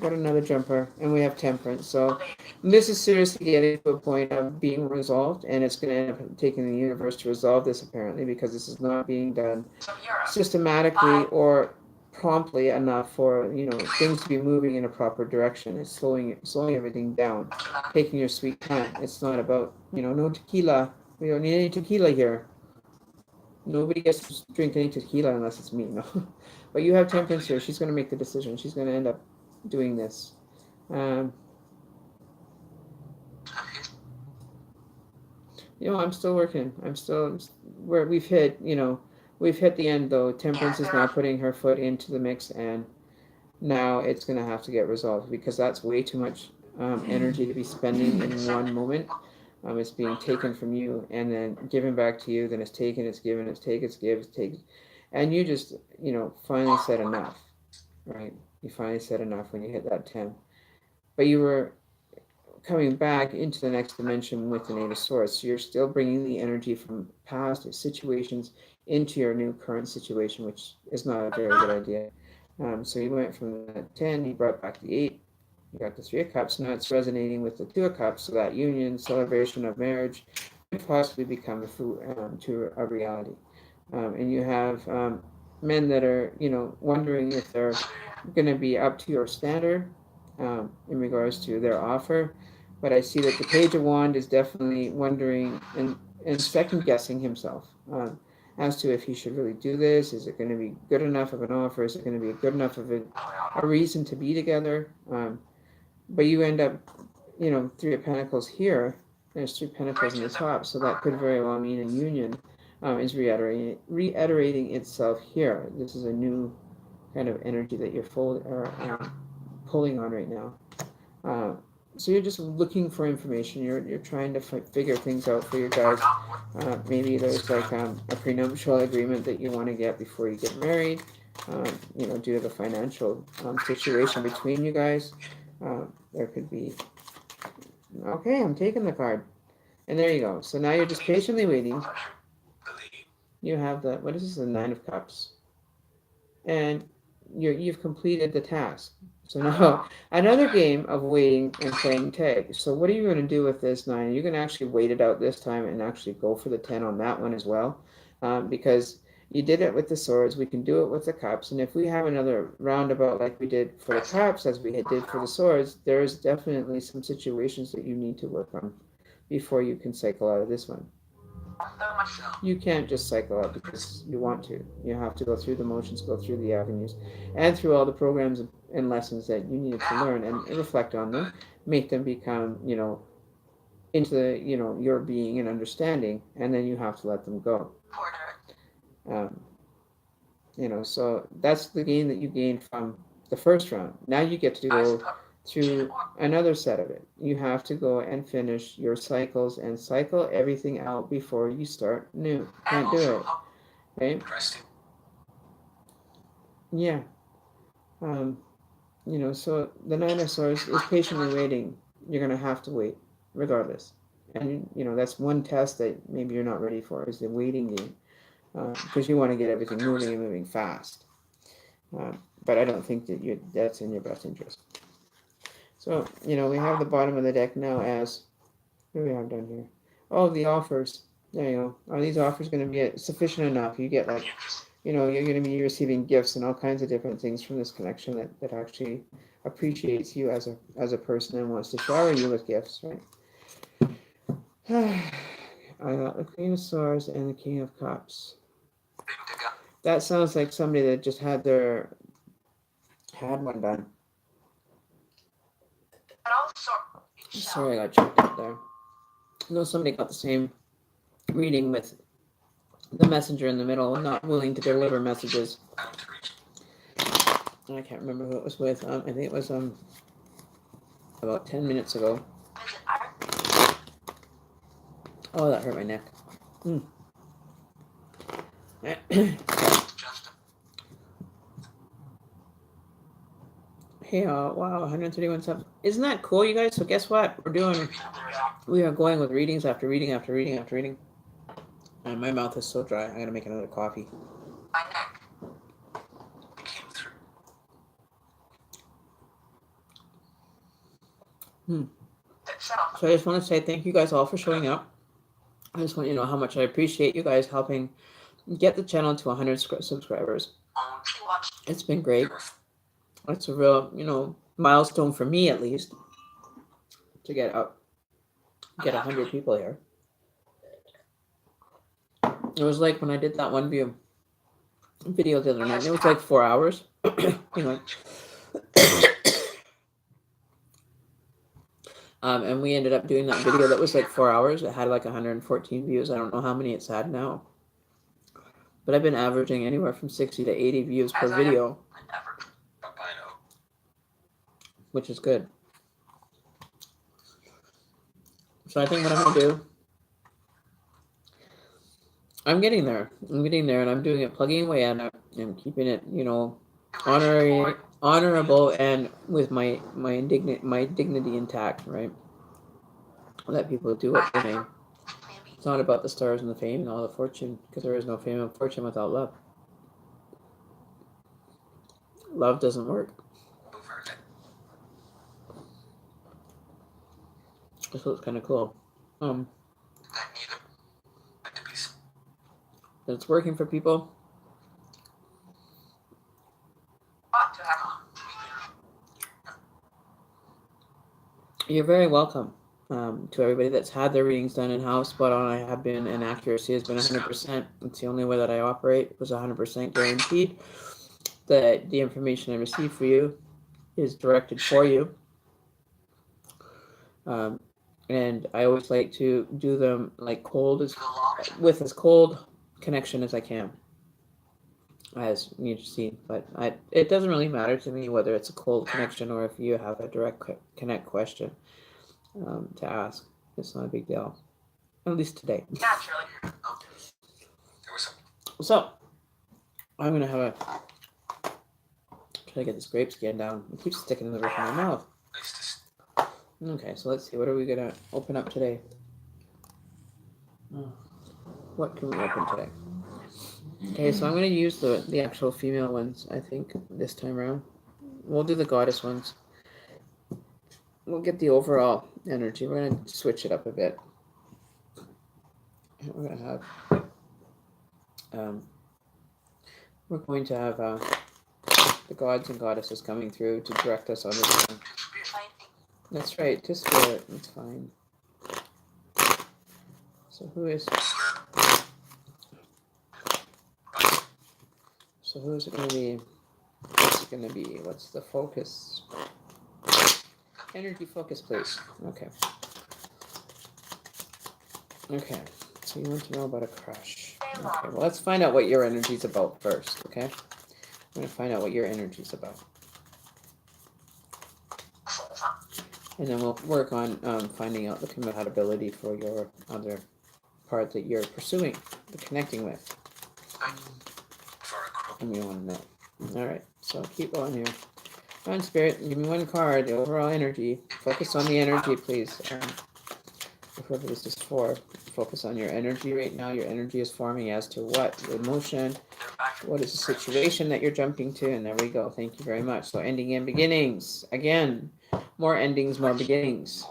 Got another jumper, and we have temperance. So this is seriously getting to a point of being resolved, and it's going to end up taking the universe to resolve this, apparently, because this is not being done systematically or promptly enough for things to be moving in a proper direction. It's slowing everything down, taking your sweet time. It's not about no tequila. We don't need any tequila here. Nobody gets to drink any tequila unless it's me, no. But you have temperance here. She's going to make the decision. She's going to end up doing this. I'm still working. We've hit the end though. Temperance is now putting her foot into the mix, and now it's going to have to get resolved because that's way too much energy to be spending in one moment. It's being taken from you and then given back to you. Then it's taken, it's given, it's taken, it's given, it's taken, and you just finally said enough, right? You finally said enough when you hit that 10. But you were coming back into the next dimension with the Eight of Swords. So you're still bringing the energy from past situations into your new current situation, which is not a very good idea. So you went from the 10, you brought back the 8, you got the 3 of Cups. Now it's resonating with the 2 of Cups, so that union, celebration of marriage, could possibly become to a reality. And you have men that are, wondering if they're going to be up to your standard in regards to their offer. But I see that the Page of Wands is definitely wondering and second guessing himself as to if he should really do this. Is it going to be good enough of an offer? Is it going to be good enough of a reason to be together? But you end up, 3 of Pentacles here. There's 3 Pentacles in the top, so that could very well mean a union is reiterating itself here. This is a new kind of energy that you're pulling on right now. So you're just looking for information. You're trying to figure things out for your guys. Maybe there's like a prenuptial agreement that you want to get before you get married. Due to the financial situation between you guys. There could be. Okay, I'm taking the card. And there you go. So now you're just patiently waiting. You have what is this? The 9 of Cups. And you've completed the task. So now another game of waiting and playing tag. So what are you going to do with this 9? You're going to actually wait it out this time and actually go for the 10 on that one as well. Because you did it with the swords, we can do it with the cups. And if we have another roundabout like we did for the cups as we did for the swords, there's definitely some situations that you need to work on before you can cycle out of this one. You can't just cycle out because you want to. You have to go through the motions, go through the avenues, and through all the programs and lessons that you needed to learn and reflect on them, make them become, into the, your being and understanding, and then you have to let them go. So that's the gain that you gained from the first round. Now you get to go to another set of it. You have to go and finish your cycles and cycle everything out before you start new. Can't do it, right? Resting. Yeah. So the Nine of Swords is patiently waiting. You're gonna have to wait, regardless. And that's one test that maybe you're not ready for, is the waiting game, because you want to get everything moving and moving fast. But I don't think that's in your best interest. So we have the bottom of the deck now as, what do we have down here? Oh, the offers. There you go. Are these offers going to be sufficient enough? You get you're going to be receiving gifts and all kinds of different things from this connection that actually appreciates you as a person and wants to shower you with gifts, right? I got the Queen of Swords and the King of Cups. That sounds like somebody that just had one done. Sorry, I got choked up there. No, somebody got the same reading with the messenger in the middle, not willing to deliver messages. I can't remember who it was with. I think it was about 10 minutes ago. Oh, that hurt my neck. Hey, wow, 131 subs. Isn't that cool, you guys? So guess what? We are going with readings after reading after reading after reading. And my mouth is so dry. I gotta make another coffee. My neck. Came through. So I just want to say thank you guys all for showing up. I just want you to know how much I appreciate you guys helping get the channel to 100 subscribers. It's been great. It's a real, milestone for me, at least, to get 100 people here. It was like when I did that one video the other night. It was like 4 hours. And we ended up doing that video that was like 4 hours. It had like 114 views. I don't know how many it's had now. But I've been averaging anywhere from 60 to 80 views per video, which is good. So I think what I'm going to do, I'm getting there, and I'm doing it, plugging away at it, and keeping it, honorable, and with my dignity intact, right? Let people do what they may. It's not about the stars and the fame and all the fortune, because there is no fame and fortune without love. Love doesn't work. So it's kind of cool. It's working for people. You're very welcome. To everybody that's had their readings done and how spot on I have been, and accuracy has been 100%. It's the only way that I operate. It was 100% guaranteed that the information I receive for you is directed for you. And I always like to do them like with as cold connection as I can, as you've seen. But it doesn't really matter to me whether it's a cold connection or if you have a direct connect question to ask. It's not a big deal, at least today. So I'm gonna have try to get this grape skin down. It keeps sticking in the roof of my mouth. Okay, so let's see. What are we gonna open up today? What can we open today? Okay, so I'm gonna use the actual female ones. I think this time around, we'll do the goddess ones. We'll get the overall energy. We're going to switch it up a bit. We're going to have the gods and goddesses coming through to direct us on the way. That's right, to spirit. It's fine. So who is it going to be? What's it going to be? What's the focus? Energy focus, please. Okay. Okay. So you want to know about a crush. Okay. Well, let's find out what your energy's about first. Okay. I'm going to find out what your energy's about. And then we'll work on finding out the compatibility for your other part that you're pursuing, the connecting with. For a crop. And we want to know. All right, so keep going here. Come on, Spirit, give me one card, the overall energy. Focus on the energy, please. Whoever this is for, focus on your energy right now. Your energy is forming as to what? The emotion. What is the situation that you're jumping to? And there we go. Thank you very much. So ending and beginnings. Again, more endings, more beginnings.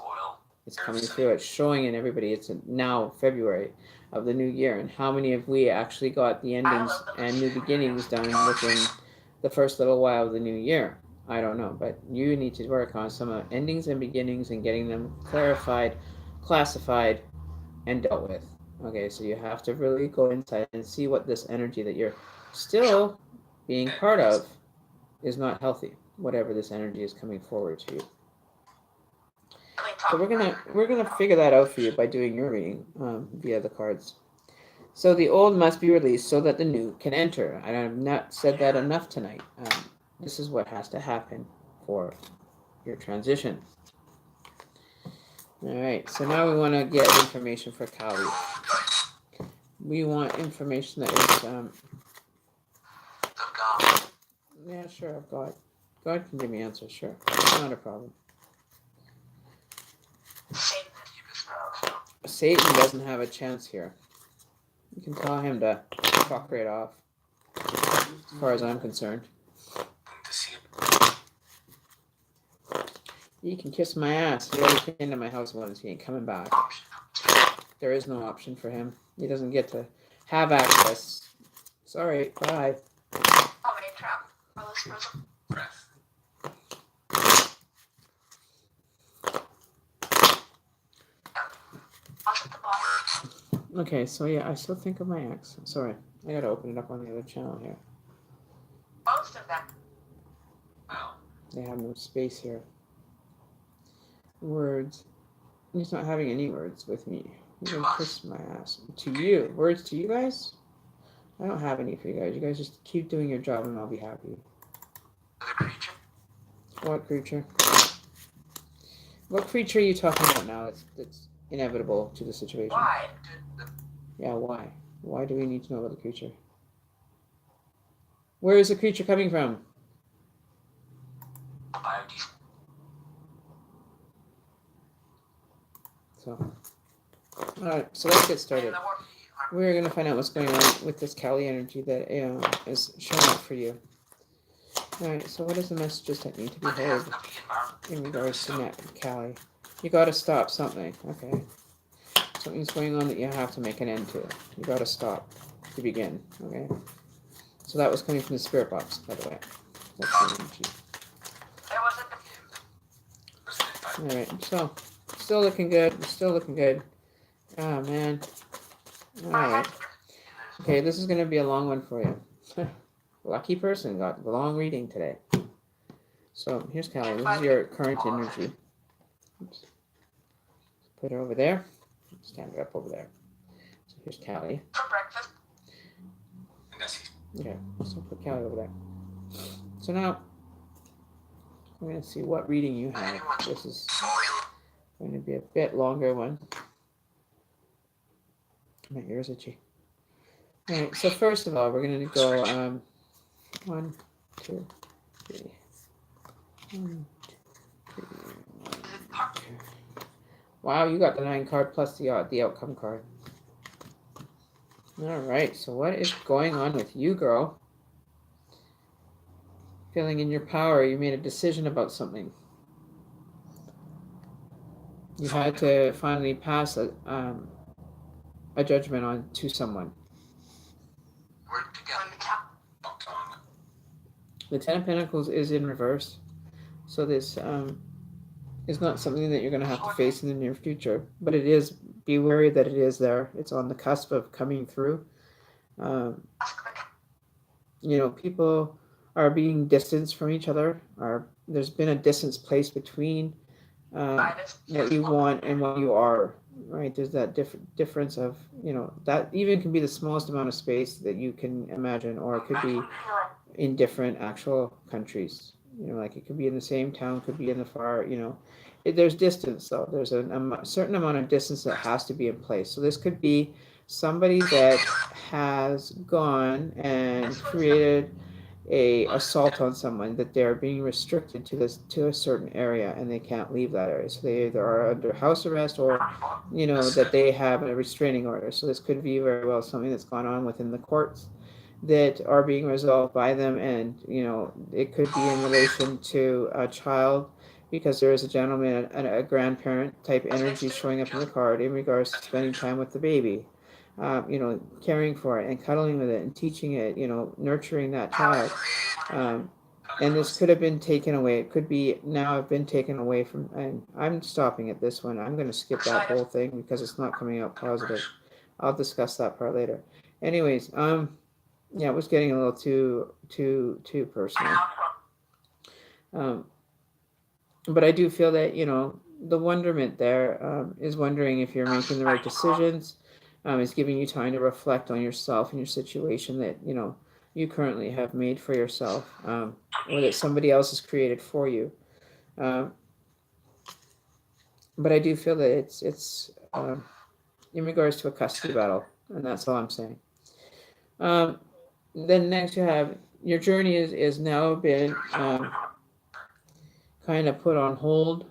It's coming through. It's showing in everybody. It's now February of the new year. And how many have we actually got the endings and new beginnings done within the first little while of the new year? I don't know. But you need to work on some endings and beginnings and getting them clarified, classified, and dealt with. Okay, so you have to really go inside and see what this energy that you're still being part of is not healthy, whatever this energy is coming forward to you. So we're gonna figure that out for you by doing your reading via the cards. So the old must be released so that the new can enter. I have not said that enough tonight. This is what has to happen for your transition. All right, so now we want to get information for Kali. We want information that is, yeah, sure, of God. God can give me answers, sure. Not a problem. Satan doesn't have a chance here. You can tell him to fuck right off, as far as I'm concerned. He can kiss my ass. He already came into my house once. He ain't coming back. There is no option for him. He doesn't get to have access. Sorry, bye. Breath. Okay, so yeah, I still think of my ex. Sorry, I gotta open it up on the other channel here. Most of them. Wow. They have no space here. Words. He's not having any words with me. He's gonna kiss my ass. To you. Words to you guys? I don't have any for you guys. You guys just keep doing your job and I'll be happy. The creature. What creature? What creature are you talking about now that's inevitable to the situation? Why? Yeah, why? Why do we need to know about the creature? Where is the creature coming from? Biodiesel. So, alright, so let's get started. We're going to find out what's going on with this Kali energy that is showing up for you. Alright, so what is the messages that need to be heard in regards to Kali? You got to stop something. Okay. Something's going on that you have to make an end to. You got to stop to begin. Okay. So that was coming from the spirit box, by the way. That's the energy. Alright, so still looking good. Still looking good. Oh man. Alright. Okay, this is going to be a long one for you. Lucky person got the long reading today. So here's Kali. This is your current energy. Oops. Put her over there. Stand her up over there. So here's Kali. For breakfast. Okay, so put Kali over there. So now we're going to see what reading you have. This is going to be a bit longer one. My ears itchy. Alright, so first of all, we're going to go 1, 2, 3. 1, 2, 3. 1, 2. Wow, you got the 9 card plus the outcome card. Alright, so what is going on with you, girl? Feeling in your power, you made a decision about something. You had to finally pass a judgment on to someone. The 10 of Pentacles is in reverse. So this is not something that you're going to have to face in the near future. But it is, be wary that it is there. It's on the cusp of coming through. You know, people are being distanced from each other. There's been a distance placed between what you want and what you are. Right? There's that difference of, you know, that even can be the smallest amount of space that you can imagine, or it could be in different actual countries. You know, like it could be in the same town, could be in the far, there's distance though. There's a certain amount of distance that has to be in place. So this could be somebody that has gone and created a assault on someone, that they're being restricted to a certain area and they can't leave that area. So they either are under house arrest, or that they have a restraining order. So this could be very well something that's gone on within the courts that are being resolved by them, and it could be in relation to a child, because there is a gentleman and a grandparent type energy showing up in the card in regards to spending time with the baby, caring for it and cuddling with it and teaching it, nurturing that child. And this could have been taken away. It could be now have been taken away from, and I'm stopping at this one. I'm going to skip that whole thing because it's not coming out positive. I'll discuss that part later. Anyways, yeah, it was getting a little too personal. But I do feel that, the wonderment there is wondering if you're making the right decisions. Is giving you time to reflect on yourself and your situation that, you currently have made for yourself, or that somebody else has created for you. But I do feel that it's in regards to a custody battle, and that's all I'm saying. Then next you have your journey is now been kind of put on hold.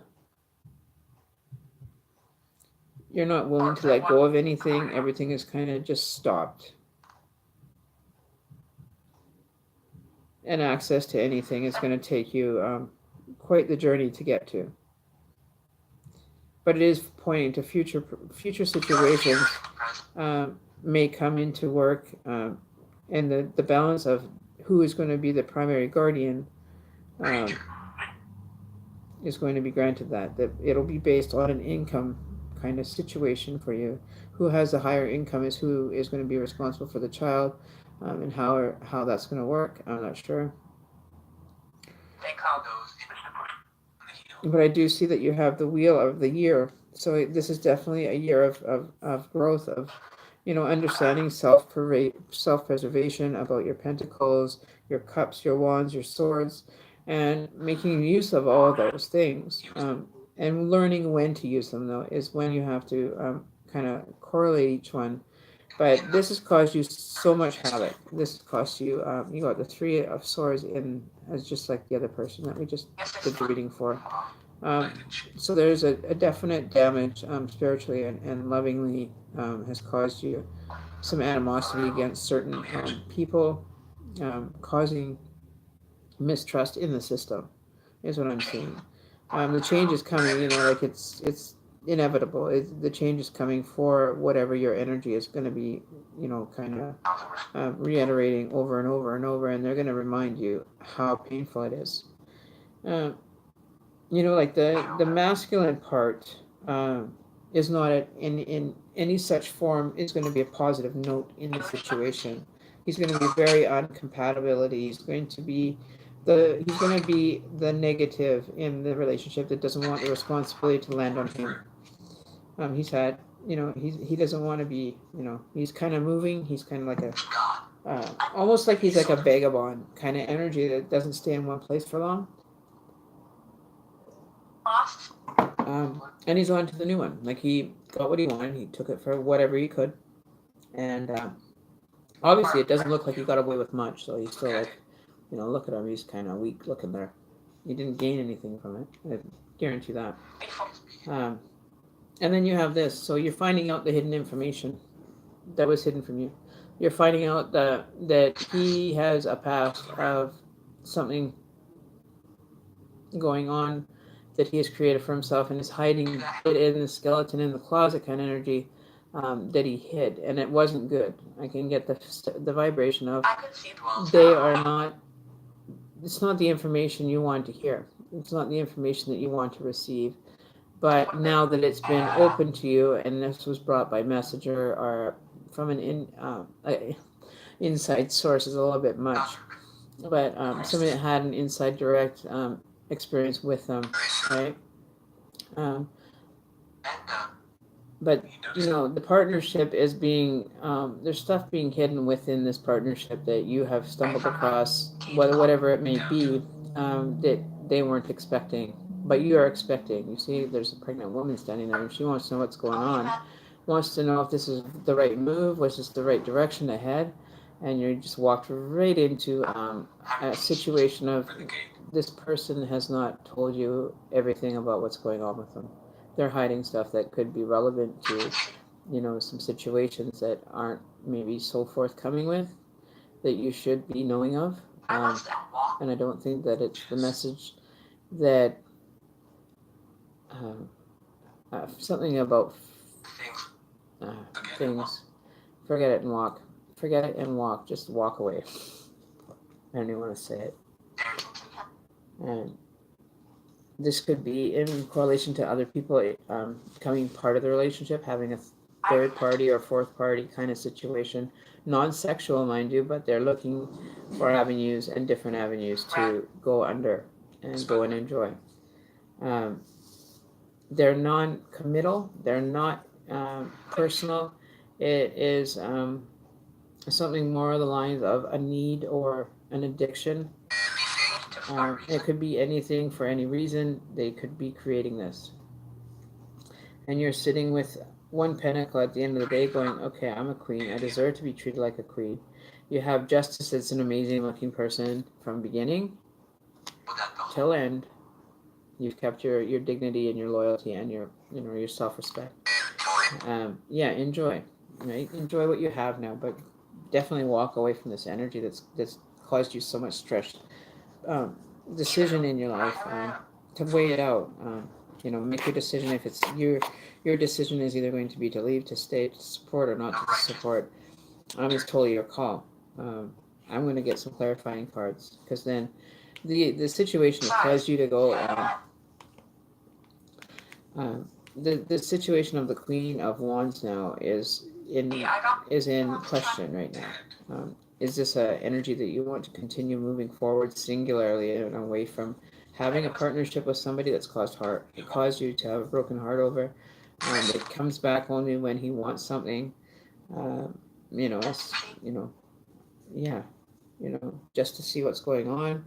You're not willing to let go of anything. Everything is kind of just stopped. And access to anything is going to take you quite the journey to get to. But it is pointing to future situations may come into work, and the balance of who is going to be the primary guardian is going to be granted that it'll be based on an income kind of situation for you. Who has the higher income is who is going to be responsible for the child, and how that's going to work. I'm not sure. They call those But I do see that you have the wheel of the year. So this is definitely a year of growth, of understanding self-preservation, about your pentacles, your cups, your wands, your swords, and making use of all those things. And learning when to use them, though, is when you have to kind of correlate each one. But this has caused you so much havoc. This has cost you, you got the Three of Swords in as just like the other person that we just did the reading for. So there's a definite damage spiritually and lovingly has caused you some animosity against certain people, causing mistrust in the system, is what I'm seeing. The change is coming, like it's inevitable. The change is coming for whatever your energy is going to be, kind of reiterating over and over and over, and they're going to remind you how painful it is. Like the masculine part is not in any such form is going to be a positive note in the situation. He's going to be very uncompatibility. He's going to be the negative in the relationship that doesn't want the responsibility to land on him. He's had, he doesn't want to be, he's kind of moving. He's kind of like almost like he's like a vagabond kind of energy that doesn't stay in one place for long. And he's on to the new one. Like he got what he wanted. He took it for whatever he could. And obviously it doesn't look like he got away with much. So he's still like, look at him. He's kind of weak looking there. He didn't gain anything from it. I guarantee that. And then you have this. So you're finding out the hidden information that was hidden from you. You're finding out that he has a past of something going on that he has created for himself and is hiding it in the skeleton in the closet kind of energy that he hid, and it wasn't good. I can get the vibration of they are not. It's not the information you want to hear. It's not the information that you want to receive. But now that it's been open to you, and this was brought by messenger or from an inside source, is a little bit much. But somebody that had an inside direct experience with them, right? But the partnership is being there's stuff being hidden within this partnership that you have stumbled across, whatever it may be, that they weren't expecting, but you are expecting. You see, there's a pregnant woman standing there, and she wants to know what's going on. Wants to know if this is the right move, was this the right direction ahead, and you just walked right into a situation of this person has not told you everything about what's going on with them. They're hiding stuff that could be relevant to, some situations that aren't maybe so forthcoming with that you should be knowing of. And I don't think that it's the message that something about things. Forget it and walk. Forget it and walk. Just walk away. I don't even want to say it. And this could be in correlation to other people becoming part of the relationship, having a third party or fourth party kind of situation. Non-sexual, mind you, but they're looking for avenues and different avenues to go under and go and enjoy. They're non-committal. They're not personal. It is something more of the lines of a need or an addiction. It could be anything for any reason. They could be creating this. And you're sitting with one pentacle at the end of the day going, okay, I'm a queen. I deserve to be treated like a queen. You have Justice. It's an amazing looking person from beginning till end. You've kept your dignity and your loyalty and your self-respect. Enjoy. Right? Enjoy what you have now, but definitely walk away from this energy that's caused you so much stress. Decision in your life to weigh it out. Make your decision. If it's your decision is either going to be to leave, to stay, to support, or not to support. It's totally your call. I'm going to get some clarifying cards because then the situation that caused you to go. The situation of the Queen of Wands now is in question right now. Is this an energy that you want to continue moving forward singularly and away from having a partnership with somebody that's caused you to have a broken heart over? It comes back only when he wants something. Just to see what's going on.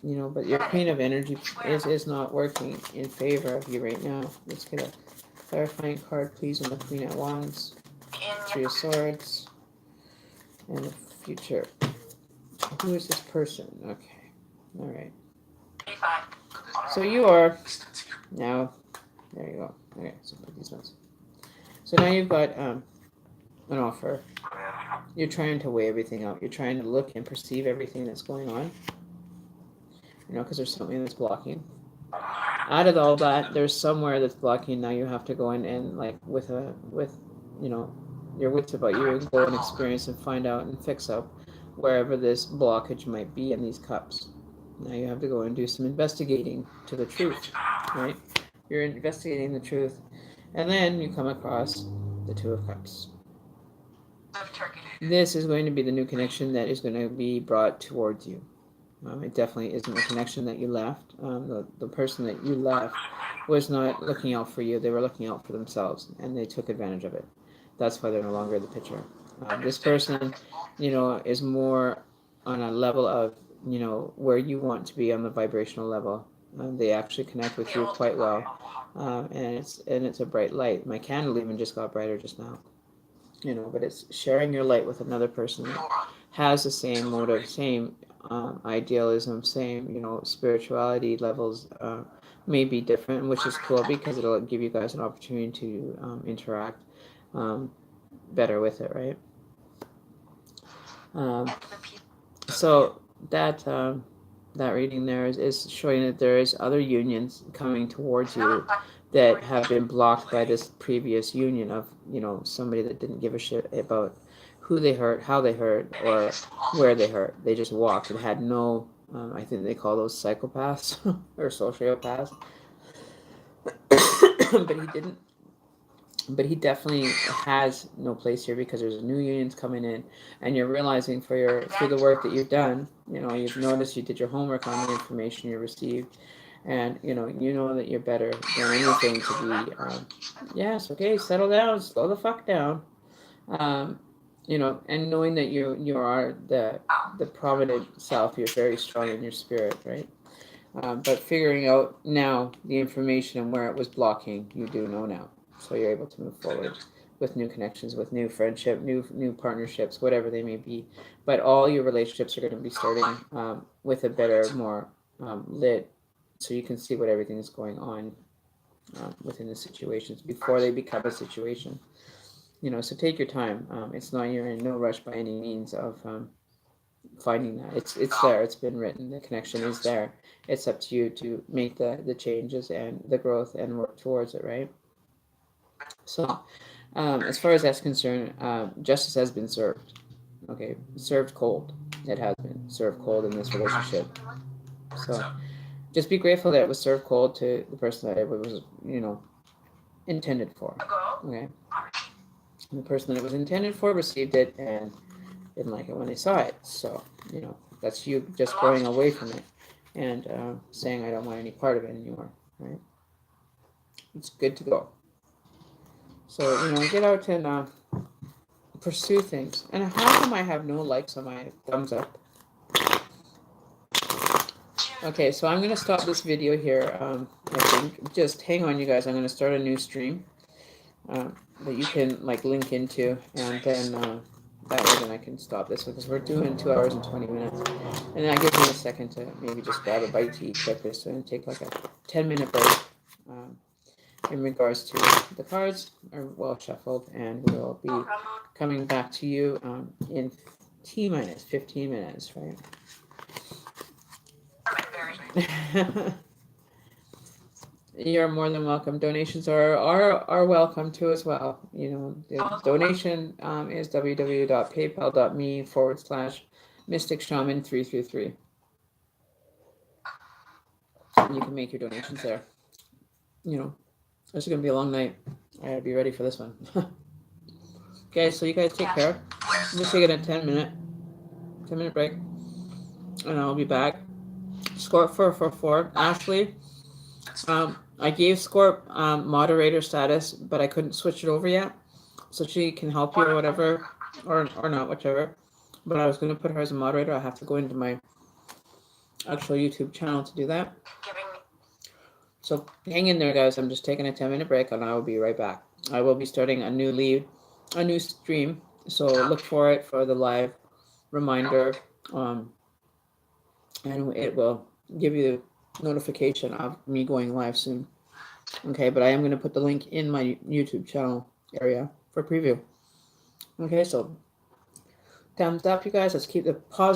But your Queen of Energy is not working in favor of you right now. Let's get a clarifying card, please, on the Queen of Wands. Three of Swords. And the future. Who is this person? Okay. All right. So you are now. There you go. Okay. So put these ones. So now you've got an offer. You're trying to weigh everything out. You're trying to look and perceive everything that's going on. Because there's something that's blocking. Out of all that, there's somewhere that's blocking. Now you have to go in and with your wits about you, and go and experience and find out and fix up wherever this blockage might be in these cups. Now you have to go and do some investigating to the truth, right? You're investigating the truth, and then you come across the Two of Cups. This is going to be the new connection that is going to be brought towards you. It definitely isn't a connection that you left. The person that you left was not looking out for you. They were looking out for themselves, and they took advantage of it. That's why they're no longer in the picture. This person, is more on a level of, where you want to be on the vibrational level. They actually connect with you quite well, and it's a bright light. My candle even just got brighter just now. But it's sharing your light with another person that has the same motive, same idealism, same, spirituality levels may be different, which is cool because it'll give you guys an opportunity to interact better with it, right? So that reading there is showing that there is other unions coming towards you that have been blocked by this previous union of, somebody that didn't give a shit about who they hurt, how they hurt, or where they hurt. They just walked and had no, I think they call those psychopaths or sociopaths. But he definitely has no place here because there's new unions coming in, and you're realizing through the work that you've done, you've noticed you did your homework on the information you received, and you know that you're better than anything to be. Yes, okay, settle down, slow the fuck down. you know, and knowing that you are the provident self, you're very strong in your spirit, right? But figuring out now the information and where it was blocking, you do know now, so you're able to move forward with new connections, with new friendship, new partnerships, whatever they may be. But all your relationships are going to be starting with a better, more lit, so you can see what everything is going on within the situations before they become a situation. You know, so take your time. It's not, you're in no rush by any means of finding that. It's there. It's been written. The connection is there. It's up to you to make the changes and the growth and work towards it, right? So, as far as that's concerned, justice has been served. Okay, served cold. It has been served cold in this relationship. So, just be grateful that it was served cold to the person that it was, you know, intended for. Okay, and the person that it was intended for received it and didn't like it when they saw it. So, you know, that's you just going away from it and saying, I don't want any part of it anymore, right? It's good to go. So, you know, get out and pursue things. And how come I have no likes on my thumbs up? Okay, so I'm going to stop this video here. I think just hang on, you guys. I'm going to start a new stream that you can like link into, and then that way then I can stop this because we're doing 2 hours and 20 minutes, and that gives me a second to maybe just grab a bite to eat quickly. So I'm going to take like a 10-minute break in regards to the cards are well shuffled, and we'll be coming back to you in T-minus 15 minutes, right? You're more than welcome. Donations are welcome too as well. You know, the donation is www.paypal.me/MysticShaman333. You can make your donations there. You know, this is gonna be a long night. I gotta be ready for this one. Okay, so you guys take care. I'm just taking a 10-minute break, and I'll be back. Scorp 444. Ashley, I gave Scorp moderator status, but I couldn't switch it over yet, so she can help you or whatever, or not, whichever. But I was going to put her as a moderator. I have to go into my actual YouTube channel to do that. So hang in there, guys. I'm just taking a 10-minute break, and I will be right back. I will be starting a new stream, so look for it for the live reminder, and it will give you the notification of me going live soon. Okay, but I am going to put the link in my YouTube channel area for preview. Okay, so thumbs up, you guys. Let's keep the positive